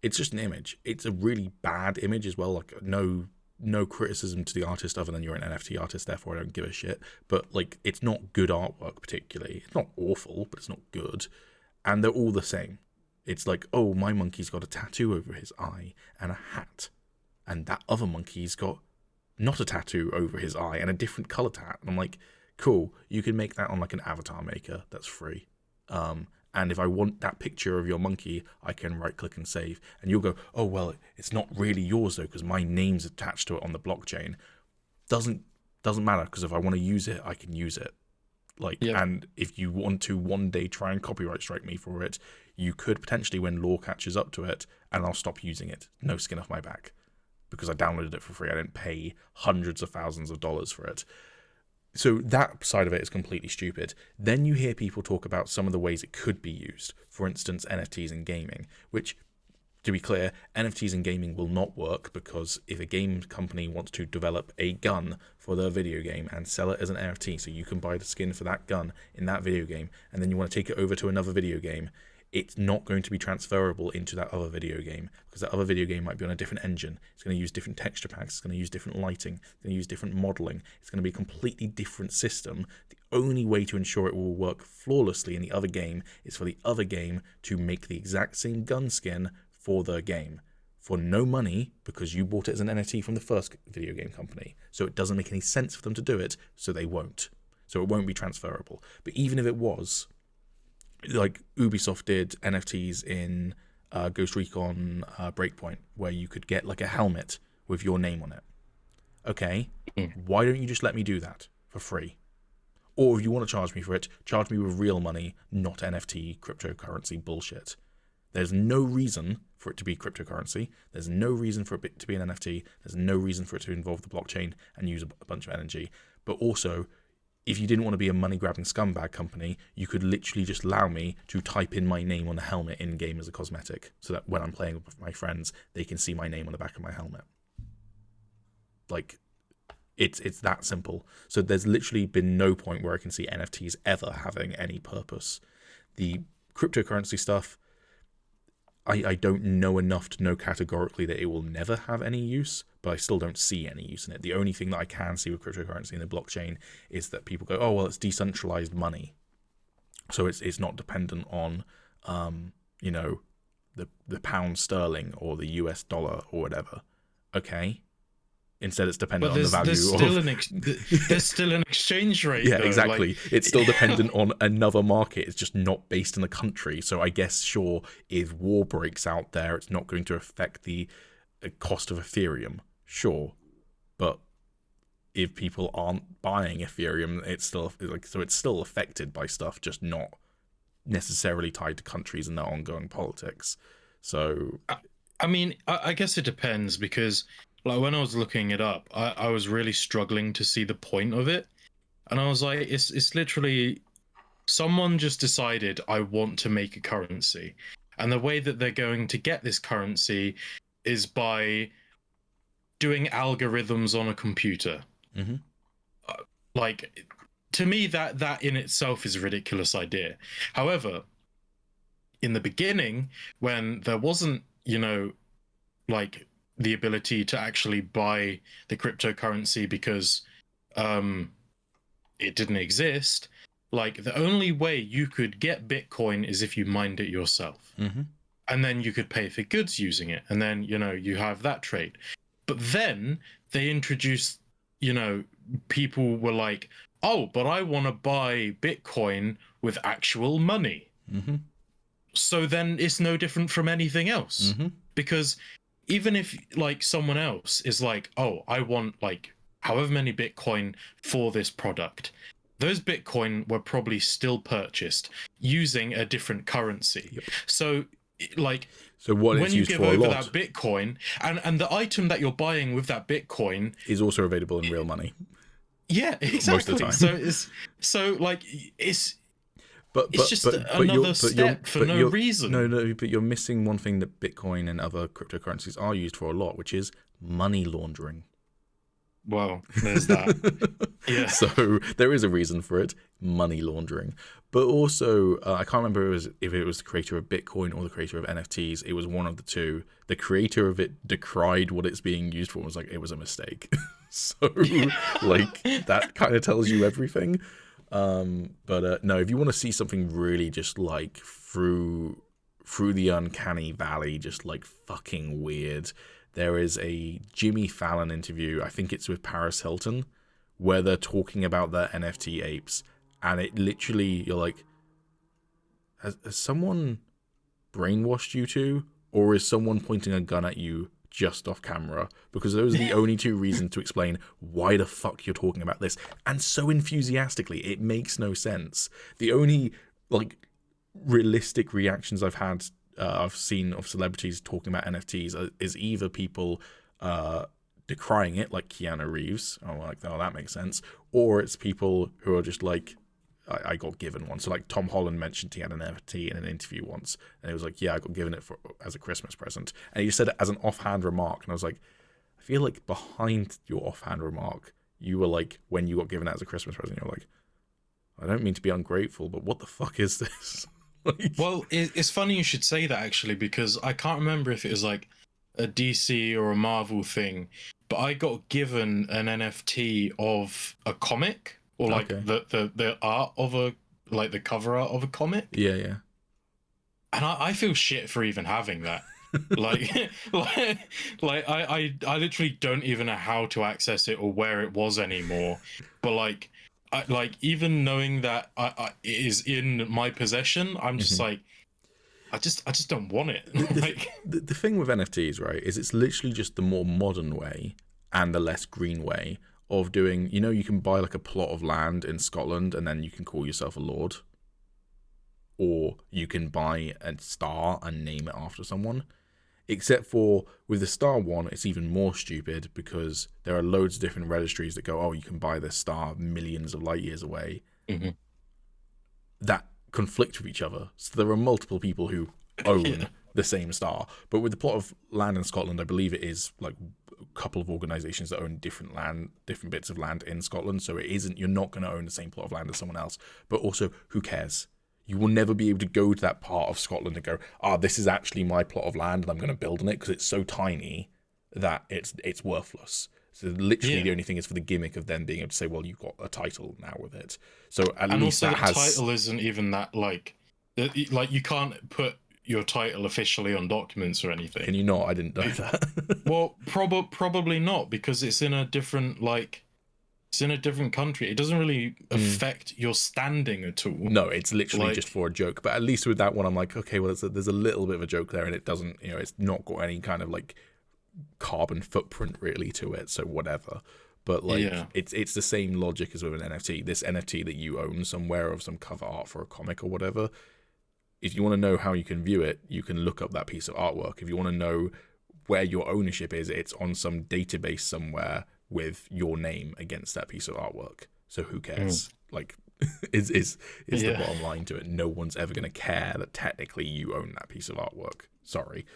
It's just an image. It's a really bad image as well. Like no criticism to the artist other than you're an NFT artist, therefore I don't give a shit. But like, it's not good artwork particularly. It's not awful, but it's not good. And they're all the same. It's like, oh, my monkey's got a tattoo over his eye and a hat, and that other monkey's got not a tattoo over his eye and a different colored hat. And I'm like, cool, you can make that on like an avatar maker that's free. And if I want that picture of your monkey, I can right click and save. And you'll go, oh, well, it's not really yours though, because my name's attached to it on the blockchain. Doesn't matter, because if I want to use it, I can use it. Like, yep. And if you want to one day try and copyright strike me for it, you could potentially when law catches up to it, and I'll stop using it. No skin off my back, because I downloaded it for free. I didn't pay hundreds of thousands of dollars for it. So that side of it is completely stupid. Then you hear people talk about some of the ways it could be used. For instance, NFTs in gaming, which, to be clear, NFTs in gaming will not work, because if a game company wants to develop a gun for their video game and sell it as an NFT, so you can buy the skin for that gun in that video game, and then you want to take it over to another video game, it's not going to be transferable into that other video game, because that other video game might be on a different engine. It's going to use different texture packs. It's going to use different lighting. It's going to use different modeling. It's going to be a completely different system. The only way to ensure it will work flawlessly in the other game is for the other game to make the exact same gun skin for their game for no money, because you bought it as an NFT from the first video game company. So it doesn't make any sense for them to do it, so they won't. So it won't be transferable. But even if it was, like Ubisoft did NFTs in Ghost Recon Breakpoint, where you could get like a helmet with your name on it. Okay, why don't you just let me do that for free? Or if you want to charge me for it, charge me with real money, not NFT cryptocurrency bullshit. There's no reason for it to be cryptocurrency. There's no reason for it to be an NFT. There's no reason for it to involve the blockchain and use a bunch of energy. But also, if you didn't want to be a money-grabbing scumbag company, you could literally just allow me to type in my name on the helmet in-game as a cosmetic, so that when I'm playing with my friends, they can see my name on the back of my helmet. Like, it's that simple. So there's literally been no point where I can see NFTs ever having any purpose. The cryptocurrency stuff, I don't know enough to know categorically that it will never have any use, but I still don't see any use in it. The only thing that I can see with cryptocurrency and the blockchain is that people go, oh, well, it's decentralized money. So it's not dependent on, the pound sterling or the US dollar or whatever. Okay. Instead, it's dependent on the value there's still an exchange rate. Yeah, though. exactly. Like, it's still dependent on another market. It's just not based in the country. So I guess, sure, if war breaks out there, it's not going to affect the cost of Ethereum. Sure, but if people aren't buying Ethereum, it's still it's still affected by stuff, just not necessarily tied to countries and their ongoing politics. So, I mean, I guess it depends, because like when I was looking it up, I was really struggling to see the point of it. And I was like, it's literally someone just decided, I want to make a currency. And the way that they're going to get this currency is by doing algorithms on a computer. Mm-hmm. Like, to me, that in itself is a ridiculous idea. However, in the beginning, when there wasn't, like, the ability to actually buy the cryptocurrency because it didn't exist, like, the only way you could get Bitcoin is if you mined it yourself. Mm-hmm. And then you could pay for goods using it, and then you have that trade. But then they introduced, people were like, oh, but I want to buy Bitcoin with actual money. Mm-hmm. So then it's no different from anything else. Mm-hmm. Because even if like someone else is like, oh, I want like however many Bitcoin for this product, those Bitcoin were probably still purchased using a different currency. Yep. So like So what when it's you used give for a over lot that Bitcoin, and the item that you're buying with that Bitcoin, is also available in real money. yeah, exactly. Most of the time. So like it's But just another step for no reason. No, but you're missing one thing that Bitcoin and other cryptocurrencies are used for a lot, which is money laundering. Well, there's that. Yeah. So there is a reason for it, money laundering. But also, I can't remember if it was the creator of Bitcoin or the creator of NFTs. It was one of the two. The creator of it decried what it's being used for and was like, it was a mistake. So, like, that kind of tells you everything. But no, if you want to see something really just like through the uncanny valley, just like fucking weird, there is a Jimmy Fallon interview, I think it's with Paris Hilton, where they're talking about their NFT apes, and it literally, you're like, has someone brainwashed you two, or is someone pointing a gun at you just off camera? Because those are the only two reasons to explain why the fuck you're talking about this, and so enthusiastically. It makes no sense. The only like realistic reactions I've seen of celebrities talking about NFTs is either people decrying it, like Keanu Reeves, that makes sense, or it's people who are just like, I got given one. So like Tom Holland mentioned he had an NFT in an interview once, and he was like, yeah, I got given it as a Christmas present, and he just said it as an offhand remark, and I was like, I feel like behind your offhand remark, you were like, when you got given it as a Christmas present, you're like, I don't mean to be ungrateful, but what the fuck is this? Like, well, it's funny you should say that, actually, because I can't remember if it was like a DC or a Marvel thing, but I got given an NFT of a comic, or like the art of the cover art of a comic. Yeah. And I feel shit for even having that. like I literally don't even know how to access it or where it was anymore. But like even knowing that it is in my possession, I'm just like, I just don't want it. The thing with NFTs, right, is it's literally just the more modern way and the less green way of doing, you can buy like a plot of land in Scotland and then you can call yourself a lord. Or you can buy a star and name it after someone. Except for with the star one, it's even more stupid because there are loads of different registries that go, oh, you can buy this star millions of light years away. Mm-hmm. That conflict with each other. So there are multiple people who own the same star. But with the plot of land in Scotland, I believe it is like a couple of organizations that own different bits of land in Scotland. So you're not going to own the same plot of land as someone else. But also, who cares? You will never be able to go to that part of Scotland and go, this is actually my plot of land and I'm going to build on it, because it's so tiny that it's worthless. So literally the only thing is for the gimmick of them being able to say, well, you've got a title now with it. So at least also that has... the title isn't even that, like you can't put your title officially on documents or anything. Can you not? I didn't know that. Well, probably not, because it's in a different country. It doesn't really affect your standing at all. No, it's literally just for a joke. But at least with that one, I'm like, okay, well, there's a little bit of a joke there, and it doesn't, it's not got any kind of like carbon footprint really to it. So whatever. But like, it's the same logic as with an NFT. This NFT that you own somewhere of some cover art for a comic or whatever. If you want to know how you can view it, you can look up that piece of artwork. If you want to know where your ownership is, it's on some database somewhere with your name against that piece of artwork. So who cares? Like, is the bottom line to it. No one's ever going to care that technically you own that piece of artwork. Sorry.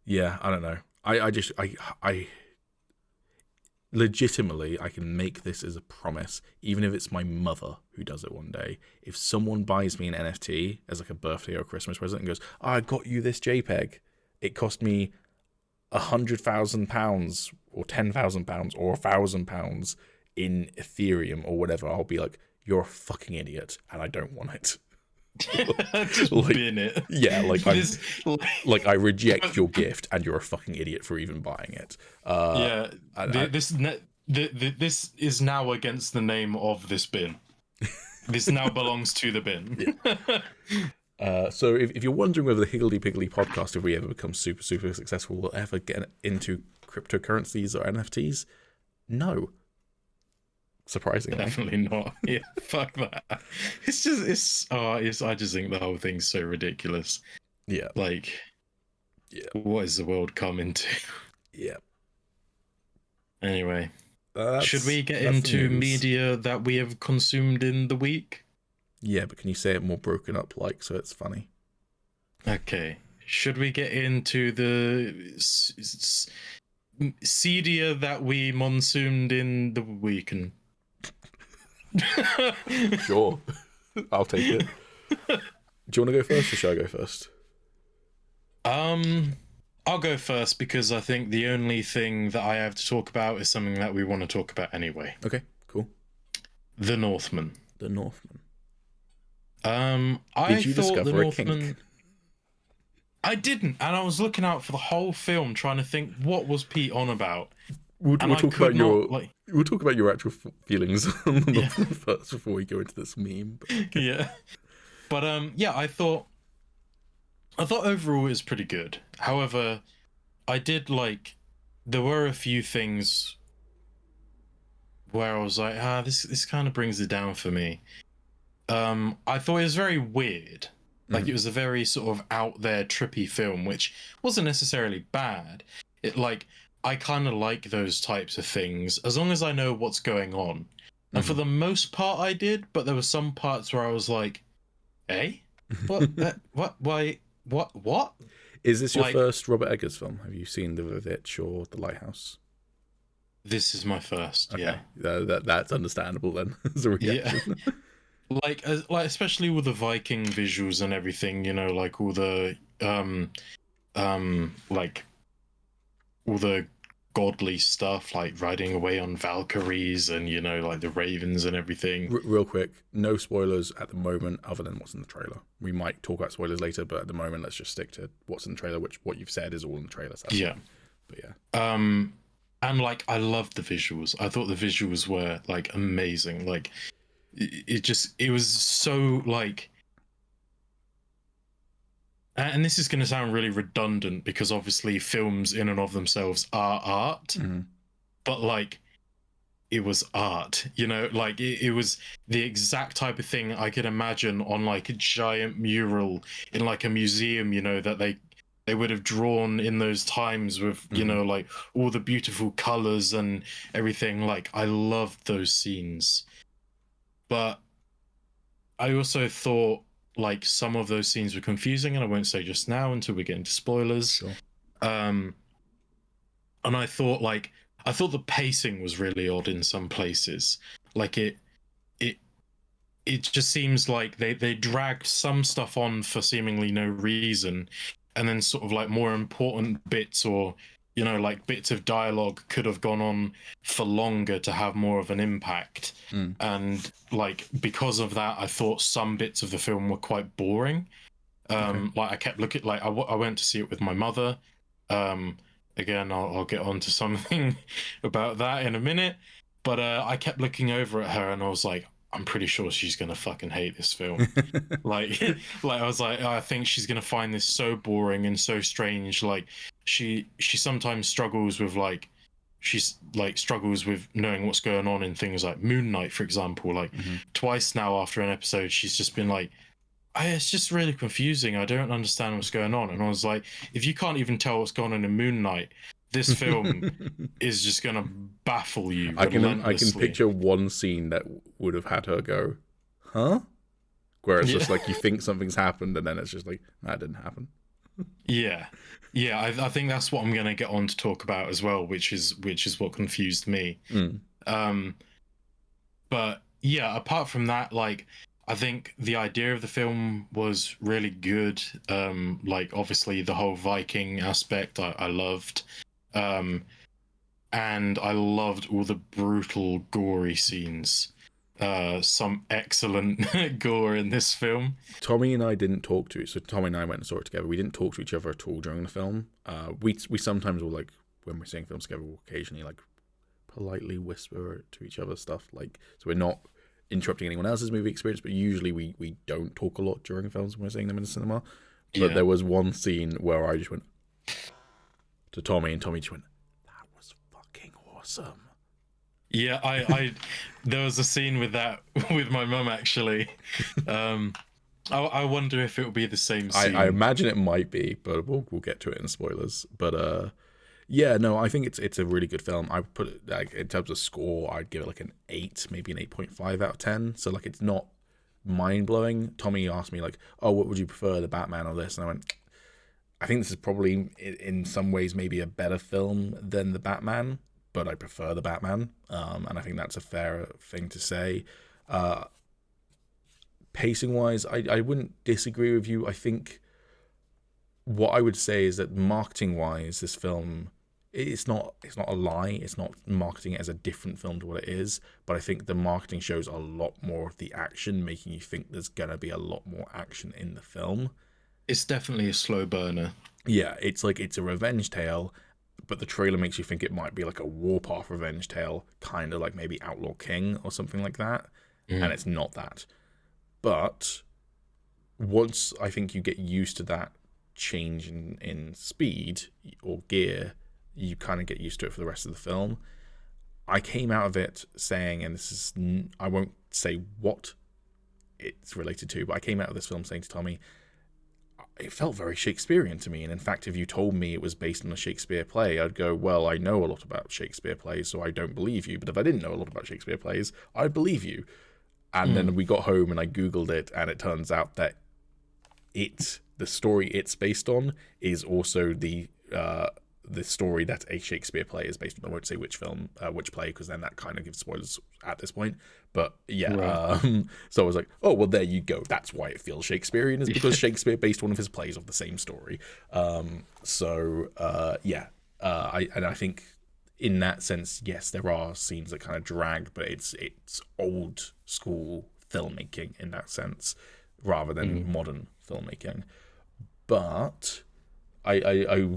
Yeah, I don't know. I legitimately, I can make this as a promise, even if it's my mother who does it one day. If someone buys me an NFT as like a birthday or a Christmas present and goes, I got you this JPEG, it cost me £100,000 or £10,000 or £1,000 in Ethereum or whatever, I'll be like, you're a fucking idiot and I don't want it. Just bin it. Yeah, like I reject your gift and you're a fucking idiot for even buying it. This is now against the name of this bin. This now belongs to the bin. So if you're wondering whether the Piggledy podcast, if we ever become super, super successful, will ever get into cryptocurrencies or NFTs, no. surprisingly. Definitely not. Yeah, fuck that. I just think the whole thing's so ridiculous. Yeah. Like, Yeah. what is the world coming to? Yeah. Anyway, That's- should we get that's the into news. media that we have consumed in the week? Yeah, but can you say it more broken up, like, so it's funny? Okay. Should we get into the sedia that we monsooned in the weekend? Sure. I'll take it. Do you want to go first, or should I go first? I'll go first because I think the only thing that I have to talk about is something that we want to talk about anyway. Okay, cool. The Northman. The Northman. I Did you thought the discover a Northman. kink? I didn't, and I was looking out for the whole film trying to think what was Pete on about. We'll And I talk could about your not, like- we'll talk about your actual feelings on the Yeah. Northman first before we go into this meme. But, Yeah, but yeah, I thought overall it was pretty good. However, I did like there were a few things where I was like, this kind of brings it down for me. I thought it was very weird. Like, it was a very sort of out there trippy film, which wasn't necessarily bad. It like I kind of like those types of things as long as I know what's going on. And for the most part, I did. But there were some parts where I was like, "Hey, what? What? Why? What?" Is this your Like- first Robert Eggers film? Have you seen The Vivitch or The Lighthouse? This is my first. Okay. Yeah. That's understandable then as a reaction. Like especially with the Viking visuals and everything, you know, like all the like all the godly stuff, like riding away on Valkyries and, you know, like the ravens and everything. Real quick, no spoilers at the moment other than what's in the trailer. We might talk about spoilers later, but at the moment let's just stick to what's in the trailer, which what you've said is all in the trailer. So Yeah. But yeah. And like I loved the visuals. I thought the visuals were like amazing. Like it was so like, and this is going to sound really redundant because obviously films in and of themselves are art, but like it was art, you know, like it was the exact type of thing I could imagine on like a giant mural in like a museum, you know, that they would have drawn in those times with, you know, like all the beautiful colors and everything. Like I loved those scenes. But I also thought like some of those scenes were confusing, and I won't say just now until we get into spoilers. Sure. And I thought the pacing was really odd in some places. Like it just seems like they dragged some stuff on for seemingly no reason, and then sort of like more important bits or, you know, like bits of dialogue could have gone on for longer to have more of an impact. And like because of that, I thought some bits of the film were quite boring. Like I kept looking, like I went to see it with my mother. Again, I'll get on to something about that in a minute. But I kept looking over at her and I was like, I'm pretty sure she's gonna fucking hate this film. like I was like, I think she's gonna find this so boring and so strange. Like she sometimes struggles with like struggles with knowing what's going on in things like Moon Knight, for example. Like twice now after an episode, she's just been like, it's just really confusing. I don't understand what's going on. And I was like, if you can't even tell what's going on in Moon Knight, this film is just gonna baffle you. I can relentlessly. picture one scene that would have had her go, huh? Where it's just like you think something's happened and then it's just like, that didn't happen. Yeah. I think that's what I'm gonna get on to talk about as well, which is what confused me. But yeah, apart from that, like I think the idea of the film was really good. Like obviously the whole Viking aspect I loved. And I loved all the brutal, gory scenes. Some excellent gore in this film. Tommy and I didn't talk to, so Tommy and I went and saw it together. We didn't talk to each other at all during the film. We sometimes will, like, when we're seeing films together, we'll occasionally, like, politely whisper to each other stuff, like, so we're not interrupting anyone else's movie experience, but usually we don't talk a lot during films when we're seeing them in the cinema. But there was one scene where I just went to Tommy, and Tommy just went, that was fucking awesome. Yeah, there was a scene with that with my mum actually. I wonder if it will be the same scene. I imagine it might be, but we'll get to it in spoilers. But yeah, no, I think it's a really good film. I would put it like in terms of score, I'd give it like an 8, maybe an 8.5 out of 10. So like it's not mind blowing. Tommy asked me like, "Oh, what would you prefer, the Batman or this?" And I went, "I think this is probably in some ways maybe a better film than the Batman, but I prefer the Batman." And I think that's a fair thing to say. Uh, Pacing wise, I wouldn't disagree with you. I think what I would say is that marketing wise, this film it's not a lie. It's not marketing it as a different film to what it is, but I think the marketing shows a lot more of the action, making you think there's gonna be a lot more action in the film. It's definitely a slow burner. Yeah, it's like it's a revenge tale, but the trailer makes you think it might be like a Warpath revenge tale, kind of like maybe Outlaw King or something like that, and it's not that. But once I think you get used to that change in speed or gear, you kind of get used to it for the rest of the film. I came out of it saying, and this is, I won't say what it's related to, but I came out of this film saying to Tommy, it felt very Shakespearean to me. And in fact, if you told me it was based on a Shakespeare play, I'd go, well, I know a lot about Shakespeare plays, so I don't believe you. But if I didn't know a lot about Shakespeare plays, I'd believe you. And then we got home and I Googled it, and it turns out that the story it's based on is also the story that a Shakespeare play is based on. I won't say which film, which play, because then that kind of gives spoilers at this point. But yeah, Right. so I was like, oh, well, there you go. That's why it feels Shakespearean, is because Shakespeare based one of his plays of the same story. Yeah, I think in that sense, yes, there are scenes that kind of drag, but it's old school filmmaking in that sense, rather than modern filmmaking. But I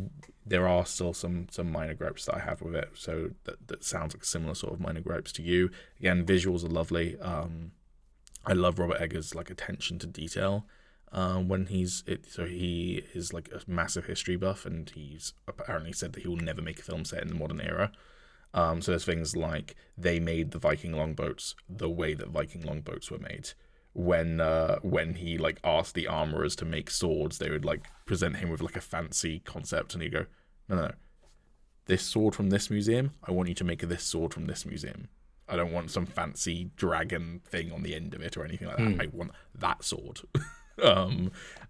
there are still some minor gripes that I have with it. So that sounds like similar sort of minor gripes to you. Again, visuals are lovely. I love Robert Eggers' like attention to detail. When so he is like a massive history buff, and he's apparently said that he will never make a film set in the modern era. So there's things like they made the Viking longboats the way that Viking longboats were made. When he like asked the armorers to make swords, they would like present him with like a fancy concept, and he'd go, no, this sword from this museum, I want you to make this sword from this museum. I don't want some fancy dragon thing on the end of it or anything like that. I want that sword.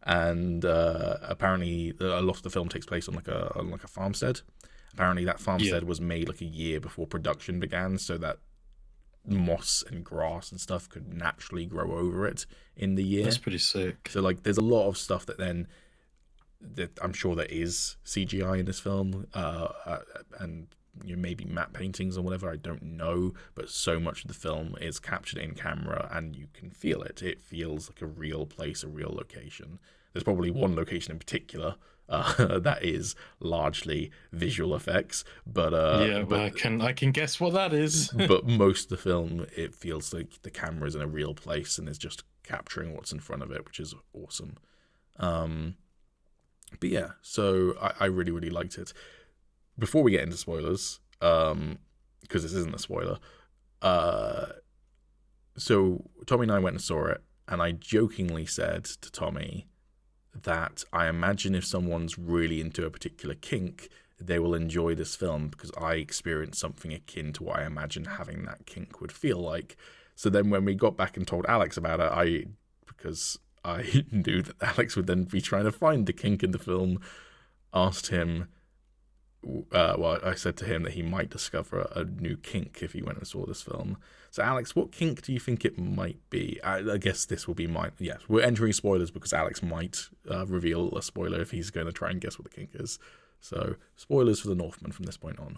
Apparently a lot of the film takes place on like a farmstead. Apparently that farmstead was made like a year before production began, so that moss and grass and stuff could naturally grow over it in the year. That's pretty sick. So like there's a lot of stuff that I'm sure there is CGI in this film, and maybe matte paintings or whatever, I don't know, but so much of the film is captured in camera and you can feel it. It feels like a real place, a real location. There's probably one location in particular that is largely visual effects, but I can guess what that is. but most of the film, it feels like the camera is in a real place and is just capturing what's in front of it, which is awesome. But yeah, so I really, really liked it. Before we get into spoilers, because this isn't a spoiler, so Tommy and I went and saw it, and I jokingly said to Tommy that I imagine if someone's really into a particular kink, they will enjoy this film, because I experienced something akin to what I imagine having that kink would feel like. So then when we got back and told Alex about it, because I knew that Alex would then be trying to find the kink in the film, asked him, I said to him that he might discover a new kink if he went and saw this film. So Alex, what kink do you think it might be? I guess this will be mine. Yes, we're entering spoilers because Alex might reveal a spoiler if he's going to try and guess what the kink is. So spoilers for the Northman from this point on.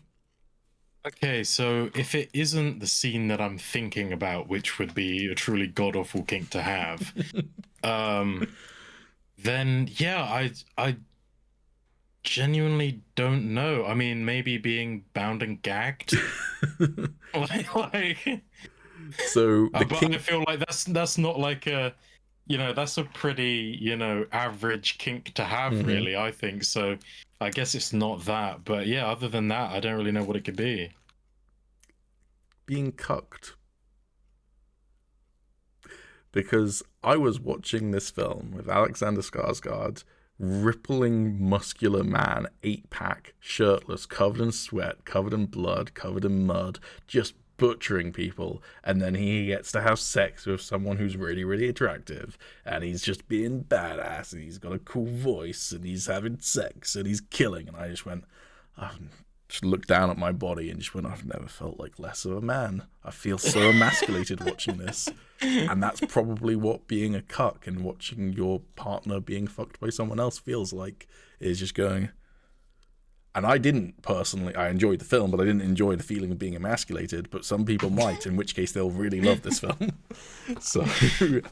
Okay, so if it isn't the scene that I'm thinking about, which would be a truly god-awful kink to have, then yeah, I genuinely don't know. I mean, maybe being bound and gagged. like So the but kink, I feel like that's not like a, that's a pretty, average kink to have, really, I think. So I guess it's not that. But yeah, other than that, I don't really know what it could be. being cucked. Because I was watching this film with Alexander Skarsgård, rippling muscular man, 8-pack, shirtless, covered in sweat, covered in blood, covered in mud, just butchering people, and then he gets to have sex with someone who's really, really attractive, and he's just being badass, and he's got a cool voice, and he's having sex, and he's killing, and I just went, I just looked down at my body and just went, I've never felt like less of a man. I feel so emasculated watching this. And that's probably what being a cuck and watching your partner being fucked by someone else feels like, is just going. And I didn't personally, I enjoyed the film, but I didn't enjoy the feeling of being emasculated, but some people might, in which case they'll really love this film. So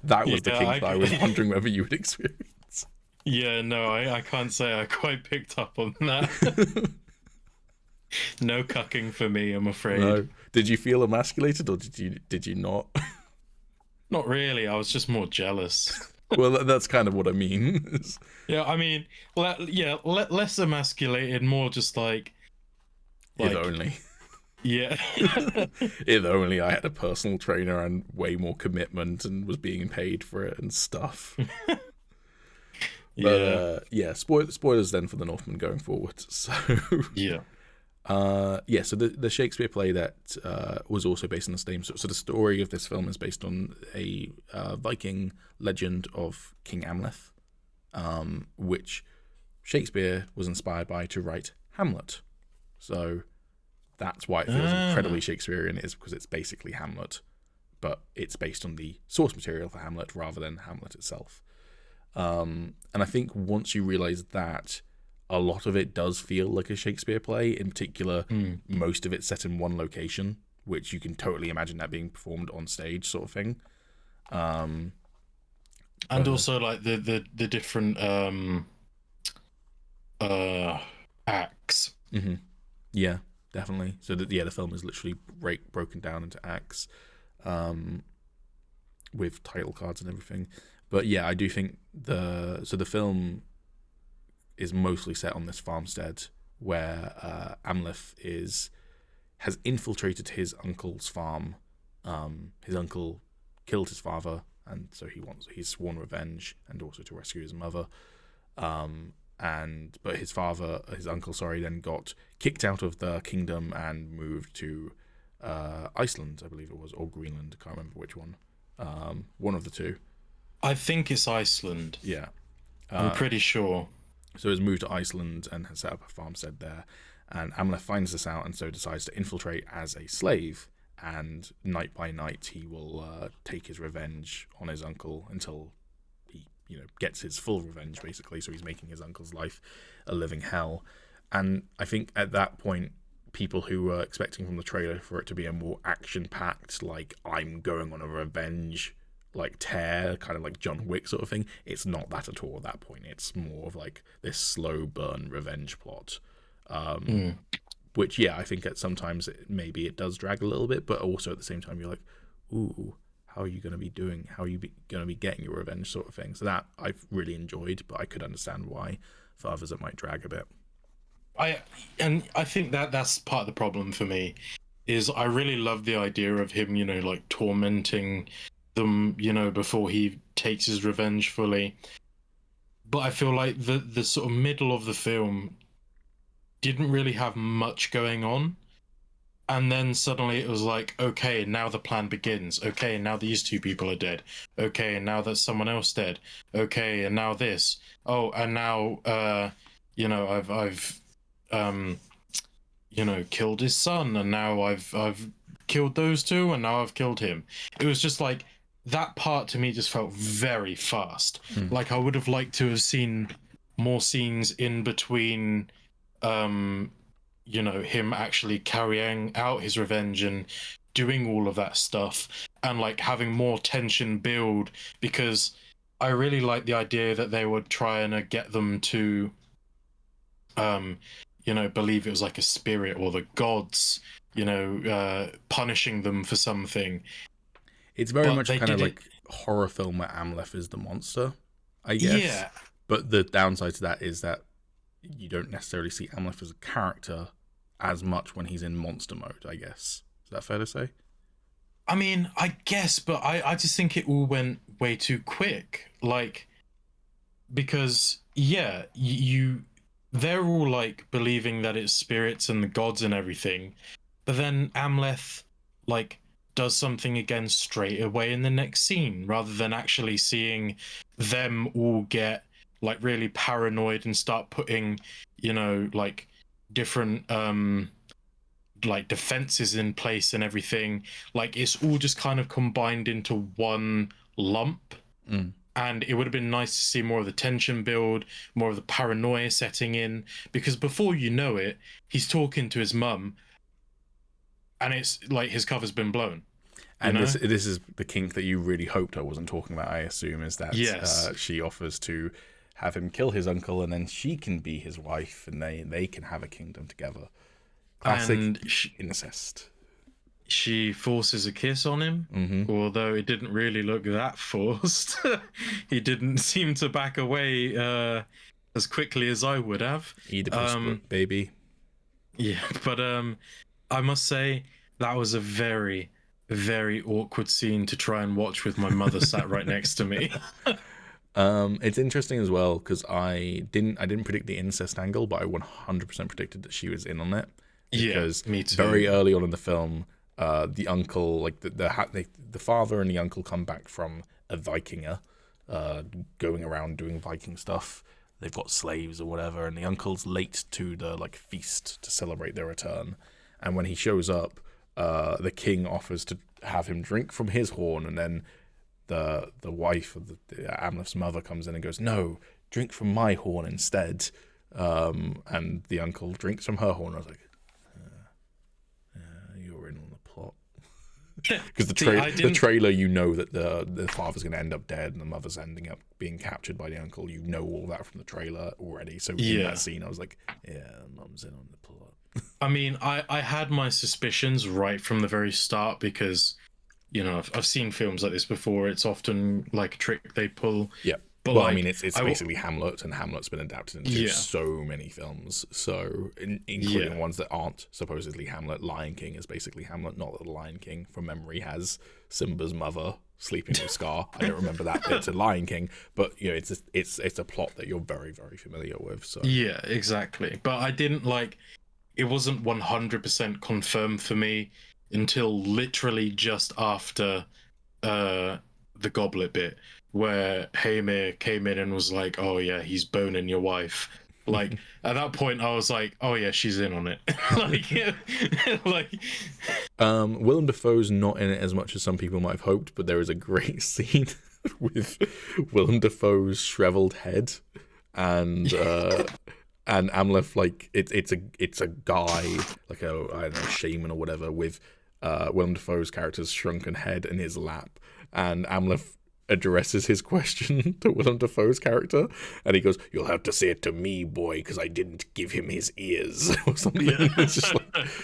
that was the kink that I was wondering whether you would experience. Yeah, no, I can't say I quite picked up on that. No cucking for me, I'm afraid. No. Did you feel emasculated, or did you not? Not really. I was just more jealous. Well, that's kind of what I mean. Yeah, I mean, less emasculated, more just like if only. Yeah. If only I had a personal trainer and way more commitment and was being paid for it and stuff. But, spoilers then for the Northman going forward. So yeah. So the Shakespeare play that was also based on the same. So the story of this film is based on a Viking legend of King Amleth, which Shakespeare was inspired by to write Hamlet. So that's why it feels incredibly Shakespearean, is because it's basically Hamlet, but it's based on the source material for Hamlet rather than Hamlet itself. And I think once you realize that, a lot of it does feel like a Shakespeare play. In particular, most of it's set in one location, which you can totally imagine that being performed on stage, sort of thing. And also like the different acts. Mm-hmm. Yeah, definitely. So the film is literally broken down into acts, with title cards and everything. But yeah, I do think the film is mostly set on this farmstead where Amleth has infiltrated his uncle's farm. His uncle killed his father, and so he's sworn revenge and also to rescue his mother. But his uncle, then got kicked out of the kingdom and moved to Iceland, I believe it was, or Greenland. I can't remember which one. One of the two. I think it's Iceland. Yeah. I'm pretty sure. So he's moved to Iceland and has set up a farmstead there. And Amleth finds this out and so decides to infiltrate as a slave. And night by night, he will take his revenge on his uncle until he, gets his full revenge, basically. So he's making his uncle's life a living hell. And I think at that point, people who were expecting from the trailer for it to be a more action-packed, like, I'm going on a revenge, like, tear, kind of like John Wick sort of thing, it's not that at all at that point. It's more of like this slow burn revenge plot, which I think at sometimes maybe it does drag a little bit, but also at the same time you're like, ooh, how are you going to be doing, how are you going to be getting your revenge, sort of thing. So that I've really enjoyed, but I could understand why for others it might drag a bit. I think that's part of the problem for me, is I really love the idea of him, like tormenting them, before he takes his revenge fully. But I feel like the sort of middle of the film didn't really have much going on. And then suddenly it was like, okay, now the plan begins. Okay, now these two people are dead. Okay, and now there's someone else dead. Okay, and now this. Oh, and now, I've killed his son, and now I've killed those two, and now I've killed him. It was just like, that part to me just felt very fast. Like I would have liked to have seen more scenes in between, him actually carrying out his revenge and doing all of that stuff, and like having more tension build, because I really like the idea that they were trying to get them to, believe it was like a spirit or the gods, punishing them for something. It's very much kind of like horror film where Amleth is the monster, I guess. Yeah. But the downside to that is that you don't necessarily see Amleth as a character as much when he's in monster mode, I guess. Is that fair to say? I mean, I guess, but I just think it all went way too quick. Like, because yeah, they're all like believing that it's spirits and the gods and everything, but then Amleth like does something again straight away in the next scene, rather than actually seeing them all get like really paranoid and start putting, like different like defenses in place and everything. Like it's all just kind of combined into one lump. And it would have been nice to see more of the tension build, more of the paranoia setting in, because before you know it, he's talking to his mum and it's like his cover's been blown. And this is the kink that you really hoped I wasn't talking about, I assume, is that she offers to have him kill his uncle and then she can be his wife and they can have a kingdom together. Classic incest. She forces a kiss on him, although it didn't really look that forced. He didn't seem to back away as quickly as I would have. Oedipus, baby. Yeah, but I must say that was a very, very awkward scene to try and watch with my mother sat right next to me. It's interesting as well because I didn't predict the incest angle, but I 100% predicted that she was in on it. Because me too. Very early on in the film, the uncle, like the father and the uncle come back from a Vikinger, going around doing Viking stuff. They've got slaves or whatever, and the uncle's late to the like feast to celebrate their return. And when he shows up, the king offers to have him drink from his horn, and then the wife of the Amleth's mother comes in and goes, "No, drink from my horn instead." And the uncle drinks from her horn. I was like, you're in on the plot. Because the trailer, you know that the father's going to end up dead and the mother's ending up being captured by the uncle. You know all that from the trailer already. So in that scene, I was like, yeah, mum's in on the plot. I mean, I had my suspicions right from the very start because, I've seen films like this before. It's often like a trick they pull. Yeah. But well, I mean, it's basically Hamlet, and Hamlet's been adapted into so many films, including ones that aren't supposedly Hamlet. Lion King is basically Hamlet, not that the Lion King, from memory, has Simba's mother sleeping with Scar. I don't remember that bit to Lion King, but it's a plot that you're very, very familiar with. So yeah, exactly. But I didn't it wasn't 100% confirmed for me until literally just after the goblet bit, where Hamir came in and was like, "Oh yeah, he's boning your wife." Like at that point, I was like, "Oh yeah, she's in on it." Willem Dafoe's not in it as much as some people might have hoped, but there is a great scene with Willem Dafoe's shriveled head and Amleth, like it's a guy, like I don't know, shaman or whatever, with Willem Dafoe's character's shrunken head in his lap, and Amleth addresses his question to Willem Dafoe's character, and he goes, "You'll have to say it to me, boy, because I didn't give him his ears," or something. It's just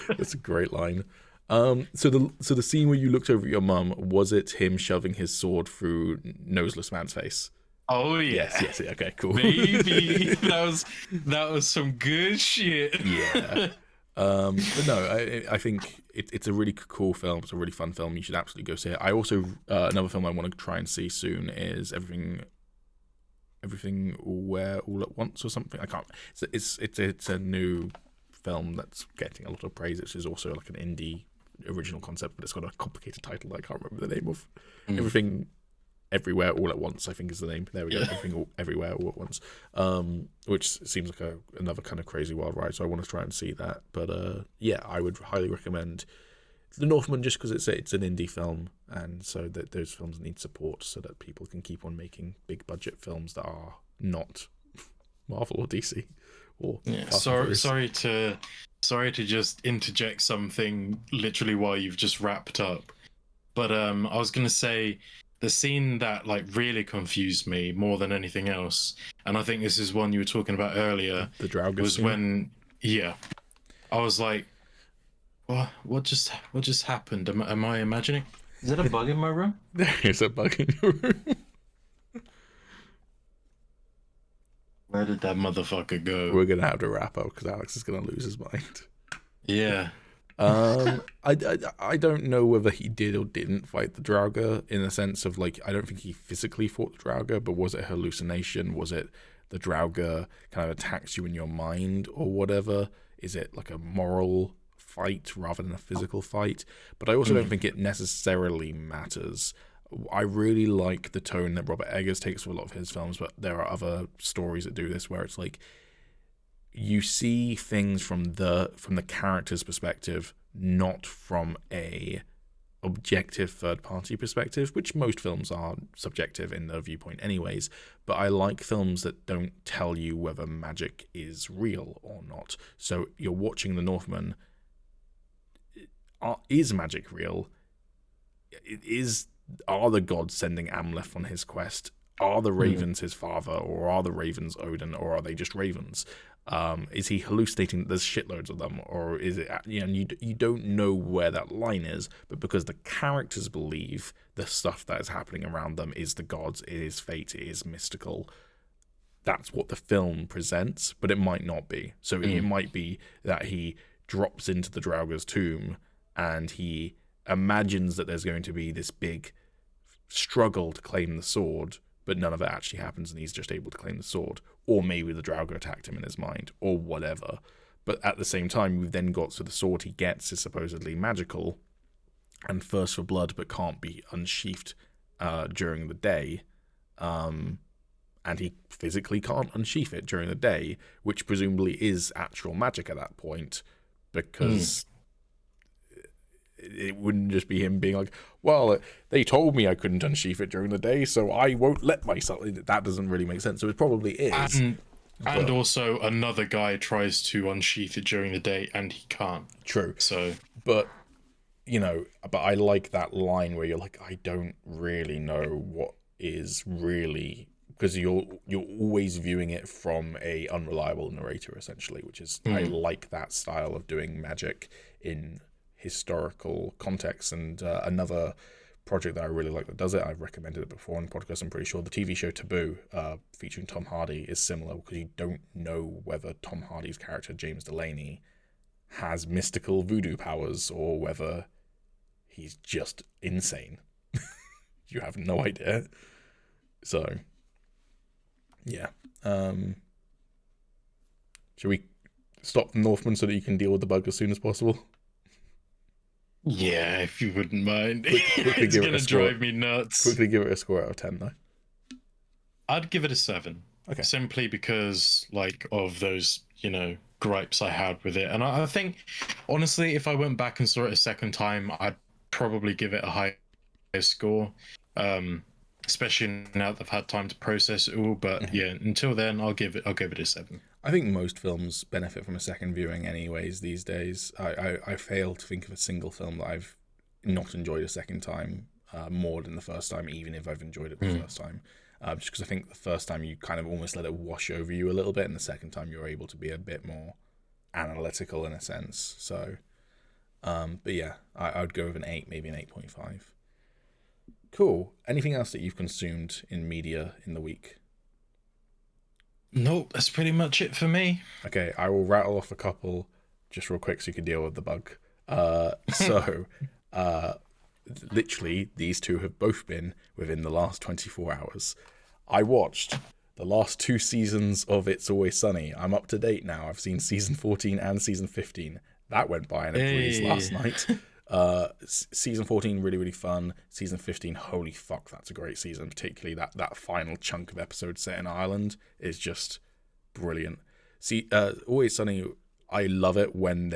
that's a great line. So the scene where you looked over at your mum, was it him shoving his sword through Noseless Man's face? Oh yeah. Yes. Okay, cool. Maybe that was some good shit. Yeah. But no, I think it's a really cool film. It's a really fun film. You should absolutely go see it. I also another film I want to try and see soon is Everything Where All at Once or something. I can't. It's a new film that's getting a lot of praise. Which is also like an indie original concept, but it's got a complicated title that I can't remember the name of. Everything Everywhere All at Once, I think is the name. There we go. Everything Everywhere All at Once, which seems like another kind of crazy wild ride. So I want to try and see that. But yeah, I would highly recommend The Northman just because it's an indie film, and so that those films need support so that people can keep on making big budget films that are not Marvel or DC. Or sorry to just interject something literally while you've just wrapped up, but I was gonna say, the scene that really confused me more than anything else, and I think this is one you were talking about earlier, the Draugr was scene? when I was like, what just happened? Am I imagining? Is that a bug in my room? There is a bug in your room. Where did that motherfucker go? We're gonna have to wrap up because Alex is gonna lose his mind. Yeah. I don't know whether he did or didn't fight the Draugr, in the sense of, like, I don't think he physically fought the Draugr, but was it a hallucination? Was it the Draugr kind of attacks you in your mind or whatever? Is it like a moral fight rather than a physical fight? But I also don't think it necessarily matters. I really like the tone that Robert Eggers takes for a lot of his films, but there are other stories that do this where it's like you see things from the character's perspective, not from a objective third-party perspective, which most films are subjective in their viewpoint anyways. But I like films that don't tell you whether magic is real or not. So you're watching The Northman. Is magic real? Are the gods sending Amleth on his quest? Are the ravens his father, or are the ravens Odin, or are they just ravens? Is he hallucinating? There's shitloads of them, or is it? You don't know where that line is, but because the characters believe the stuff that is happening around them is the gods, it is fate, it is mystical. That's what the film presents, but it might not be. So it might be that he drops into the Draugr's tomb and he imagines that there's going to be this big struggle to claim the sword, but none of it actually happens and he's just able to claim the sword. Or maybe the Draugr attacked him in his mind, or whatever. But at the same time, we've then got, so the sword he gets is supposedly magical and thirsts for blood, but can't be unsheathed during the day. And he physically can't unsheath it during the day, which presumably is actual magic at that point, because it wouldn't just be him being like, well, they told me I couldn't unsheath it during the day, so I won't let myself. That doesn't really make sense. So it probably is. And also another guy tries to unsheath it during the day and he can't. True. So, but I like that line where you're like, I don't really know what is really, because you're always viewing it from a unreliable narrator, essentially, which is I like that style of doing magic in historical context. And another project that I really like that does it, I've recommended it before on the podcast, I'm pretty sure, the TV show Taboo, featuring Tom Hardy, is similar, because you don't know whether Tom Hardy's character James Delaney has mystical voodoo powers or whether he's just insane. You have no idea. So yeah, should we stop the Northman so that you can deal with the bug as soon as possible? yeah, if you wouldn't mind. Quickly It's gonna drive me nuts. Quickly give it a score out of 10, though. I'd give it a 7. Okay. Simply because, like, of those, gripes I had with it. And I think, honestly, if I went back and saw it a second time, I'd probably give it a higher score. Especially now that I've had time to process it all. But yeah, until then, I'll give it a 7. I think most films benefit from a second viewing anyways these days. I fail to think of a single film that I've not enjoyed a second time more than the first time, even if I've enjoyed it the first time. Just because I think the first time you kind of almost let it wash over you a little bit, and the second time you're able to be a bit more analytical in a sense. So, but yeah, I would go with an 8, maybe an 8.5. Cool. Anything else that you've consumed in media in the week? Nope, that's pretty much it for me. Okay, I will rattle off a couple just real quick so you can deal with the bug. Literally, these two have both been within the last 24 hours. I watched the last 2 seasons of It's Always Sunny. I'm up to date now. I've seen season 14 and season 15. That went by in a breeze last night. Season 14, really, really fun. Season 15, holy fuck, that's a great season. Particularly that final chunk of episodes set in Ireland is just brilliant. See, Always Sunny, I love it when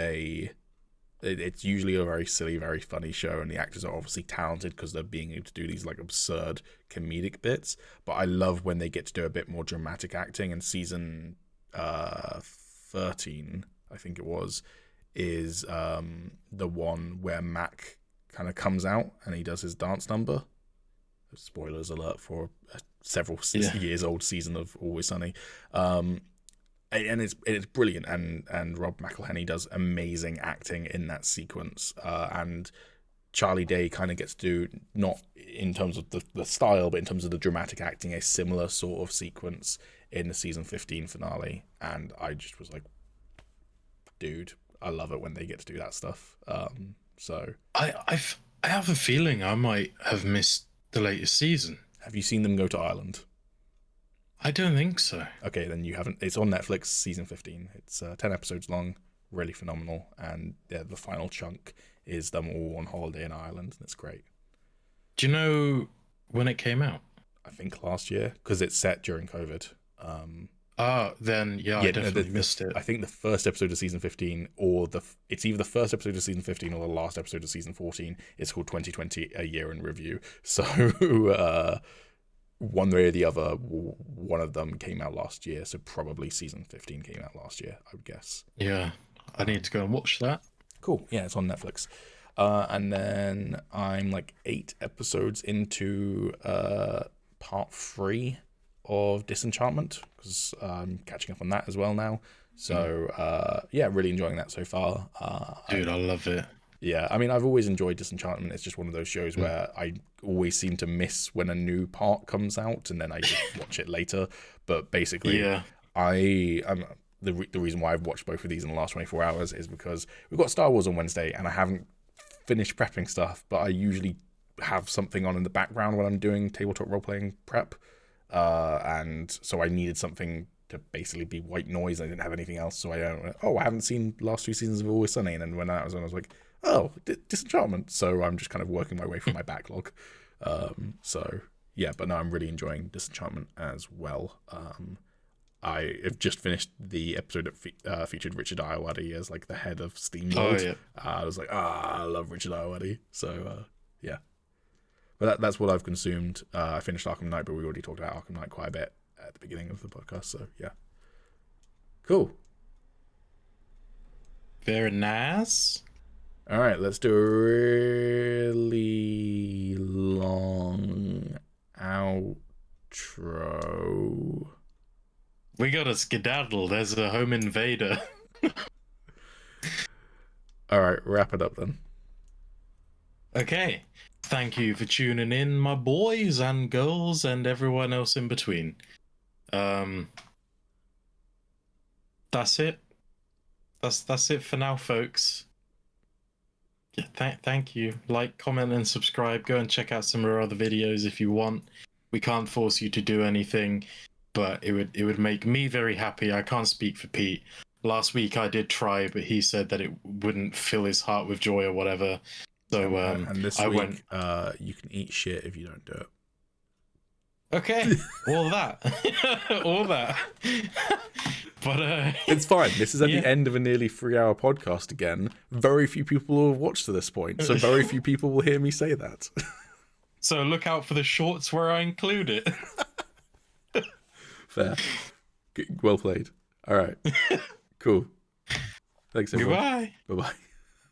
it's usually a very silly, very funny show, and the actors are obviously talented because they're being able to do these like absurd comedic bits. But I love when they get to do a bit more dramatic acting. And season 13, I think it was, is the one where Mac kind of comes out and he does his dance number. Spoilers alert for a several years old season of Always Sunny. And it's brilliant, and Rob McElhenney does amazing acting in that sequence, and Charlie Day kind of gets to do, not in terms of the style, but in terms of the dramatic acting, a similar sort of sequence in the season 15 finale, and I just was like, dude, I love it when they get to do that stuff. So I have a feeling I might have missed the latest season. have you seen them go to Ireland? I don't think so. Okay, then you haven't. It's on Netflix, season 15. It's 10 episodes long, really phenomenal, and the final chunk is them all on holiday in Ireland, and it's great. Do you know when it came out? I think last year, because it's set during COVID. Then I definitely missed it. I think the first episode of season 15, or it's either the first episode of season 15 or the last episode of season 14. It's called 2020: A Year in Review. So one way or the other, one of them came out last year. So probably season 15 came out last year, I would guess. Yeah, I need to go and watch that. Cool. Yeah, it's on Netflix. And then I'm like 8 episodes into part 3 of Disenchantment, because I'm catching up on that as well now. So yeah, really enjoying that so far. Dude, I love it. Yeah, I mean, I've always enjoyed Disenchantment. It's just one of those shows where I always seem to miss when a new part comes out, and then I just watch it later. But basically, Yeah. The reason why I've watched both of these in the last 24 hours is because we've got Star Wars on Wednesday, and I haven't finished prepping stuff, but I usually have something on in the background when I'm doing tabletop role-playing prep. And so I needed something to basically be white noise. I didn't have anything else, so I haven't seen the last 2 seasons of Always Sunny, and then when that was on, I was like, oh, Disenchantment. So I'm just kind of working my way through my backlog. So yeah, but no, I'm really enjoying Disenchantment as well. I have just finished the episode that featured Richard Ayoade as like the head of Steamworld. Oh, yeah. I was like, I love Richard Ayoade. So yeah. But that's what I've consumed. I finished Arkham Knight, but we already talked about Arkham Knight quite a bit at the beginning of the podcast. So yeah. Cool. Very nice. All right, let's do a really long outro. We got a skedaddle. There's a home invader. All right, wrap it up then. Okay. Thank you for tuning in, my boys and girls and everyone else in between. That's it. That's it for now, folks. Yeah, thank you. Like, comment, and subscribe. Go and check out some of our other videos if you want. We can't force you to do anything, but it would make me very happy. I can't speak for Pete. Last week I did try, but he said that it wouldn't fill his heart with joy or whatever. So and this week, you can eat shit if you don't do it. Okay, all that, all that. But it's fine. This is at yeah. the end of a nearly 3-hour podcast again. Very few people will have watched to this point, so very few people will hear me say that. So look out for the shorts where I include it. Fair. Well played. All right. Cool. Thanks everyone. Goodbye. Bye-bye.